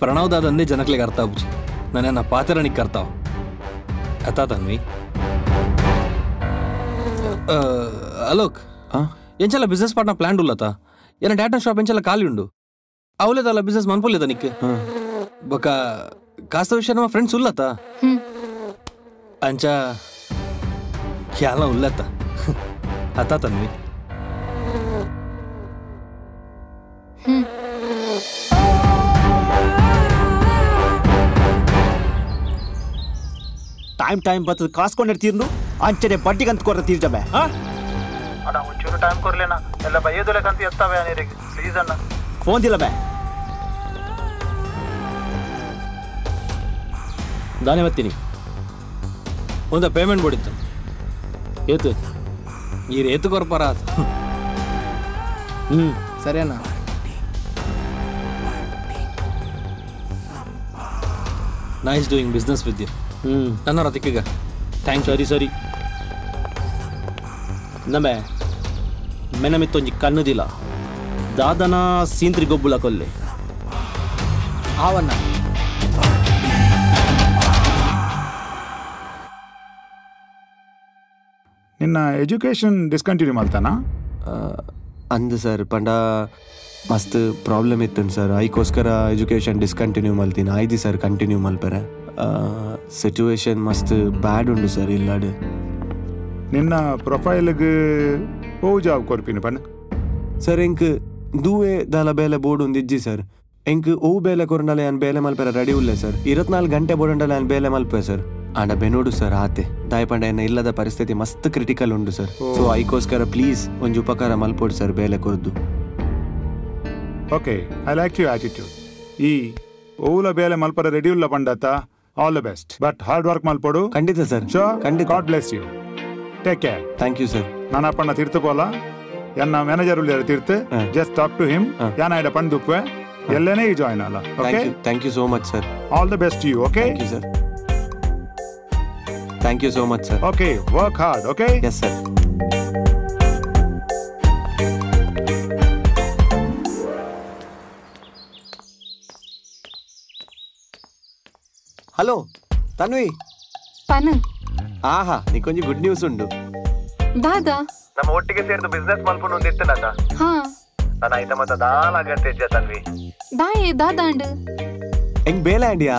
ಪ್ರಣವ್ ದಾದ ಅಂದೇ ಜನಕ್ಲಿಗೆ ಅರ್ಥ ಆಗುಚ್ಚಿ ನನ್ನ ಪಾತೆರಣಿಗೆ ಅರ್ಥ ಅತಾ ತನ್ವಿ ಅಲೋಕ್ ಎಂಚಲ್ಲ ಬಿಸ್ನೆಸ್ ಪಾರ್ಟ್ನರ್ ಪ್ಲಾನ್ ಉಲ್ಲತ ಏನ ಡಾಟಾ ಶಾಪ್ ಎಂಚಲ್ಲ ಖಾಲಿ ಉಂಡು ಅವಲೇದಲ್ಲ ಬಿಸ್ನೆಸ್ ಮನ್ಪೊಲ್ಲಿದ ನಿಕ್ಕೆ ಬೊಕ ಕಾಸ್ತ ವಿಷಯ ನಮ್ಮ ಫ್ರೆಂಡ್ಸ್ ಉಲ್ಲತ ಅಂಚ ಕ್ಯಾಲ ಉಲ್ಲತ ಅತಾ ತನ್ವಿ ಟೈಮ್ ಬರ್ತದ ಕಾಸ್ಕೊಂಡಿರ್ತೀರ್ನು ಅಂಚನೆ ಬಡ್ಡಿಗಂತ ಕೊರ ತೀರ್ಜಬೆ ಅಣ್ಣ ಒಂಚೂರು ಟೈಮ್ ಕೊರ್ಲೇನ ಎಲ್ಲ ಬೈಯೋದಲೆಕಂತ ಎತ್ತವೆ ನೀರಿಗೆ ಪ್ಲೀಸ್ ಅಣ್ಣ ಫೋನ್ ದಿಲ್ಲ ಬೇ ದಾನೆ ಬರ್ತೀನಿ ಒಂದ ಪೇಮೆಂಟ್ ಬೋಡಿತ್ತು ಏತು ಈ ರೇತು ಕೊರ್ಪರ ಸರಿ ಅಣ್ಣ nice doing business with you ನನ್ನ ತಿಕ್ಕಗ ಥ್ಯಾಂಕ್ಸ್ ಸರಿ ನಮೆ ಮೆನಮಿತ್ತೊಂಜಿ ಕಣ್ಣುದಿಲ್ಲ ದಾದನ ಸೀಂತ್ರಿ ಗೊಬ್ಬುಲ ಕೊಲ್ಲೆ ಆವಣ್ಣ ನಿನ್ನ ಎಜುಕೇಶನ್ ಡಿಸ್ಕಂಟಿನ್ಯೂ ಮಾಡ್ತಾನಾ ಅಂದು ಸರ್ ಪಂಡ ಮಸ್ತ್ ಪ್ರಾಬ್ಲಮ್ ಇತ್ತು ಸರ್ ಅದಕ್ಕೋಸ್ಕರ ಎಜುಕೇಶನ್ ಡಿಸ್ಕಂಟಿನ್ಯೂ ಮಲ್ತೀನಿ ಆಯ್ತು ಸರ್ ಕಂಟಿನ್ಯೂ ಮಲ್ಪರೆ ಸಿಚುವೇಶನ್ ಮಸ್ತ್ ಬ್ಯಾಡ್ ಉಂಡು ಸರ್ ಇಲ್ಲಾಡು ನಿನ್ನ ಪ್ರೊಫೈಲ್ಗೆ ಓ ಜಾಬ್ ಕೊರ್ಪಿನ ಪಣ್ಣ ಸರ್ ಎಂಕ್ ದೂವೆ ದಾಲ ಬೇಲೆ ಬೋರ್ಡ್ ಒಂದು ಇಜ್ಜಿ ಸರ್ ಎಂಕ್ ಓ ಬೇಲೆ ಕೊರಂಡಲೆ ನಾನು ಬೇಲೆ ಮಲ್ಪೆರ ರೆಡಿ ಉಲ್ಲೆ ಸರ್ 24 ಗಂಟೆ ಬೋರ್ಡಂಡಲೆ ನಾನು ಬೇಲೆ ಮಲ್ಪೆ ಸರ್ ಆಂಡ ಬೆನೋಡು ಸರ್ ಆತೆ ದಾಯಪಂಡ ಏನ ಇಲ್ಲದ ಪರಿಸ್ಥಿತಿ ಮಸ್ತ್ ಕ್ರಿಟಿಕಲ್ ಉಂಡು ಸರ್ ಸೊ ಅದಕ್ಕೋಸ್ಕರ ಪ್ಲೀಸ್ ಒಂಜಿ ಉಪಕಾರ ಮಲ್ಪೋಡು ಸರ್ ಬೇಲೆ ಕೊರ್ದು okay I like you attitude ಈ ಓಲ ಬೇಲೆ ಮಲ್ಪರ ರೆಡಿ ಉಲ್ಲ ಪಂಡತ all the best but hard work ಮಲ್ಪೋಡು ಖಂಡಿತ ಸರ್ ಖಂಡಿತ God bless you take care thank you sir ನಾನು ಅಪ್ಪಣ್ಣ ತೀರ್ತು ಪೋಲ ಎನ್ನ ಮ್ಯಾನೇಜರ್ ಉಳ್ಳಿಯರ ತೀರ್ತು ಜಸ್ಟ್ ಟಾಕ್ ಟು ಹಿಮ್ ಯಾನ ಐಡ ಪಂಡ್ ದುಪ್ಪೆ ಎಲ್ಲೇನೇ ಈ ಜಾಯ್ನ್ ಅಲ್ಲ okay thank you so much sir all the best you okay thank you sir thank you so much sir okay work hard okay yes sir hello Tanvi ಪನ ಆಹಾ ನೀಕೊಂಜಿ ಗುಡ್ ನ್ಯೂಸ್ ಉಂಡು ದಾದಾ ನಮ್ಮ ಒಟ್ಟಿಗೆ ಸೇರಿದು ಬಿಸ್ನೆಸ್ ಮಲ್ಪುಂಡು ಒಂದು ಇತ್ತನದ ಹಾ ನನ್ನ ಐತ ಮತ್ತ ದಾಲ ಗಂಟೆ ಇಜ್ಜ ತನ್ವಿ ದಾಯೆ ದಾದಾಂಡ್ ಹೆಂಗ್ ಬೇಲೆ ಆಂಡಿಯಾ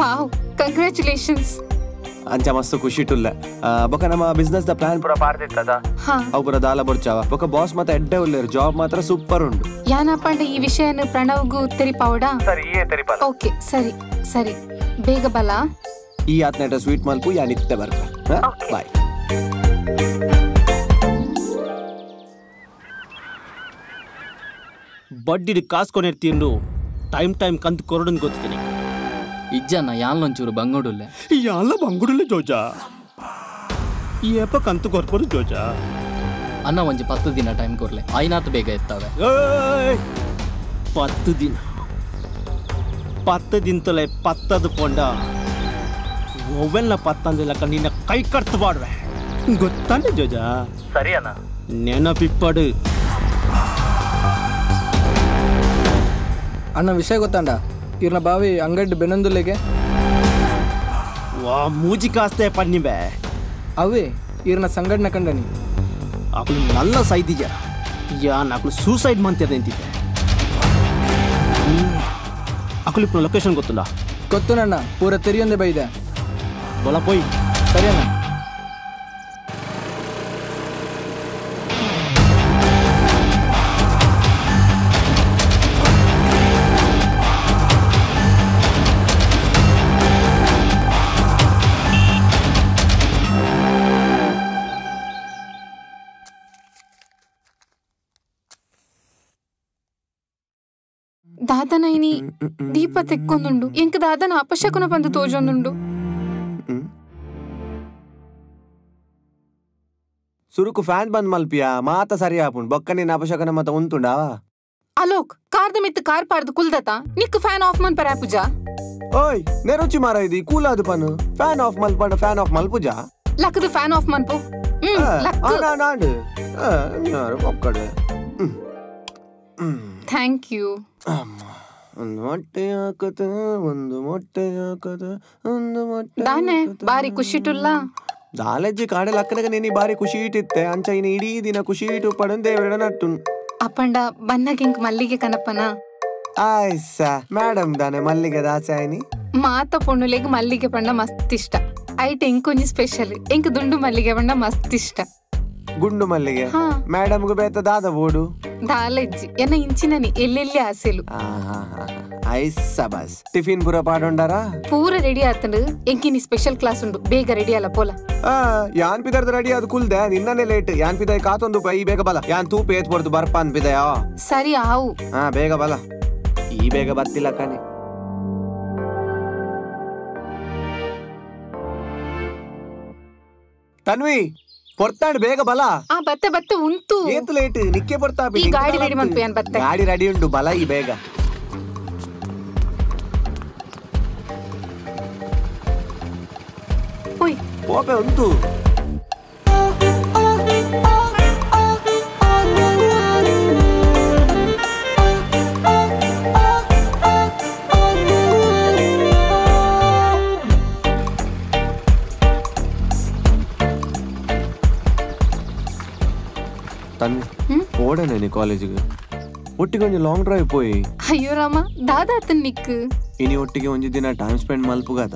ವಾವ್ ಕಂಗ್ರಾಚುಲೇಷನ್ಸ್ ಅಂಚ ಮಸ್ತ್ ಖುಷಿ ಟುಲ್ಲ ಬೊಕ ನಮ್ಮ ಬಿಸ್ನೆಸ್ ದ ಪ್ಲಾನ್ ಪೂರ ಪಾರ್ದಿತ್ತದ ಅವು ಪೂರ ದಾಲ ಬರ್ಚಾವ ಬೊಕ ಬಾಸ್ ಮತ್ತೆ ಎಡ್ಡೆ ಉಲ್ಲೇರು ಜಾಬ್ ಮಾತ್ರ ಸೂಪರ್ ಉಂಡು ಯಾನಪ್ಪಂಡ ಈ ವಿಷಯನ ಪ್ರಣವ್ಗೂ ತೆರಿಪಾವಡಾ ಸರಿ ಏ ತೆರಿಪಾಲ ಓಕೆ ಸರಿ ಸರಿ ಬೇಗ ಬಲ ಈ ಆತ್ನೆಟ ಸ್ವೀಟ್ ಮಲ್ಪು ಯಾನಿತ್ತೆ ಬರ್ಕ ಬಾಯ್ ಬಡ್ಡಿ ಕಾಸ್ಕೊಂಡಿರ್ತೀನು ಟೈಮ್ ಕಂತು ಕೊರಡನ್ ಗೊತ್ತಿದ್ದೀನಿ ಇಜ್ಜನ ಯಾಲ್ಲೊಂಚೂರು ಬಂಗೋಡುಲ್ಲೆ ಯಾಲ್ಲ ಬಂಗುಡುಲ್ಲೆ ಜೋಜಾ ಏಪ ಕಂತು ಕೊರ್ಪರು ಜೋಜಾ ಅನ್ನ ಒಂಜಿ 10 ದಿನ ಟೈಮ್ ಕೊರ್ಲೆ ಐನಾತ್ ಬೇಗ ಎತ್ತವೆ 10 ದಿನ 10 ದಿನತಲೆ 10 ಪೊಂಡ ಓವೆಲ್ನ 10 ನಿನ್ನ ಕೈ ಕಟ್ತು ಬಾಡ್ವೆ ಗೊತ್ತಾನೆ ಜೋಜಾ ಸರಿ ಅಣ್ಣ ನೆನಪಿಪ್ಪಡು ಅಣ್ಣ ವಿಷಯ ಗೊತ್ತಾಂಡ ಇವ್ರನ್ನ ಬಾವಿ ಅಂಗಡಿ ಬೆನ್ನೊಂದುಲೆಗೆ ವಾ ಮೂಜಿ ಕಾಸ್ತೆ ಪನ್ನಿಬೆ ಅವೇ ಇವ್ರನ್ನ ಸಂಘಟನೆ ಕಂಡನಿ ಅಕಲು ನಲ್ಲ ಸೈದಿಜ ಯಾನ್ ಅಕಲು ಸೂಸೈಡ್ ಮಂತಿದೆ ಅಂತಿದ್ದೆ ಅಕಲು ఇప్పుడు ಲೊಕೇಶನ್ ಗೊತ್ತಲ್ಲ ಗೊತ್ತು ನನ್ನ ಪೂರ ತೆರಿಯೊಂದೆ ಬೈದೆ ಬೊಲ ಪೋಯ್ ಸರಿ ಅಣ್ಣ ದಾದನ ಇನಿ ದೀಪ ತೆಕ್ಕೊಂದುಂಡು ಎಂಕ್ ದಾದನ ಅಪಶಕುನ ಬಂದು ತೋಜೊಂದುಂಡು. ಸುರುಕು ಫ್ಯಾನ್ ಬಂದ್ ಮಲ್ಪಿಯ ಮಾತ ಸರಿ ಆಪುಂಡು ಬೊಕ್ಕ ನಿನ್ನ ಅಪಶಕನ ಮತ ಉಂತುಂಡಾ. ಅಲೋಕ್ ಕಾರ್ದ ಮಿತ್ತು ಕಾರ್ ಪಾರ್ದು ಕುಲ್ದತ ನಿಕ್ ಫ್ಯಾನ್ ಆಫ್ ಮನ್ ಪರ ಪೂಜಾ. ಓಯ್ ನೆರುಚಿ ಮಾರ ಇದು ಕೂಲಾದು ಪನು ಫ್ಯಾನ್ ಆಫ್ ಮಲ್ಪಂಡ ಫ್ಯಾನ್ ಆಫ್ ಮಲ್ಪುಜಾ. ಲಕ್ಕದು ಫ್ಯಾನ್ ಆಫ್ ಮನ್ಪು. ನಾಡು ಒಕ್ಕಡೆ. Thank you. ಒಂದು ಮೊಟ್ಟೆ ಹಾಕದ ಒಂದು ಮೊಟ್ಟೆ ಹಾಕದ ಒಂದು ಮೊಟ್ಟೆ ದಾನೆ ಬಾರಿ ಖುಷಿಟುಲ್ಲ. ದಾಲೆಜ್ಜಿ ಕಾಡೆ ಲಕ್ಕನಗ ನೀನಿ ಬಾರಿ ಖುಷಿ ಇಟ್ಟಿತ್ತೆ ಅಂಚ ಇನ್ನು ಇಡೀ ದಿನ ಖುಷಿ ಇಟ್ಟು ಪಡನ್ ದೇವರ ನಟ್ಟು ಅಪ್ಪಂಡ ಬನ್ನಗಿಂಕ್ ಮಲ್ಲಿಗೆ ಕನಪನ ಆಯ್ಸ ಮೇಡಮ್ ದಾನೆ ಮಲ್ಲಿಗೆ ದಾಸೆ ಆಯ್ನಿ ಮಾತ ಪೊಣ್ಣುಲೆಗ್ ಮಲ್ಲಿಗೆ ಪಂಡ ಮಸ್ತ್ ಇಷ್ಟ. ಐಟ್ ಎಂಕೊಂಜಿ ಸ್ಪೆಷಲ್ ಎಂಕ್ ದುಂಡು ಮಲ್ಲಿಗೆ ಪಂಡ ಮಸ್ತ್ ಇಷ್ಟ. ಗುಂಡು ಮಲ್ಲಿಗೆ ಮೇಡಮ್ಗೂ ಬೇತ ದಾದ ಬೋಡು ದಾಲೆಜ್ಜಿ ಎನ್ನ ಇಂಚಿನನಿ ಎಲ್ಲೆಲ್ಲಿ ಆಸೆಲು. ಐಸ ಬಸ್ ಟಿಫಿನ್ ಪೂರ ಪಾಡೊಂಡಾರ ಪೂರ ರೆಡಿ ಆತಂಡು ಎಂಕಿನಿ ಸ್ಪೆಷಲ್ ಕ್ಲಾಸ್ ಉಂಡು ಬೇಗ ರೆಡಿ ಅಲ್ಲ ಪೋಲ. ಯಾನ್ ಪಿದರ್ದ ರೆಡಿ ಅದು ಕುಲ್ದೆ ನಿನ್ನನೆ ಲೇಟ್ ಯಾನ್ ಪಿದಾಯ್ ಕಾತೊಂದು ಈ ಬೇಗ ಬಲ ಯಾನ್ ತೂಪ ಏತ್ ಬರ್ದು ಬರ್ಪ ಅನ್ಪಿದಯ. ಸರಿ ಆವು ಬೇಗ ಬಲ ಈ ಬೇಗ ಬತ್ತಿಲ್ಲ ಕಾನೆ. ತನ್ವಿ ಪೊರ್ತಾಂಡ್ ಬೇಗ ಬಲ. ಬತ್ತೆ ಬತ್ತೆ ಉಂಟು ಏತ್ ಲೇಟ್ ನಿಕ್ಕೆ ಬರ್ತಾ ಈ ಗಾಡಿ ರೆಡಿ ಮನ್ಪು ಬತ್ತೆ ಗಾಡಿ ರೆಡಿ ಉಂಟು ಬಲ ಈ ಬೇಗ. ಪೋಪೆ ಉಂಟು ತನ್ವಿ ಓಡನೆ ಕಾಲೇಜಿಗೆ ಒಟ್ಟಿಗೆ ಒಂದು ಲಾಂಗ್ ಡ್ರೈವ್ ಪೋಯಿ. ಅಯ್ಯೋ ರಾಮ ದಾದಾತ ನಿಕ್ ಇನಿ ಒಟ್ಟಿಗೆ ಒಂಜಿ ದಿನ ಟೈಮ್ ಸ್ಪೆಂಡ್ ಮಲ್ಪುಗಾತ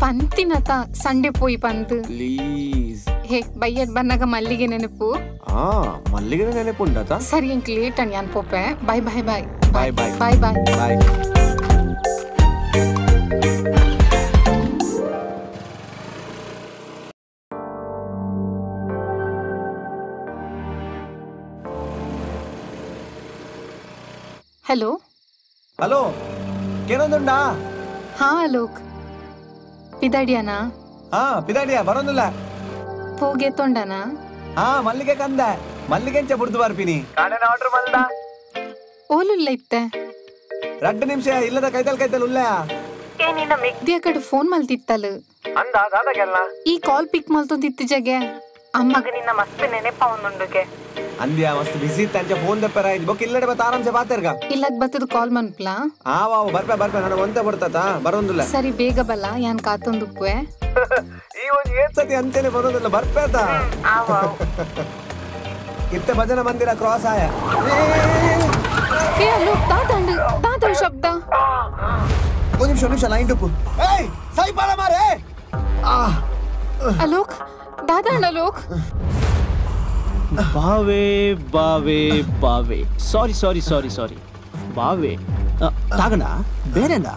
ಪಂತಿನತ ಸಂಡೆ ಪೋಯಿ ಪಂತ್ ಪ್ಲೀಸ್. ಹೇ ಬಯ್ಯಡ್ ಬನ್ನಾಗ ಮಲ್ಲಿಗೆ ನೆನಪು. ಮಲ್ಲಿಗೆ ನೆನಪು ಉಂಟತ. ಸರಿ ಎಂಕ್ ಲೇಟ್ ಅನ್ ಯಾನ್ ಪೋಪೆ. Bye bye bye bye bye bye bye bye. Hello hello ಕೇನೊಂದುಂಡಾ? ಅಲೋಕ್ ಪಿದಾಡಿಯಾನಾ? ಪಿದಾಡಿಯಾ ಬರೋದಿಲ್ಲ ಪೋಗೆ ತೊಂಡನಾ? ಮಲ್ಲಿಗೆ ಕಂದ ಮಲ್ಲಿಗೆಂಚ ಬುಡ್ದು ಬರ್ಪಿನಿ ಕಾಣನ ಆರ್ಡರ್ ಮಲ್ದ ಓಲುಲ್ಲ ಇತ್ತೆ 2 ನಿಮಿಷ ಇಲ್ಲದ ಕೈತಲ್ ಉಲ್ಲ ಏನಿನ ಮೆಗ್ದಿಯ ಕಡೆ ಫೋನ್ ಮಲ್ತಿತ್ತಲು ಅಂದ ದಾದಗೆಲ್ಲ ಈ ಕಾಲ್ ಪಿಕ್ ಮಲ್ತೊಂದಿತ್ತು ಜಗೆ ಅಮ್ಮಗ ನಿನ್ನ ಮಸ್ತ್ ನೆನೆಪ ಒಂದುಂಡುಗೆ ಅಂದ್ಯಾ ಮಸ್ತ್ ಬಿಸಿ ಇತ್ತಂಚ ಫೋನ್ ದಪ್ಪರ ಇದು ಬೊಕ್ಕ ಇಲ್ಲಡೆ ಬತ್ತ ಆರಾಮ್ಸೆ ಬಾತೆರ್ಗ ಇಲ್ಲಕ್ ಬತ್ತದು ಕಾಲ್ ಮನ್ಪ್ಲಾ. ಬರ್ಪೆ ನನಗೆ ಒಂತೆ ಬರ್ತತ ಬರೋದಿಲ್ಲ. ಸರಿ ಬೇಗ ಬಲ್ಲ ಯಾನ್ ಕಾತೊಂದುಪ್ಪೆ ಈ ಒಂದು 7 ಸತಿ ಅಂಚೆನೆ ಬರೋದಿಲ್ಲ ಬರ್ಪೇತ ಇತ್ತೆ ಭಜನ ಮಂದಿರ ಕ್ರಾಸ್ ಆಯ. ದಾದ ಶಬ್ದ ಒಂದು ನಿಮಿಷ ಲೈನ್ ಟುಪ್ಪು ಸೈ ಬಾಳ ಮಾರೆ. ಅಲೋಕ್ ದಾದಾ ಅಲೋಕ್ ಬಾವೆ ಬಾವೆ ಬಾವೆ ಸಾರಿ ಸಾರಿ ಸಾರಿ ಸಾರಿ ಬಾವೆ ತಾಗಣ ಬೇರೆಂದ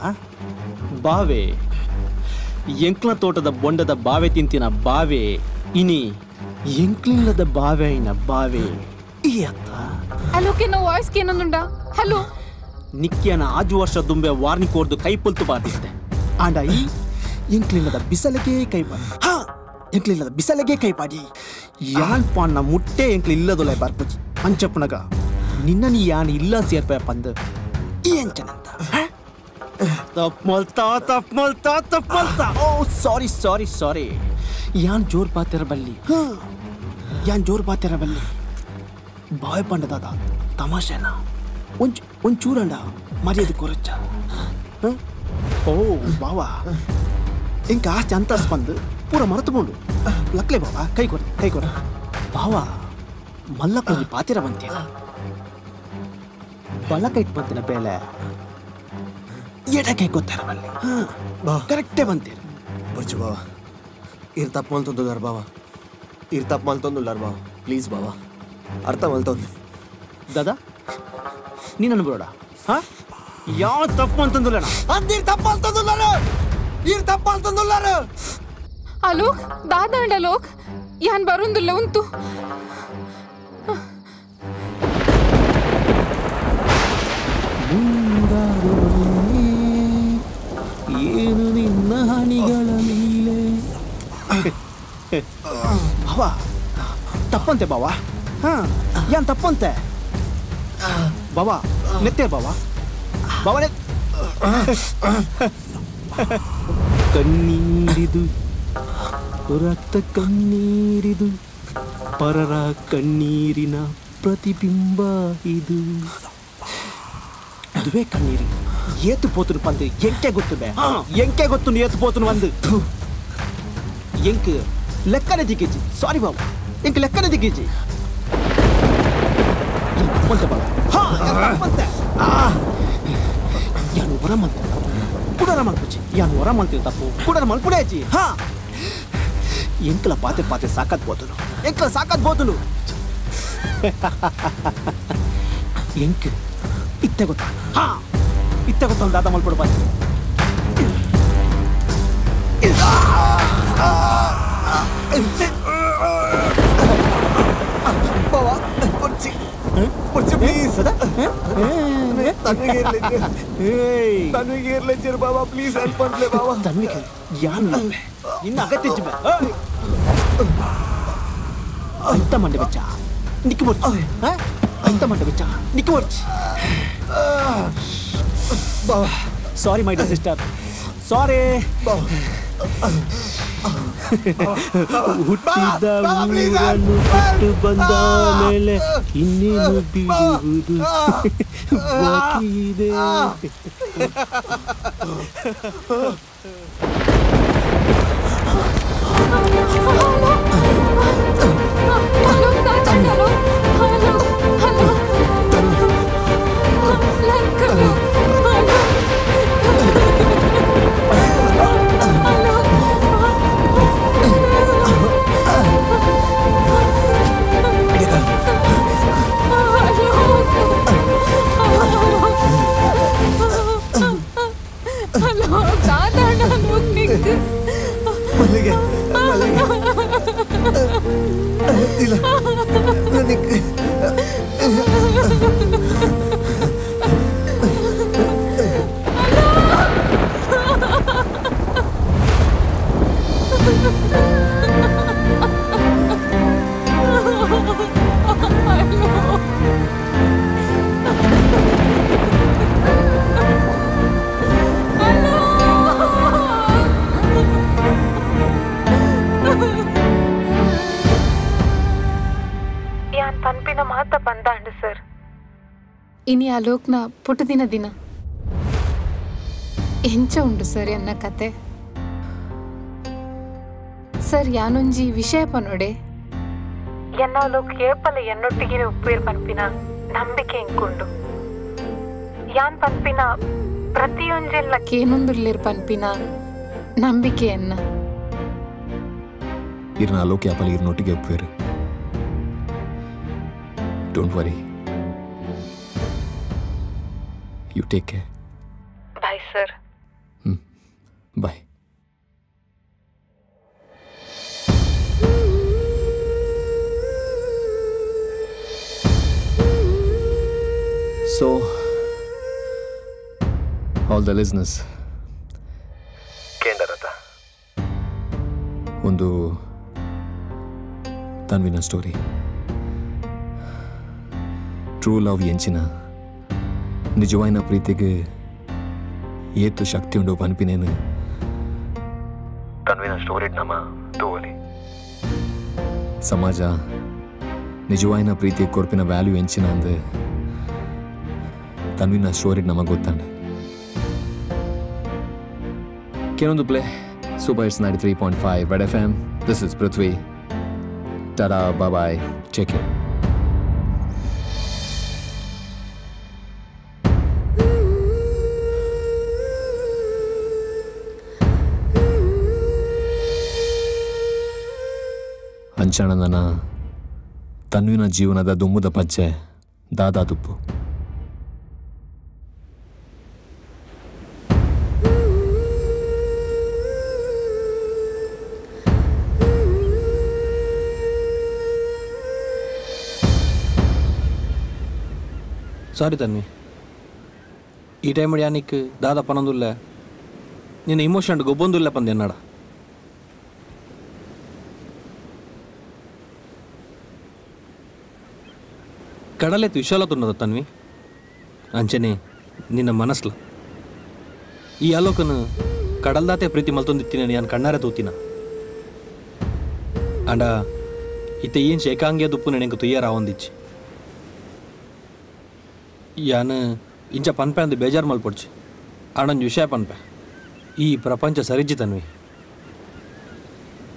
ಬಾವೆ ಎಂಕ್ಲ ತೋಟದ ಬೊಂಡದ ಬಾವೆ ತಿಂತಿನ ಬಾವೆ ಇನಿ ಎಂಕ್ಲಿಲ್ಲದ ಬಾವೆ ಐನ ಬಾವೆ ಈ ಅತ್ತ ಅಲೋಕಿನ ವಾಯ್ಸ್ ಕೇನೊಂದುಂಡ. ಹಲೋ ನಿಕ್ಕಿಯನ ಆಜು ವರ್ಷ ದುಂಬೆ ವಾರ್ನಿಂಗ್ ಕೊಡ್ದು ಕೈ ಪುಲ್ತು ಬಾರ್ದಿಸ್ತೆ ಆಂಡ ಈ ಎಂಕ್ಲಿಲ್ಲದ ಬಿಸಲಿಗೆ ಕೈ ಎಂಕ್ಲಿಲ್ಲದ ಬಿಸಲಿಗೆ ಕೈ ಪಾಡಿ ಯಾನ್ ಪಾಣ್ಣ ಮುಟ್ಟೆ ಎಂಕ್ಲಿ ಇಲ್ಲದೊಲೆ ಬರ್ಪುಜಿ ಅಂಚಪ್ಪನಗ ನಿನ್ನ ನೀ ಯಾನ್ ಇಲ್ಲ ಸೇರ್ಪ ಪಂದು ಈ ಅಂಚನಂತ ತಪ್ಪಲ್ತಾ ಓ ಸಾರಿ ಸಾರಿ ಸಾರಿ ಯಾನ್ ಜೋರ್ ಪಾತಿರ ಬಲ್ಲಿ ಬಾಯ್ ಪಂಡದಾದ ತಮಾಷೆನ ಒಂಚೂರಂಡ ಮರ್ಯಾದೆ ಕೊರಚ್ಚ. ಓ ಬಾವಾ ಇಂಕ ಆಸ್ತಿ ಅಂತ ಬಂದು ಪೂರ ಮರೆತುಕೊಂಡು ಲಕ್ಲೆ ಬಾವಾ ಕೈ ಕೊರ ಬಾವಾ ಮಲ್ಲಕ್ಕೊಂದು ಪಾತಿರ ಬಂತೀನ ಬಲಕ ಇಟ್ಟು ಬಂತಿನ ಬೇಲೆ ಎಡಕೈ ಗೊತ್ತಾರ ಬಲ್ಲಿ ಕರೆಕ್ಟೇ ಬಂತೀರ ಬರ್ಚು ಬಾವ ಇರ್ ತಪ್ಪು ಮಲ್ತೊಂದುಲ್ಲಾರ ಬಾವ ಪ್ಲೀಸ್ ಬಾವ ಅರ್ಥ ಮಲ್ತೊಂದು ದಾದಾ ನೀನು ಬಿಡೋಡ ಯಾವ ತಪ್ಪು ಅಂತಂದಿಲ್ಲ ಅಂದಿರ್ ತಪ್ಪು ಅಂತಂದುಲ್ಲಾರ ಅಲೋಕ್ ದಾದಾ ಅಲೋಕ್ ಯಾನ್ ಬರೋದಿಲ್ಲ ಉಂಟು. ಮುಂಗಾರು ಬಾವಾ ತಪ್ಪಂತೆ ಬಾವಾ ಯಾನ್ ತಪ್ಪಂತೆ ಬಾವಾ ನೆತ್ತೇ ಬಾವಾ ಬಾವಾ ಕಣ್ಣೀರಿದು ರಕ್ತ ಕಣ್ಣೀರಿದು ಪರರ ಕಣ್ಣೀರಿನ ಪ್ರತಿಬಿಂಬ ಇದು ಅದುವೇ ಕಣ್ಣೀರಿ ಏತು ಪೋತನು ಪಂದು ಎಂಕೆ ಗೊತ್ತು ಬೇ ಎಂಕೆ ಗೊತ್ತು ಏತು ಪೋತನು ಒಂದು ಎಂಕ್ ಲೆಕ್ಕನೆ ದಿಗ್ಗಿಜಿ ಸಾರಿ ಬಾಬು ಎಂಕ್ ಲೆಕ್ಕನೆ ದಿಗ್ಗಿಜಿ ಮಂತೆ ಬಾಬು ಮಂತೆ ಯಾನು ಹೊರ ಮಂತೆ ಕುಡರ ಮಲ್ಪುಜಿ ಯಾನು ಹೊರ ಮಲ್ತೀನಿ ತಪ್ಪು ಕುಡರ ಮಲ್ಪುಡೇಜಿ ಹಾ ಎಂಕಲ ಪಾತೆ ಪಾತೆ ಸಾಕತ್ ಬೋತನು ಎಂಕಲ ಸಾಕತ್ ಬೋತನು ಎಂಕ್ ಇತ್ತೆ ಗೊತ್ತ ಹಾ ಇತ್ತೆ ಗೊತ್ತ ಒಂದು ದಾದ ಮಲ್ಪಡು ಬಾಜಿ ಬಾವಾ ಕೊಡ್ಸಿ ಕೊಡ್ಸಿ ಪ್ಲೀಸ್ ತನ್ವಿಗೆ ಇರ್ಲಿದ್ದೀರ ಬಾಬಾ ಪ್ಲೀಸ್ ಹೆಲ್ಪ್ ಮಾಡ್ಲೆ ಬಾಬಾ ತನ್ವಿಗೆ ಯಾನು ಇನ್ನು ಅಗತ್ಯ ಅಂತ ಮಂಡೆ ಬೆಚ್ಚ ನಿಕ್ಕಿ ಬರ್ಚು ಅಂತ ಮಂಡೆ ಬೆಚ್ಚ ನಿಕ್ಕಿ ಬರ್ಚು ಬಾವಾ ಸಾರಿ ಮೈ ಡಿಯರ್ ಸಿಸ್ಟರ್ ಸಾರಿ ಹುಟ್ಟಿದ ಊರನ್ನು ಬಿಟ್ಟು ಬಂದ ಮೇಲೆ ಇನ್ನೇನು ಬಿಡುವುದು ಬಾಕಿ ಇದೆ ಇನಿ ಅಲೋಕ್ನ ಪುಟ್ಟದಿನ ದಿನ ಎಂಚ ಉಂಡು ಸರ್ ಎನ್ನ ಕತೆ ಸರ್ ಯಾನೊಂಜಿ ವಿಷಯ ಪನೊಡೆ ಎನ್ನ ಅಲೋಕ್ ಏಪಲ ಎನ್ನೊಟ್ಟಿಗೆ ಉಪ್ಪೇರ್ ಪನ್ಪಿನ ನಂಬಿಕೆ ಎಂಕುಂಡು ಯಾನ್ ಪನ್ಪಿನ ಪ್ರತಿಯೊಂಜೆಲ್ಲ ಕೇನೊಂದುಲ್ಲೇರ್ ಪನ್ಪಿನ ನಂಬಿಕೆ ಎನ್ನ ಇರ್ನ ಅಲೋಕ್ ಯಾಪಲ ಇರ್ನೊಟ್ಟಿಗೆ ಉಪ್ಪೇರು don't worry You take care. Bye, sir. Bye. So, all the listeners. ಕೇಂದ್ರದ ಒಂದು ತನ್ವಿನ ಸ್ಟೋರಿ ಟ್ರೂ ಲವ್ ಎಂಚಿನ ನಿಜವಾಯಿನ ಪ್ರೀತಿಗೆ ಏತು ಶಕ್ತಿ ಉಂಡು ಪನ್ಪಿನೇನು ತನ್ವಿನ ಸ್ಟೋರಿ ನಮ್ಮ ತೋಲಿ ಸಮಾಜ ನಿಜವಾಯಿನ ಪ್ರೀತಿ ಕೊರ್ಪಿನ ವ್ಯಾಲ್ಯೂ ಎಂಚಿನ ಅಂದು ತನ್ವಿನ ಸ್ಟೋರಿ ನಮಗೆ ಗೊತ್ತಾಂಡ ಕೆಲವೊಂದು play super hits 93.5 Red FM. This is Prithvi. Ta-da, bye-bye. Take care. ಅಂಚಣನ ತನ್ವಿನ ಜೀವನದ ದುಮ್ಮುದ ಪಚ್ಚೆ ದಾದಾ ತುಪ್ಪು. ಸಾರಿ ತನ್ವಿ, ಈ ಟೈಮ್ ಯಾನಿಕ್ ದಾದಾ ಪನೊಂದುಲ್ಲ ನಿನ್ನ ಇಮೋಷನ್ ಗೊಬ್ಬೊಂದುಲ್ಲ ಪಂದೆ ಎನ್ನಡ. ಕಡಲೆತ್ತು ವಿಶಾಲತುನ್ನದ ತನ್ವಿ ಅಂಚನೆ ನಿನ್ನ ಮನಸ್ಲ ಈ ಆಲೋಕನು ಕಡಲ್ದಾತೆ ಪ್ರೀತಿ ಮಲ್ತೊಂದಿತ್ತಿನ ನಾನು ಕಣ್ಣಾರೆ ತೂತಿನ ಅಂಡ ಇತ್ತೆ ಏನು ಶೇಕಾಂಗಿಯ ದುಪ್ಪು ನನಗೆ ತುಯ್ಯಾರ ಆವಂದಿಚ್ಚಿ ಯಾನು ಇಂಚ ಪನ್ಪೆ ಅಂದು ಬೇಜಾರು ಮಲ್ಪೊಡ್ಚಿ ಆಡೊಂದು ವಿಷಯ ಪನ್ಪೆ ಈ ಪ್ರಪಂಚ ಸರಿಜ್ಜಿ ತನ್ವಿ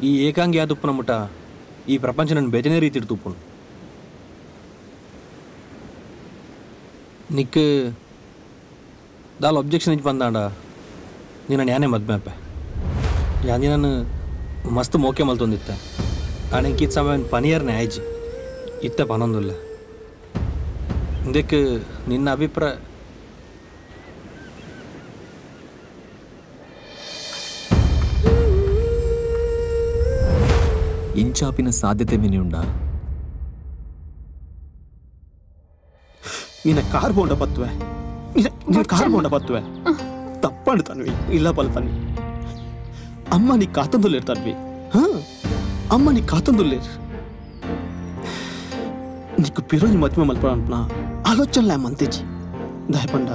ಈ ಏಕಾಂಗಿ ಆದುಪ್ಪನ ಮುಟ ಈ ಪ್ರಪಂಚ ನನ್ನ ಬೇಜನೆ ರೀತಿ ತುಪ್ಪುನು ನಿಕ್ ದಾಲ್ ಒಬ್ಜೆಕ್ಷನ್ ಇಜ್ಜಿ ಬಂದಾಂಡ ನೀನು ಯಾನೇ ಮದ್ಮೆಪ್ಪೆ ಯಾನಿ ನಾನು ಮಸ್ತ್ ಮೋಕೆ ಮಲ್ತೊಂದಿತ್ತೆ ಆನೆಂಕಿತ್ ಸಮಯ ಪನಿಯರ್ನೇ ಆಯ್ಜಿ ಇತ್ತೆ ಪನೊಂದಿಲ್ಲ ಇದಕ್ಕೆ ನಿನ್ನ ಅಭಿಪ್ರಾಯ ಇಂಚಾಪಿನ ಸಾಧ್ಯತೆ ಮಿನಿಯುಂಡ ನಿನ್ನ ಕಾರ್ ಬೋಂಡ ಬತ್ತುವೆ ನಿನ್ನ ಕಾರ್ ಬೋಂಡ ಬತ್ತುವೆ ತಪ್ಪಂಡು ತನ್ವಿ ಇಲ್ಲ ಬಲ್ ತನ್ವಿ ಅಮ್ಮ ನೀ ಕಾತಂದುಲ್ಲೇರ್ ತನ್ವಿ ಅಮ್ಮ ನೀ ಕಾತಂದುಲ್ಲೇರ್ నీకు పిరోజు మధ్య మల్పడా ఆలోచనలే మంతేజీ దయపండ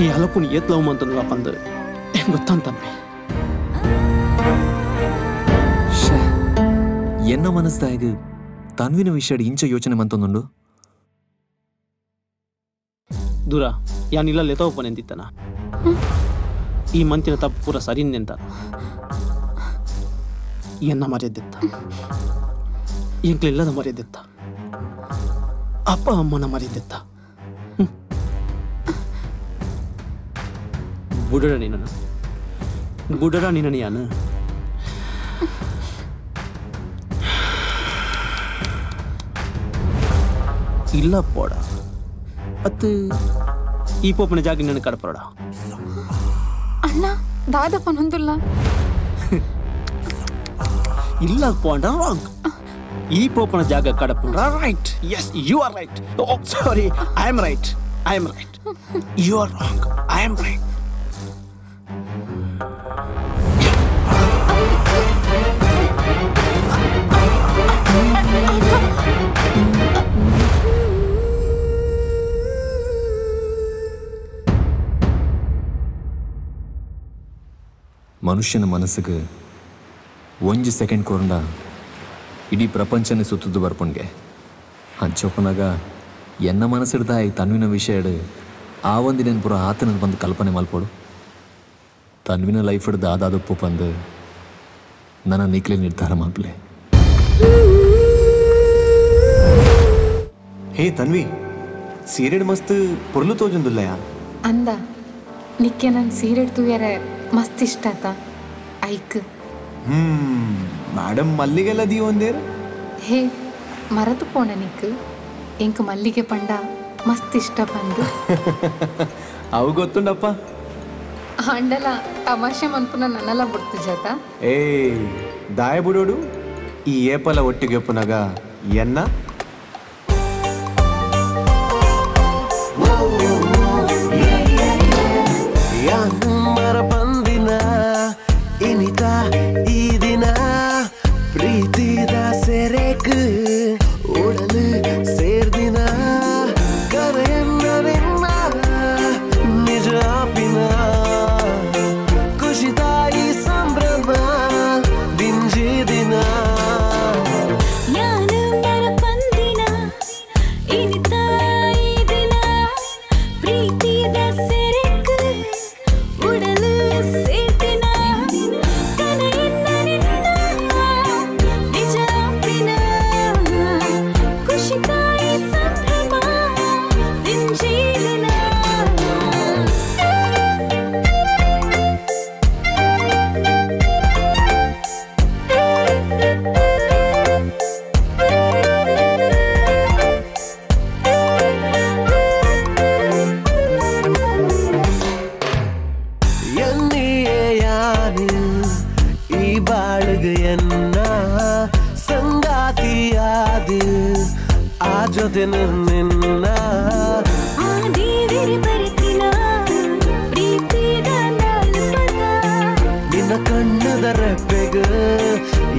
ఈ ఆలోకుని ఏత్లవ మంతున్నా పంద ಗೊತ್ತಂತಮ್ಮೆ ಎನ್ನ ಮನಸ್ಸಾಗ ತನ್ವಿನ ವಿಷಯ ಇಂಚ ಯೋಚನೆ ಮಂತೊಂದುಂಡು ದೂರ ಯಾನಿಲ್ಲ ಲೆತವಪ್ಪನೆ ಅಂತಿತ್ತನ ಈ ಮಂತಿನ ತಪ್ಪು ಪೂರ ಸರಿನ್ನೆ ಅಂತ ಎನ್ನ ಮರ್ಯಾದೆತ್ತ ಎಂಕ್ಲಿಲ್ಲದ ಮರ್ಯಾದೆತ್ತ ಅಪ್ಪ ಅಮ್ಮನ ಮರ್ಯಾದೆತ್ತ ಬುಡಡ ನೀನನು ಯಾನು ಇಲ್ಲ ಪೋಡ ಅತ್ತು ಈ ಪೋಪನ ಜಾಗ ನನ್ನ ಕಡಪಡ ಅಣ್ಣ ದಾದಪ್ಪ ನಂದುಲ್ಲ ಇಲ್ಲ ಪೋಂಡ ರಾಂಗ್ ಈ ಪೋಪನ ಜಾಗ ಕಡಪಡ right yes you are right oh sorry I am right you are wrong I am right ಮನುಷ್ಯನ ಮನಸ್ಸಿಗೆ 1 ಸೆಕೆಂಡ್ ಕೊರಂಡ ಇಡೀ ಪ್ರಪಂಚನೇ ಸುತ್ತುದು ಬರ್ಪಣ್ಗೆ ಹಂಚೊಪ್ಪನಾಗ ಎನ್ನ ಮನಸ್ಸಿಡ್ದ ಈ ತನ್ವಿನ ವಿಷಯ ಆ ಒಂದಿನ ಪುರ ಆತನ ಬಂದು ಕಲ್ಪನೆ ಮಲ್ಪೋಡು ತನ್ವಿನ ಲೈಫ್ ಹಿಡ್ದು ಆದಾದಪ್ಪು ಬಂದು ನನ್ನ ನೀಕ್ಲೆ ನಿರ್ಧಾರ ಮಲ್ಪಲೆ ಹೇ ತನ್ವಿ ಸೀರೆಡ್ ಮಸ್ತ್ ಪೊರ್ಲು ತೋಜೊಂದುಲ್ಲಯ ಅಂದ ನಿಕ್ಕೆ ನನ್ನ ಸೀರೆ ತೂಯರೆ ಮಸ್ತ್ ಇಷ್ಟ ಆತ ಐಕ್ ಮೇಡಮ್ ಮಲ್ಲಿಗೆಲ್ಲ ದೀ ಒಂದೇರು ಹೇ ಮರತು ಪೋಣ ನಿಕ್ ಎಂಕ್ ಮಲ್ಲಿಗೆ ಪಂಡ ಮಸ್ತ್ ಇಷ್ಟ ಬಂದು ಅವು ಗೊತ್ತುಂಡಪ್ಪ ಅಂಡಲ ತಮಾಷೆ ಮನ್ಪುನ ನನ್ನೆಲ್ಲ ಬಿಡ್ತು ಜಾತ ಏ ದಾಯ ಬಿಡೋಡು ಈ ಏಪಲ ಒಟ್ಟಿಗೆ ಒಪ್ಪನಾಗ ಎನ್ನ ಬಂದಿನ ಇನಿತ ಈ ದಿನ ಪ್ರೀತಿದ ಸೆರೆಕ್ ಉಡಲು ಸೇರ್ದಿನ ಕರೆಯನ್ನ ನಿಜ ಪಿನ ಖುಷಿ ತಾಯಿ ಸಂಭ್ರಮ ದಿಂಜಿ ದಿನ ನಿನ್ನ ಕಣ್ಣದ ರೆಪ್ಪೆಗ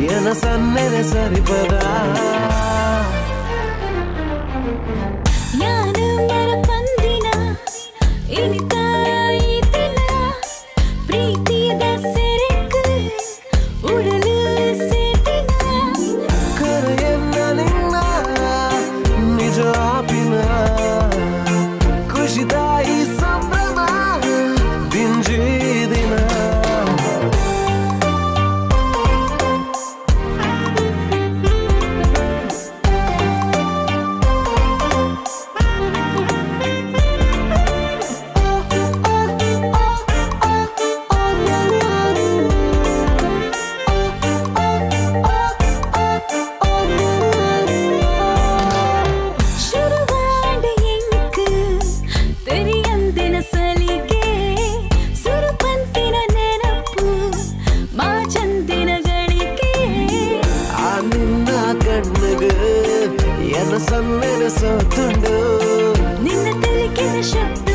ಏನ ಸನ್ನೆರೆ ಸರಿಪದ ನನ್ನ ಸನ್ನೆಲೆ ಸೋತುಂಡು ನಿನ್ನ ತಲಿಕಿನ ಶಬ್ದ